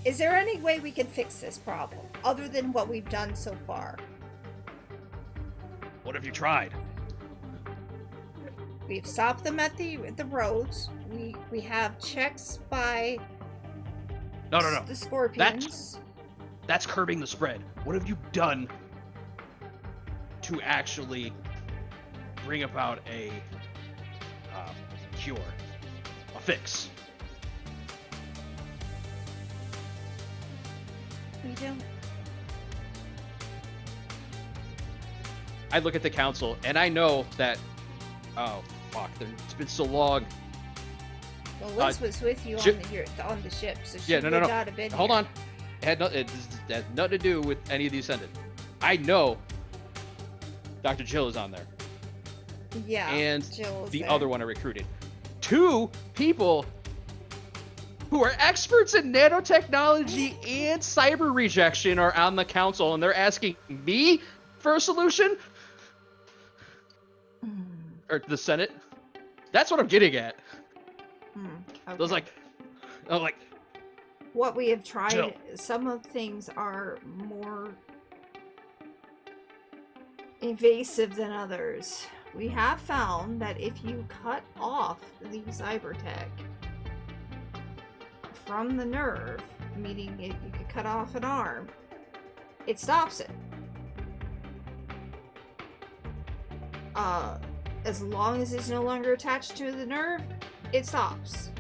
Is there any way we can fix this problem, other than what we've done so far? What have you tried? We've stopped them at the roads. We have checks by No. the Scorpions. That's curbing the spread. What have you done to actually bring about a cure, a fix? We don't. I look at the council, and I know that. Oh fuck! It's been so long. Well, Liz was with you on the ship, so she Yeah, would no. not have been Hold here. on. It had nothing to do with any of the Ascendant. I know Dr. Jill is on there. Yeah, And Jill is the there. other one I recruited. 2 people who are experts in nanotechnology and cyber rejection are on the council, and they're asking me for a solution? Or the Senate? That's what I'm getting at. Okay. I was like, what we have tried, Jill. some of things are more invasive than others. We have found that if you cut off the cybertech from the nerve, meaning if you could cut off an arm, it stops it. As long as it's no longer attached to the nerve, it stops.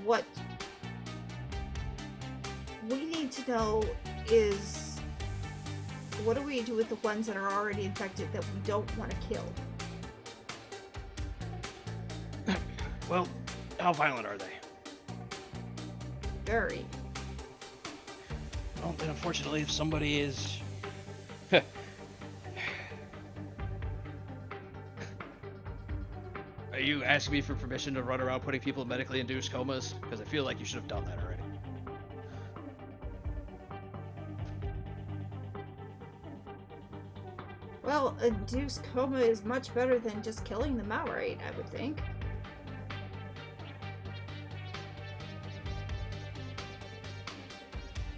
What we need to know is, what do we do with the ones that are already infected that we don't want to kill? Well, how violent are they? Very. Well, then unfortunately, if somebody is... Are you asking me for permission to run around putting people in medically induced comas? Because I feel like you should have done that already. Well, induced coma is much better than just killing them outright, I would think.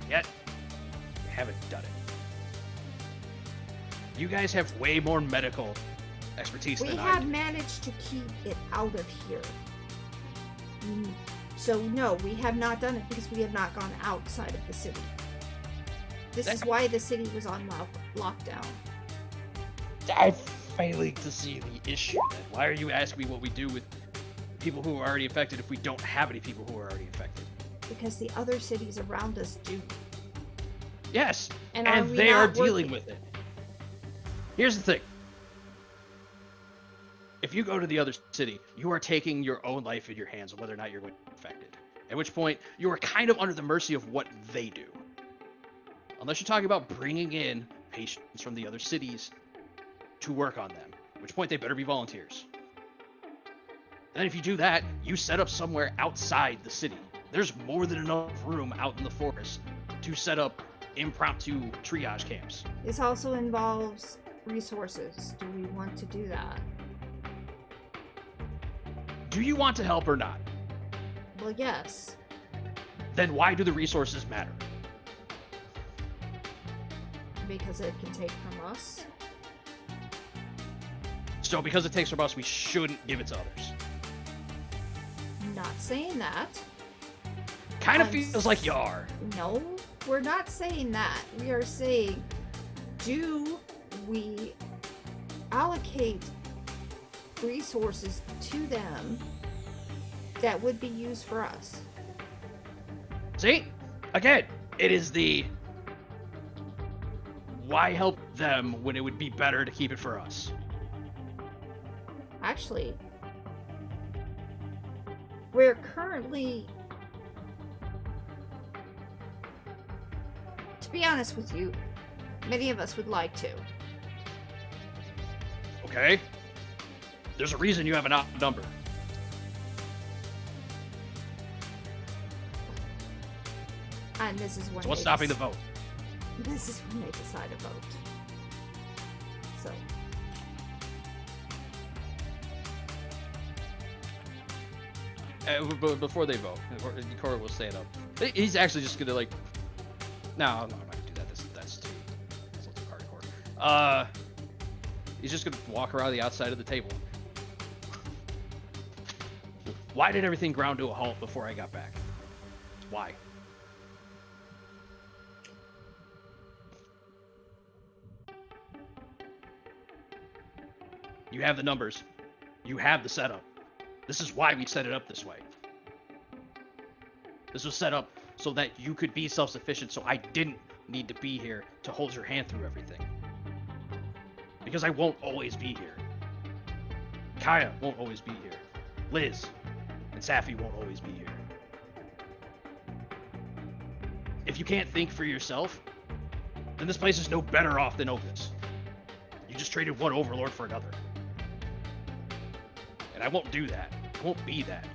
Yet, you haven't done it. You guys have way more medical expertise We than I have do. managed to keep it out of here. So no, we have not done it because we have not gone outside of the city. This is why the city was on lockdown. I'm failing to see the issue then. Why are you asking me what we do with people who are already infected if we don't have any people who are already infected? Because the other cities around us do. Yes, And and are we they are not dealing working? with it. Here's the thing. If you go to the other city, you are taking your own life in your hands on whether or not you're going to be infected. At which point, you are kind of under the mercy of what they do. Unless you're talking about bringing in patients from the other cities to work on them. At which point, they better be volunteers. Then if you do that, you set up somewhere outside the city. There's more than enough room out in the forest to set up impromptu triage camps. This also involves resources. Do we want to do that? Do you want to help or not? Well, yes. Then why do the resources matter? Because it can take from us. So because it takes from us, we shouldn't give it to others. Not saying that. Kind of I'm feels like you are. No, we're not saying that. We are saying, do we allocate resources to them that would be used for us? See? Again, it is the why help them when it would be better to keep it for us? Actually, we're currently, to be honest with you, many of us would like to. Okay? There's a reason you have an odd number. And this is when So what's they stopping the vote? This is when they decide to vote. So, Before they vote, Cora will stand up. He's actually just gonna like, no, I'm not gonna do that. That's too hardcore. He's just gonna walk around the outside of the table. Why did everything ground to a halt before I got back? Why? You have the numbers. You have the setup. This is why we set it up this way. This was set up so that you could be self-sufficient, so I didn't need to be here to hold your hand through everything. Because I won't always be here. Kaya won't always be here. Liz and Safi won't always be here. If you can't think for yourself, then this place is no better off than Opus. You just traded one overlord for another. And I won't do that. I won't be that.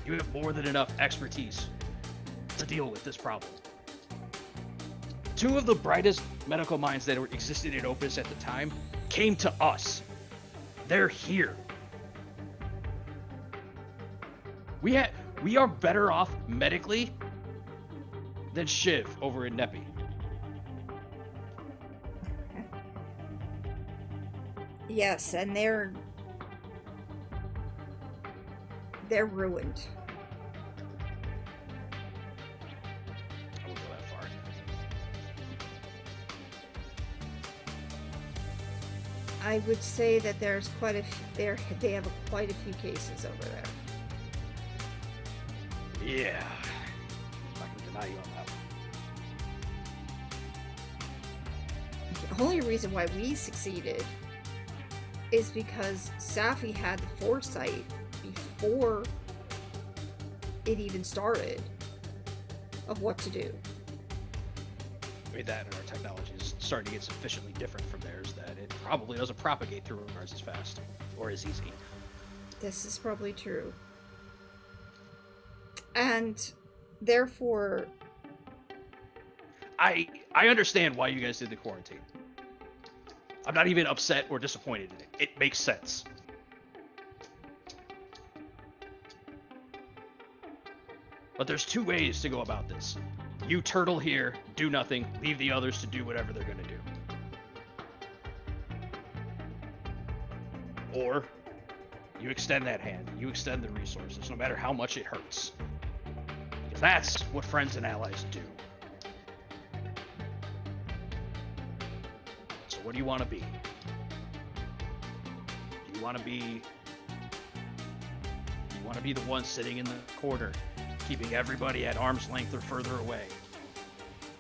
You have more than enough expertise to deal with this problem. Two of the brightest medical minds that existed in Opus at the time came to us. They're here. We are better off medically than Shiv over in Nepi. Yes, and they're ruined. I won't go that far. I would say that there's quite a they have quite a few cases over there. Yeah. I'm not gonna deny you on that one. The only reason why we succeeded is because Safi had the foresight before it even started of what to do. I mean, that and our technology is starting to get sufficiently different from theirs that it probably doesn't propagate through ours as fast or as easy. This is probably true. And therefore, I understand why you guys did the quarantine. I'm not even upset or disappointed in it. It makes sense. But there's two ways to go about this. You turtle here, do nothing, leave the others to do whatever they're gonna do. Or you extend that hand, you extend the resources, no matter how much it hurts. Because that's what friends and allies do. So what do you want to be? Do you want to be the one sitting in the corner, keeping everybody at arm's length or further away?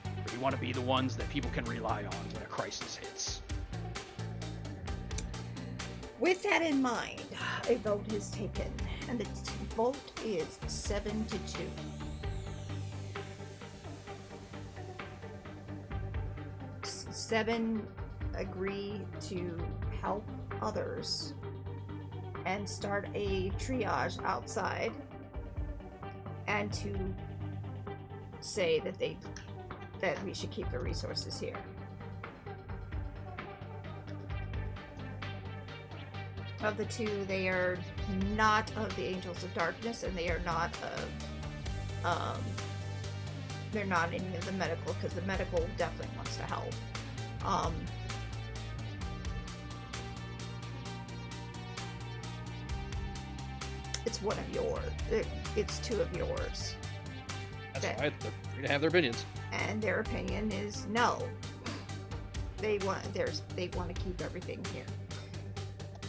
Or do you want to be the ones that people can rely on when a crisis hits? with that in mind, a vote is taken, and the vote is 7-2. Seven agree to help others and start a triage outside, and to say that we should keep the resources here. Of the two, they are not of the Angels of Darkness, and they are not of they're not any of the medical, because the medical definitely wants to help. It's one of yours. It's two of yours. That's right. They're free to have their opinions. And their opinion is no. They want to keep everything here.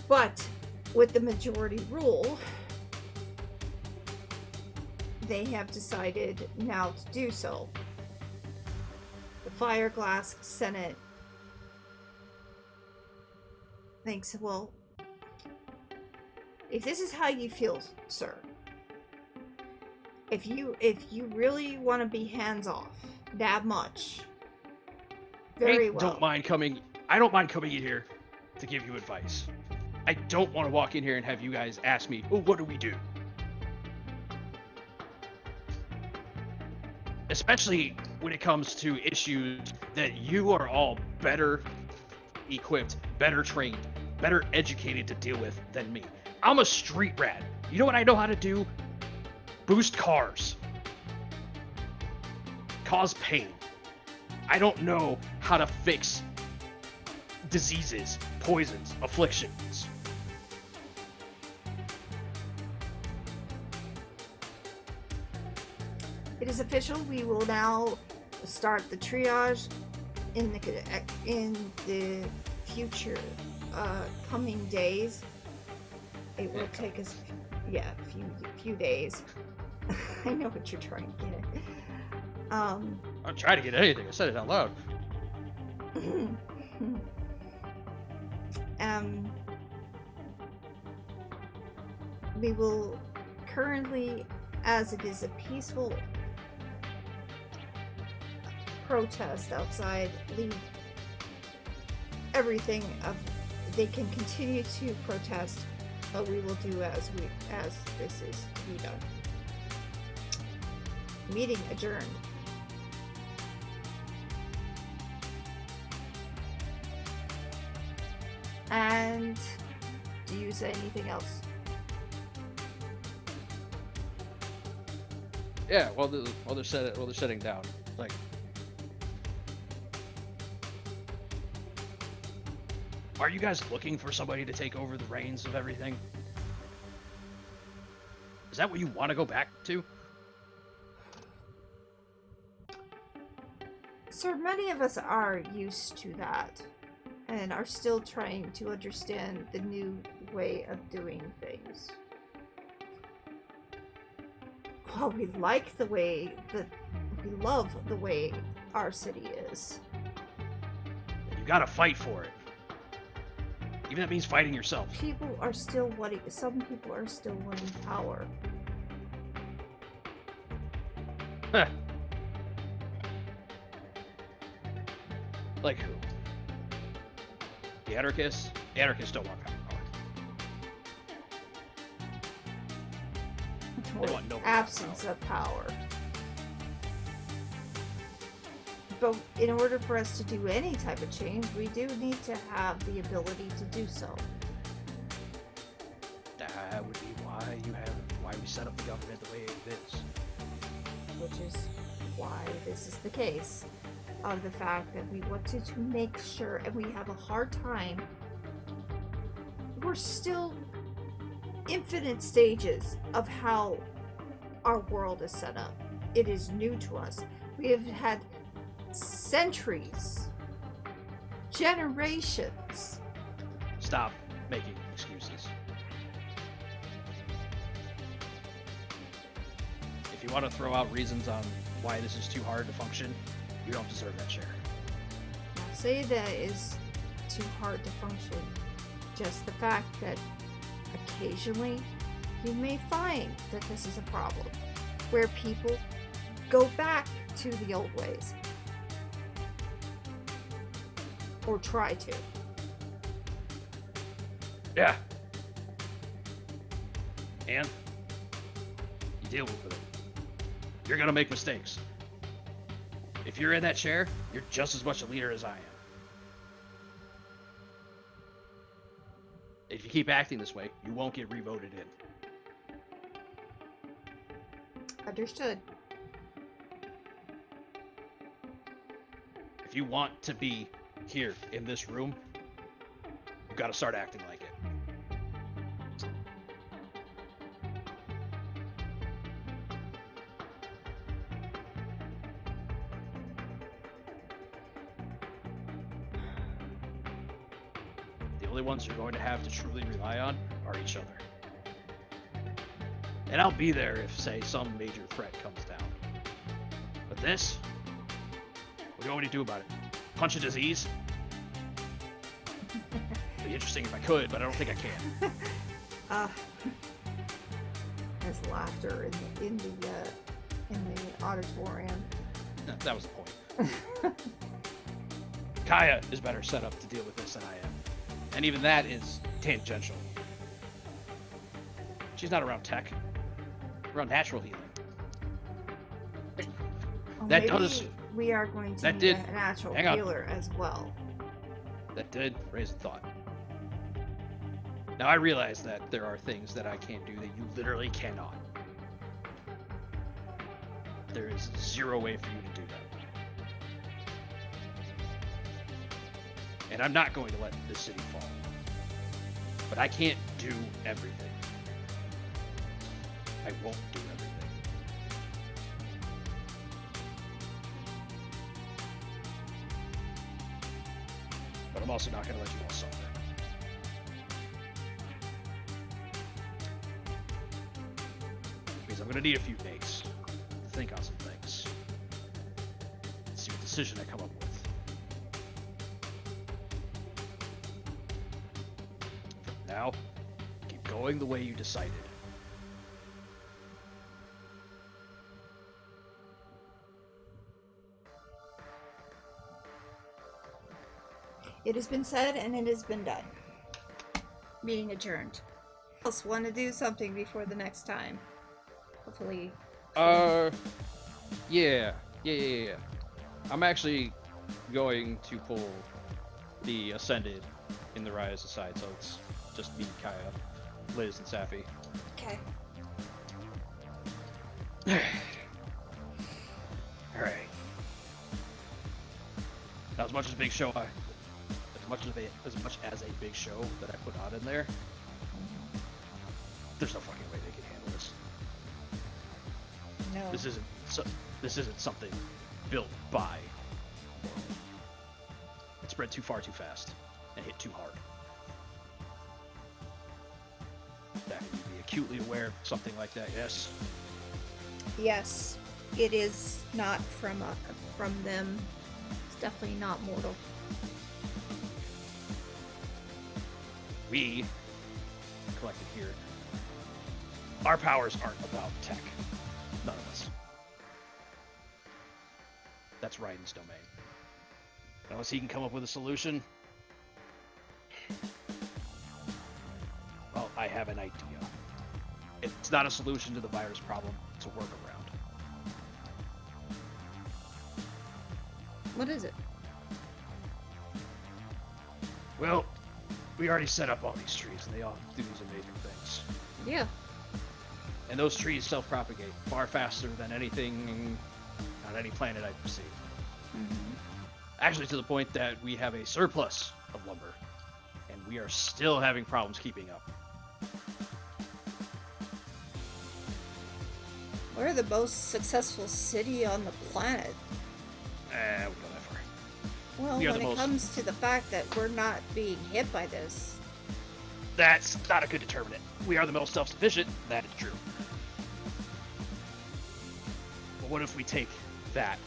But with the majority rule, they have decided now to do so. The Fireglass Senate thinks, well, if this is how you feel, sir, if you really want to be hands off that much, very well. I don't mind coming in here to give you advice. I don't want to walk in here and have you guys ask me, well, what do we do? Especially when it comes to issues that you are all better equipped, better trained, better educated to deal with than me. I'm a street rat. You know what I know how to do? Boost cars. Cause pain. I don't know how to fix diseases, poisons, afflictions. It is official. We will now start the triage in the future coming days. It will take us, a few days. I know what you're trying to get at. I'm trying to get anything. I said it out loud. We will currently, as it is a peaceful protest outside, leave everything of. They can continue to protest, but we will do as this is to be done. Meeting adjourned. And do you say anything else? Yeah, while they're sitting down, like, are you guys looking for somebody to take over the reins of everything? Is that what you want to go back to? Sir, many of us are used to that and are still trying to understand the new way of doing things. While we like the way that we love the way our city is. You gotta fight for it. Even if that means fighting yourself. People are still wanting, some people are still wanting power. Huh. Like who? The anarchists? The anarchists don't want power. They want no Absence of power. But in order for us to do any type of change, we do need to have the ability to do so. That would be why we set up the government the way it is. Which is why this is the case. Of the fact that we wanted to make sure, and we have a hard time. We're still infinite stages of how our world is set up. It is new to us. We have had centuries, generations. Stop making excuses. If you want to throw out reasons on why this is too hard to function, you don't deserve that chair. Not say that is too hard to function. Just the fact that occasionally you may find that this is a problem where people go back to the old ways. Or try to. Yeah. And you deal with it. You're gonna make mistakes. If you're in that chair, you're just as much a leader as I am. If you keep acting this way, you won't get re-voted in. Understood. If you want to be here in this room, you gotta start acting like it. The only ones you're going to have to truly rely on are each other. And I'll be there if, say, some major threat comes down. But this, what do you want me to do about it? Punch a disease? It'd be interesting if I could, but I don't think I can. There's laughter in the auditorium. No, that was the point. Kaya is better set up to deal with this than I am. And even that is tangential. She's not around tech. Around natural healing. Well, That maybe does- we are going to that need did- a natural hang on. healer as well. That did raise a thought. Now I realize that there are things that I can't do that you literally cannot. There is zero way for you to do that. And I'm not going to let this city fall. But I can't do everything. I won't do everything. But I'm also not going to let you all suffer. Because I'm going to need a few days to think on some things. See what decision I come up with. Now, keep going the way you decided. It has been said and it has been done. Meeting adjourned. Else want to do something before the next time? Hopefully. Yeah. I'm actually going to pull the Ascended in the Rise aside, so it's just me, Kaya, Liz, and Safi. Okay. Alright. Now, as much as a big show, as much as a big show that I put on in there, there's no fucking way they can handle this. No. This isn't something built by. It spread too far too fast and hit too hard. That you be acutely aware of something like that, yes. Yes, it is not from them. It's definitely not mortal. We, collected here, our powers aren't about tech. None of us. That's Raiden's domain. Unless he can come up with a solution, well, I have an idea. It's not a solution to the virus problem, it's a workaround. What is it? Well, we already set up all these trees, and they all do these amazing things. Yeah. And those trees self-propagate far faster than anything on any planet I've seen. Mm-hmm. Actually, to the point that we have a surplus of lumber, and we are still having problems keeping up. We're the most successful city on the planet. We go that far. Well, We are when the it most- comes to the fact that we're not being hit by this. That's not a good determinant. We are the most self-sufficient. That is true. But what if we take that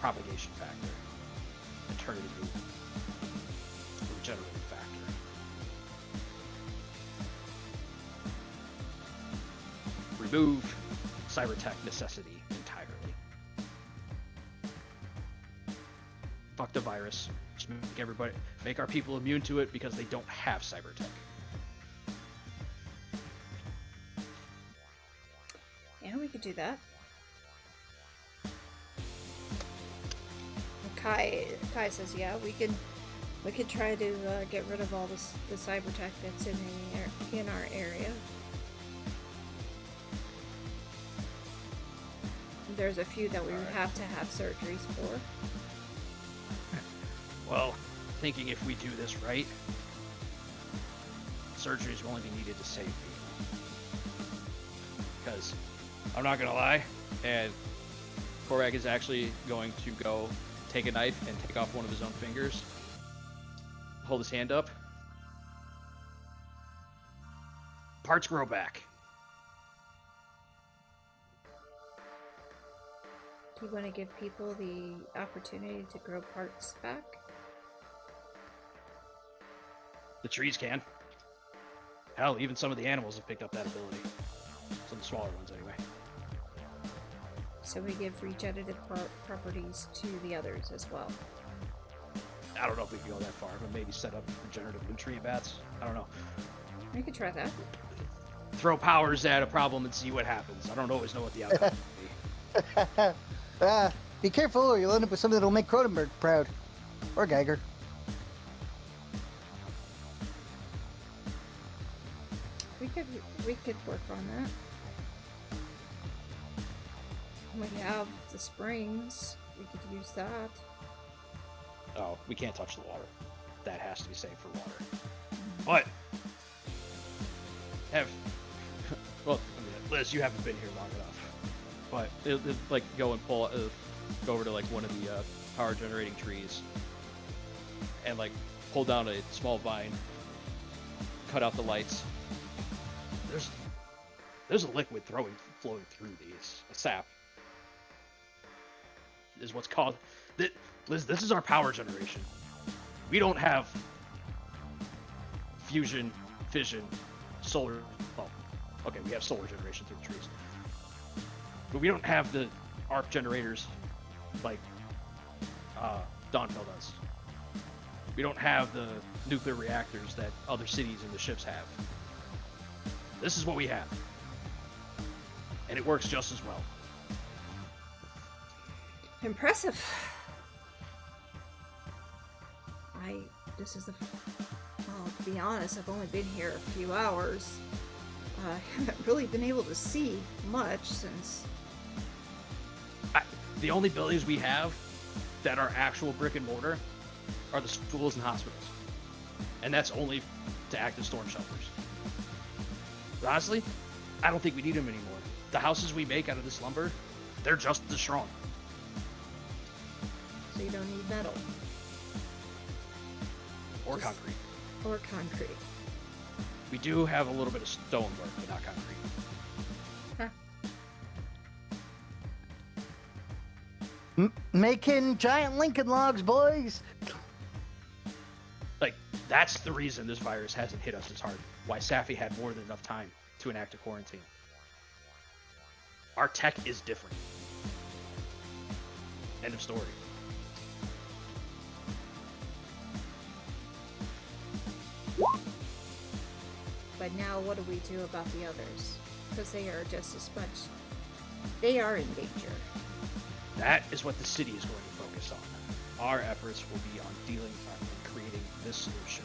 propagation factor and turn it into a regenerative factor? Remove cybertech necessity entirely. Fuck the virus. Just make our people immune to it because they don't have cybertech. Yeah, we could do that. Kai says, yeah, we could try to get rid of all the cybertech that's in our area. There's a few that we would have to have surgeries for. Well, thinking if we do this right, surgeries will only be needed to save people. Because, I'm not gonna lie, and Kormac is actually going to go take a knife and take off one of his own fingers, hold his hand up. Parts grow back. Do you want to give people the opportunity to grow parts back? The trees can. Hell, even some of the animals have picked up that ability. Some of the smaller ones, anyway. So we give regenerative properties to the others as well. I don't know if we can go that far, but maybe set up regenerative nutrient bats. I don't know. We could try that. Throw powers at a problem and see what happens. I don't always know what the outcome will be. Be careful or you'll end up with something that'll make Cronenberg proud. Or Geiger. We could work on that. We have the springs. We could use that. Oh, we can't touch the water. That has to be saved for water. But well, I mean, Liz, you haven't been here long enough. But it'll like go and go over to like one of the power generating trees, and like pull down a small vine, cut out the lights. There's a liquid flowing through these. A sap is what's called. Liz, this is our power generation. We don't have fusion, fission, solar. Well, okay, we have solar generation through the trees, but we don't have the arc generators like Dawnfell does. We don't have the nuclear reactors that other cities and the ships have. This is what we have. and it works just as well. Impressive. Well, to be honest, I've only been here a few hours. I haven't really been able to see much since... The only buildings we have that are actual brick and mortar are the schools and hospitals. And that's only to active storm shelters. But honestly, I don't think we need them anymore. The houses we make out of this lumber, they're just as strong. So you don't need metal. Or concrete. Or concrete. We do have a little bit of stonework, but not concrete. Huh. Making giant Lincoln logs, boys. Like, that's the reason this virus hasn't hit us as hard. Why Safi had more than enough time to enact a quarantine. Our tech is different. End of story. But now what do we do about the others? Because they are just as much... They are in danger. That is what the city is going to focus on. Our efforts will be on dealing and creating this solution.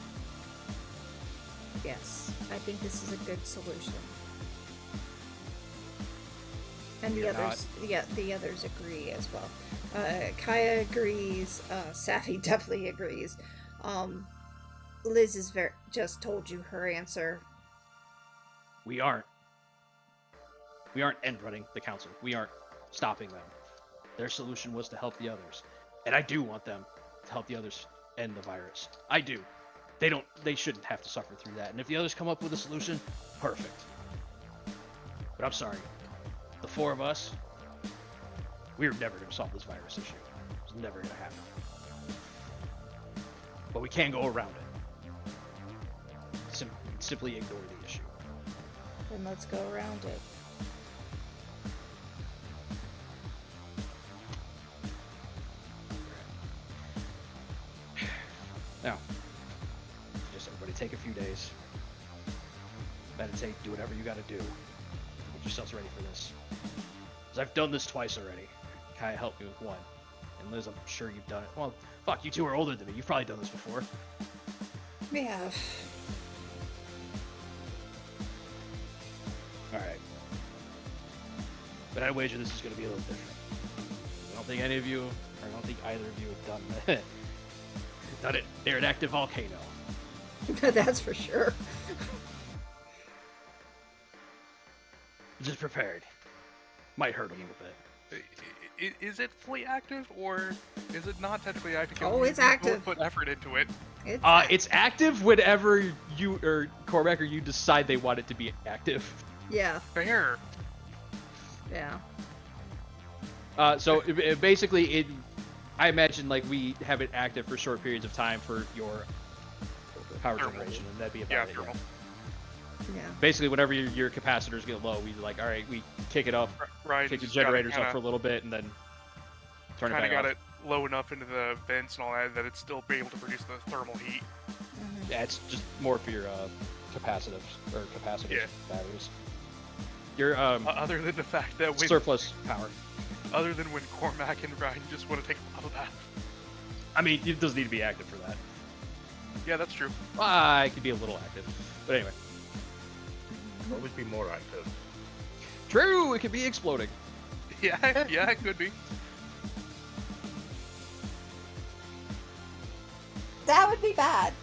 Yes, I think this is a good solution. And We the are others, the others agree as well. Kaya agrees. Safi definitely agrees. Liz is just told you her answer. We aren't end running the council. We aren't stopping them. Their solution was to help the others. And I do want them to help the others end the virus. I do. They shouldn't have to suffer through that. And if the others come up with a solution, perfect. But I'm sorry. The four of us, we're never going to solve this virus issue. It's never going to happen. But we can go around it. Simply ignore the issue. Then let's go around it. Now, just everybody take a few days. Meditate, do whatever you gotta do. Get yourselves ready for this. Because I've done this twice already. Kaya helped me with one. And Liz, I'm sure you've done it. Well, fuck, you two are older than me. You've probably done this before. We have. Alright. But I wager this is gonna be a little different. I don't think any of you, or I don't think either of you have done that. Done it near an active volcano. That's for sure. Just prepared. Might hurt a little bit. Is it fully active, or is it not technically active? Oh, it's active. Put effort into it. It's active whenever you or Kormac or you decide they want it to be active. Yeah. Fair. Yeah. So basically, I imagine like we have it active for short periods of time for your power Thermal. generation, and that'd be Yeah, about it. thermal. Yeah. Basically, whenever your capacitors get low, we like, all right, we kick it up, Right. kick the generators up for a little bit, and then turn it back got off. it low enough into the vents and all that it's still be able to produce the thermal heat. Mhm. Yeah, it's just more for your capacitors Yeah. batteries. Your Other than the fact that when, surplus power. other than when Kormac and Raiden just want to take a lava bath. I mean, it doesn't need to be active for that. Yeah, that's true. It could be a little active, but anyway. What would be more active? True, it could be exploding. Yeah, yeah, it could be. That would be bad.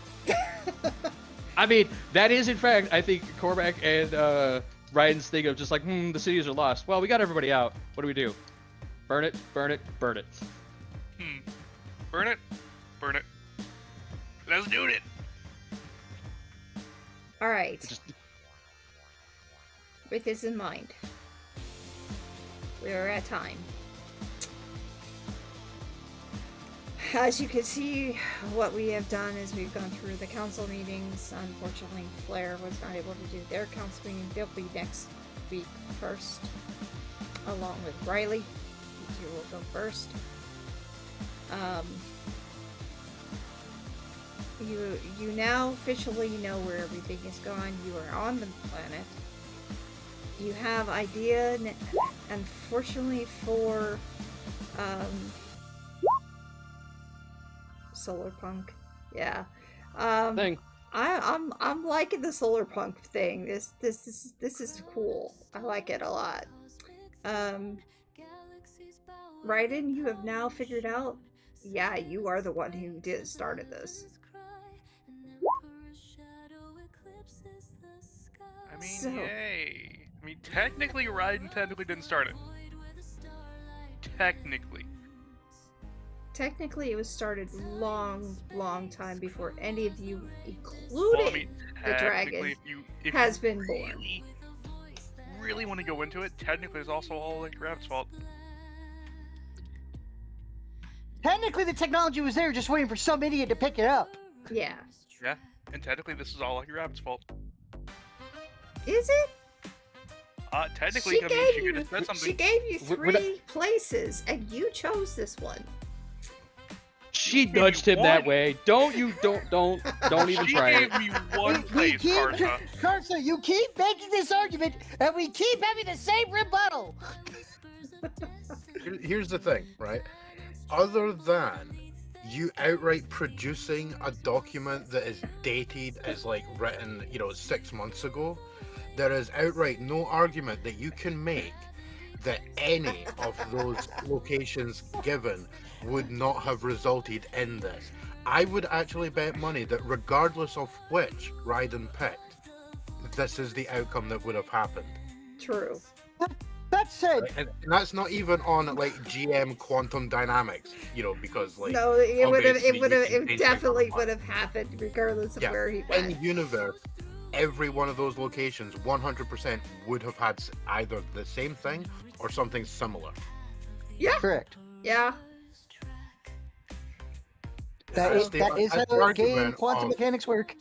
I mean, that is in fact, I think Kormac and Raiden's thing of just like, the cities are lost. Well, we got everybody out. What do we do? Burn it, burn it, burn it. Burn it. Burn it. Let's do it. All right. Just With this in mind, we are at time. As you can see, what we have done is we've gone through the council meetings. Unfortunately, Flair was not able to do their council meeting. They'll be next week first, along with Riley. You two will go first. You now officially know where everything is gone. You are on the planet. you have idea, and unfortunately for solar punk, yeah. Thing. I'm liking the solar punk thing. This is cool. I like it a lot. Raiden, you have now figured out. Yeah, you are the one who started this. I mean, So- yay. I mean, technically, Raiden technically didn't start it. Technically. Technically, it was started long time before any of you, including Well, I mean, the dragon, technically, if has you been born. really want to go into it, technically, it's also all like Rabbit's fault. Technically, the technology was there, just waiting for some idiot to pick it up. Yeah. Yeah, and technically, this is all Lucky Rabbit's fault. Is it? Technically, She I mean, gave she could you. have said something. She gave you We're not- 3 places, and you chose this one. She nudged him that one. way. Don't even She try gave it. me one place, Karsa. Karsa, you keep making this argument, and we keep having the same rebuttal. Here's the thing, right? Other than you outright producing a document that is dated as like written, 6 months ago, there is outright no argument that you can make that any of those locations given would not have resulted in this. I would actually bet money that regardless of which Raiden picked, this is the outcome that would have happened. True. That said, And that's not even on like GM quantum dynamics, because like No, it would have. obviously It would have. you can It change definitely things would have happened, regardless of Yeah, where he in went. the universe, every one of those locations 100% would have had either the same thing or something similar. Yeah. correct. Yeah. That is That's the how game argument quantum of- mechanics work.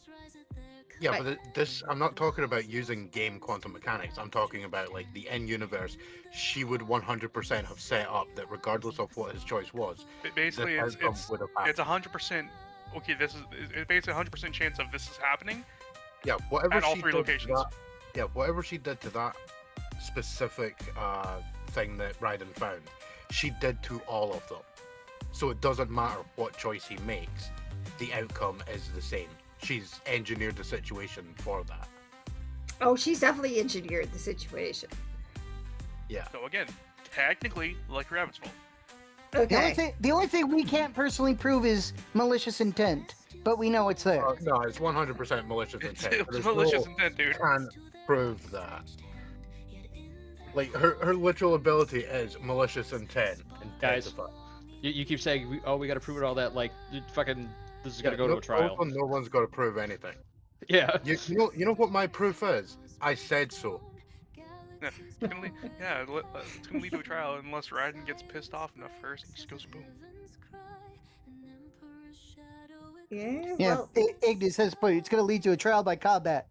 Yeah, Right. but this, I'm not talking about using game quantum mechanics. I'm talking about like the in-universe. She would 100% have set up that regardless of what his choice was, Basically, this outcome it's would have happened. 100%. Okay, this is it's basically 100% chance of this is happening. Yeah, whatever at all she 3 did to locations. that- yeah, whatever she did to that specific thing that Raiden found, she did to all of them. So it doesn't matter what choice he makes, the outcome is the same. She's engineered the situation for that. Oh, she's definitely engineered the situation. Yeah. So again, technically, Lucky Rabbit's fault. Okay. The only thing we can't personally prove is malicious intent, but we know it's there. No, it's 100% malicious intent. It was There's malicious no- intent, dude. Can't prove that. Like her literal ability is malicious intent. Guys, intensified. You keep saying, we got to prove it all that. Like, fucking, this is gonna go to a trial. No one's got to prove anything. Yeah. You know what my proof is? I said so. Yeah, it's gonna lead to a trial unless Raiden gets pissed off enough first and just goes boom. Yeah. Yeah, Well, Ignis says, but it's going to lead to a trial by combat.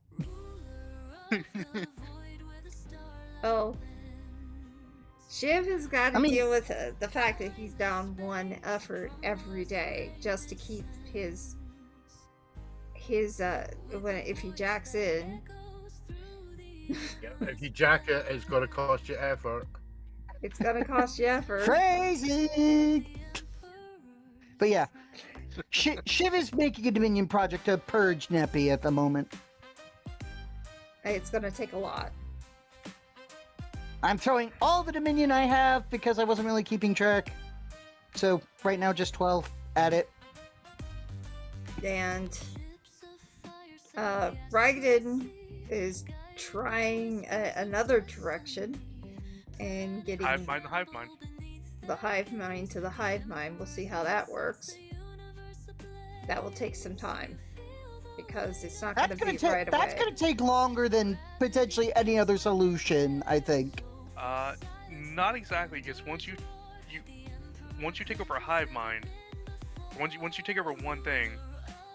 oh. Shiv has got to I mean- deal with the fact that he's down 1 effort every day just to keep his if he jacks in, If you jack it, it's going to cost you effort. it's gonna cost you effort. Crazy! But yeah, Shiv is making a Dominion project to purge Neppy at the moment. It's gonna take a lot. I'm throwing all the Dominion I have because I wasn't really keeping track. So right now, just 12 at it. And Raiden is trying another direction and getting Hive mind, the hive mind. the hive mind to the hive mind. We'll see how that works. That will take some time because it's not going to be right away. That's gonna take longer than potentially any other solution, I think. Not exactly, because once you take over a hive mind, once you take over one thing,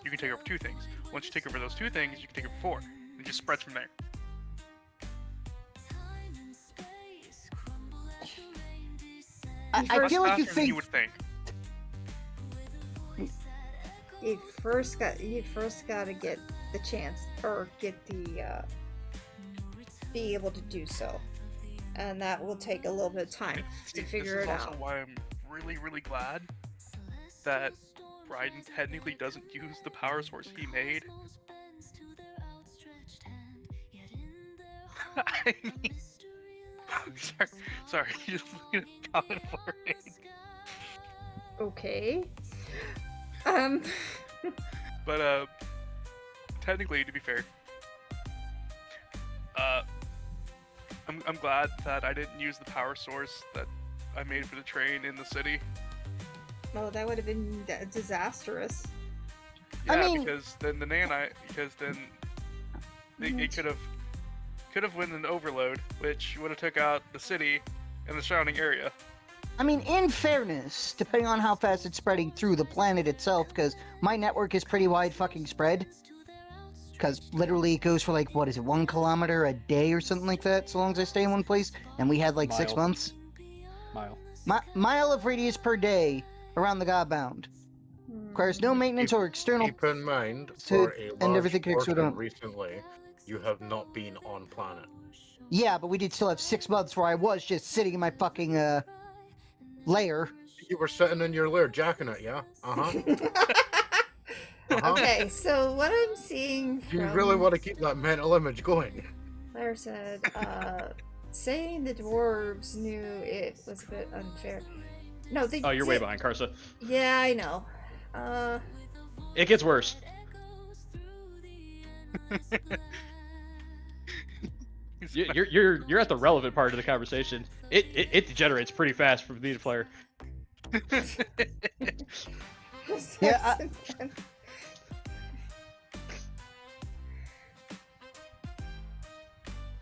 you can take over 2 things. Once you take over those 2 things, you can take over 4. And it just spreads from there. I Much feel like you faster than think would think. You first got to get the chance or get the be able to do so. And that will take a little bit of time to figure it This is out. also why I'm really, really glad that Raiden technically doesn't use the power source he made. I mean, sorry, you just need a comment for me. Okay. But technically, to be fair, I'm glad that I didn't use the power source that I made for the train in the city. Oh, that would have been disastrous. Yeah, I mean- because then the nanite, it could have went an overload, which would have took out the city and the surrounding area. I mean, in fairness, depending on how fast it's spreading through the planet itself, because my network is pretty wide fucking spread. Because literally it goes for like, what is it, 1 kilometer a day or something like that, so long as I stay in one place. And we had like 6 Mile. months. Mile. Mile of radius per day around the Godbound. Requires no maintenance or external. Keep in mind, to- for a and large everything kicks portion on. recently, you have not been on planet. Yeah, but we did still have 6 months where I was just sitting in my fucking lair. You were sitting in your lair jacking it, yeah? Uh-huh. Okay, so what I'm seeing Do you from really want to keep that mental image going? Claire said, saying the dwarves knew it was a bit unfair. No, they Oh, you're way did- behind, Karsa. Yeah, I know. It gets worse. You're at the relevant part of the conversation. It degenerates pretty fast from being a player. Yeah,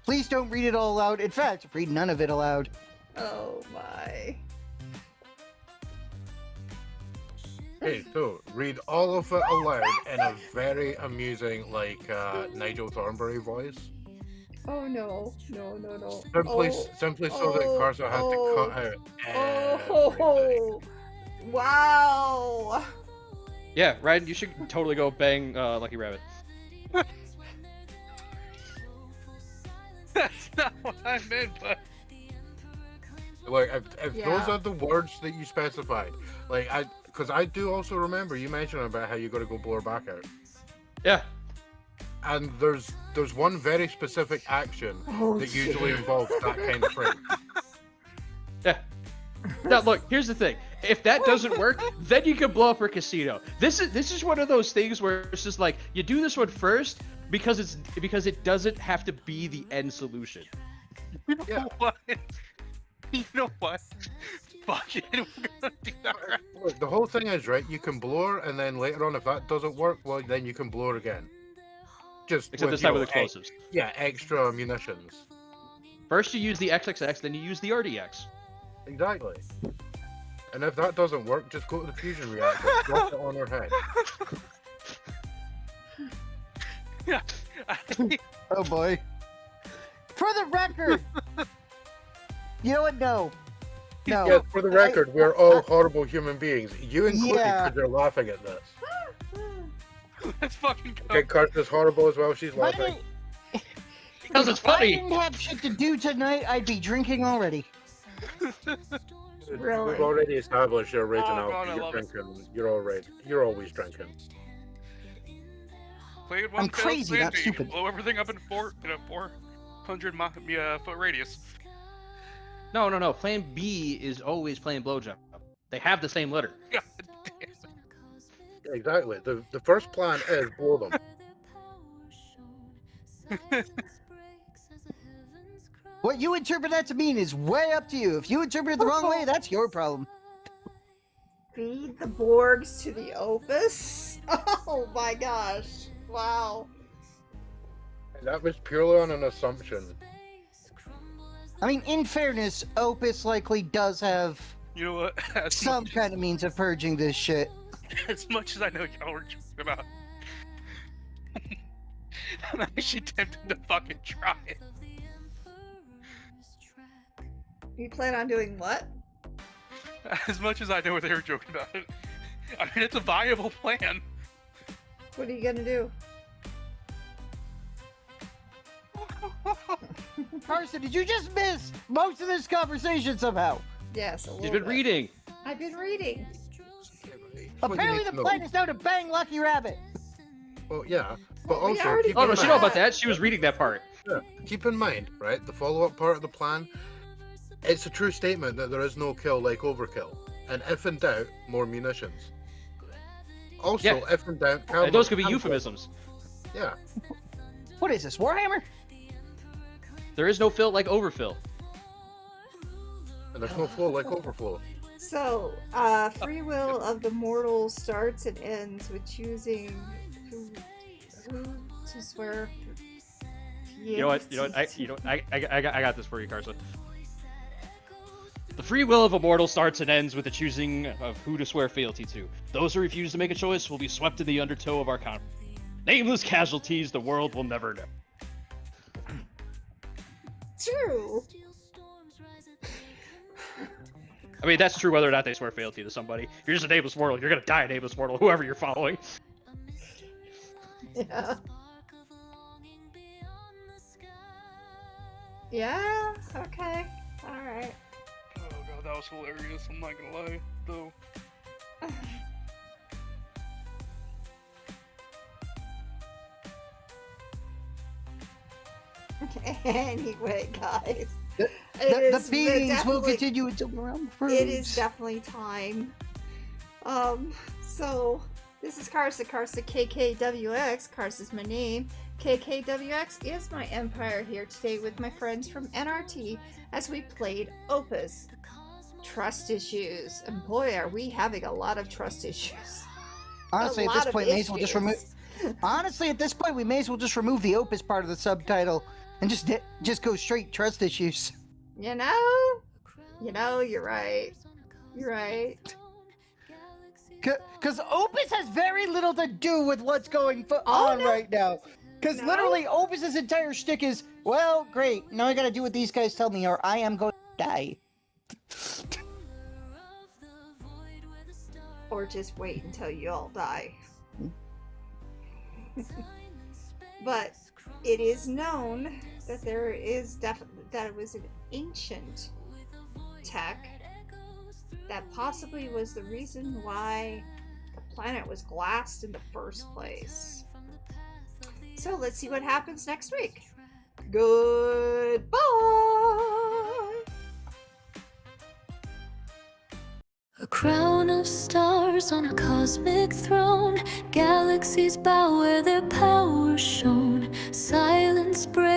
Please don't read it all aloud. In fact, read none of it aloud. Oh my. Hey, so read all of it aloud in a very amusing, like, Nigel Thornberry voice. Oh no. No, no, no. Simply so that Karsa had to cut out everything. Oh, wow. Yeah, Raiden, you should totally go bang Lucky Rabbit. That's not what I meant, but Like, if Yeah. those are the words that you specified, like, because I do also remember you mentioning about how you got to go blow her back out. Yeah. And there's one very specific action Oh, that usually involves that kind of thing. Yeah. Now look, here's the thing. If that doesn't work, then you can blow up her casino. This is one of those things where it's just like you do this one first because it doesn't have to be the end solution. you know Yeah. what? You know what? Fuck it, we're gonna do that. Look, the whole thing is, right, you can blow her, and then later on, if that doesn't work, well, then you can blow her again. Just Except with, this time you with know, explosives. yeah, extra munitions. First you use the XXX, then you use the RDX. Exactly. And if that doesn't work, just go to the fusion reactor, drop it on her head. Yeah. Oh boy. For the record! You know what? No. No. Yeah, for the record, we're all horrible human beings. You included, Yeah. because you're laughing at this. Let's fucking go. Okay, Karsa's horrible as well, she's If I laughing. didn't- Because it's if I funny. didn't have shit to do tonight, I'd be drinking already. Really? We've already established you're raging Oh, out. God, I You're love it. drinking. You're already. You're always drinking. Play it one I'm failed crazy, not Sandy. stupid. Blow everything up in a 400 foot radius. No. Plan B is always playing blowjob. They have the same letter. God Exactly. The first plan is blow them. What you interpret that to mean is way up to you. If you interpret it the wrong way, that's your problem. Feed the Borgs to the Opus? Oh my gosh. Wow. That was purely on an assumption. I mean, in fairness, Opus likely does have You know what? As some much, kind of means of purging this shit. as much as I know y'all were joking about, I'm actually tempted to fucking try it. You plan on doing what? As much as I know they were joking about it, I mean it's a viable plan. What are you gonna do? Karsa, did you just miss most of this conversation somehow? Yes, a little She's been bit. reading. I've been reading. Apparently the plan is now to bang Lucky Rabbit. Well, yeah, but We also already keep Oh in no, did she mind, know about that. She was reading that part. keep in mind, right? The follow-up part of the plan. It's a true statement that there is no kill like overkill, and if in doubt, more munitions. Also, Yeah. if in doubt, Those could be can kill. euphemisms. Yeah. What is this, Warhammer? There is no fill like overfill. And there's no flow like overflow. So, free will of the mortal starts and ends with choosing who to swear. You know what? I got this for you, Karsa. The free will of a mortal starts and ends with the choosing of who to swear fealty to. Those who refuse to make a choice will be swept in the undertow of our conflict. Nameless casualties the world will never know. True. I mean, that's true whether or not they swear fealty to somebody. If you're just a nameless mortal, you're gonna die a nameless mortal, whoever you're following. Yeah. Yeah. Okay. All right. Oh god, that was hilarious. I'm not gonna lie, though. Anyway, guys. The It is beatings will definitely- continue until morale improves. It is definitely time. So this is KarsaKKWx. Karsa's my name. KKWx is my empire here today with my friends from NRT as we played Opus. Trust issues. And boy, are we having a lot of trust issues. Honestly, A at lot this of point, may as well just remove. issues. Honestly, at this point, we may as well just remove the Opus part of the subtitle and just go straight trust issues. You know, you're right. You're right. Because Opus has very little to do with what's going Oh, on no. right now. Because No. literally, Opus's entire shtick is, well, great, now I gotta do what these guys tell me, or I am going to die. Or just wait until you all die. But it is known that there is definitely that it was an ancient tech that possibly was the reason why the planet was glassed in the first place. So let's see what happens next week. Goodbye. A crown of stars on a cosmic throne. Galaxies bow where their power shone. Silence breaks.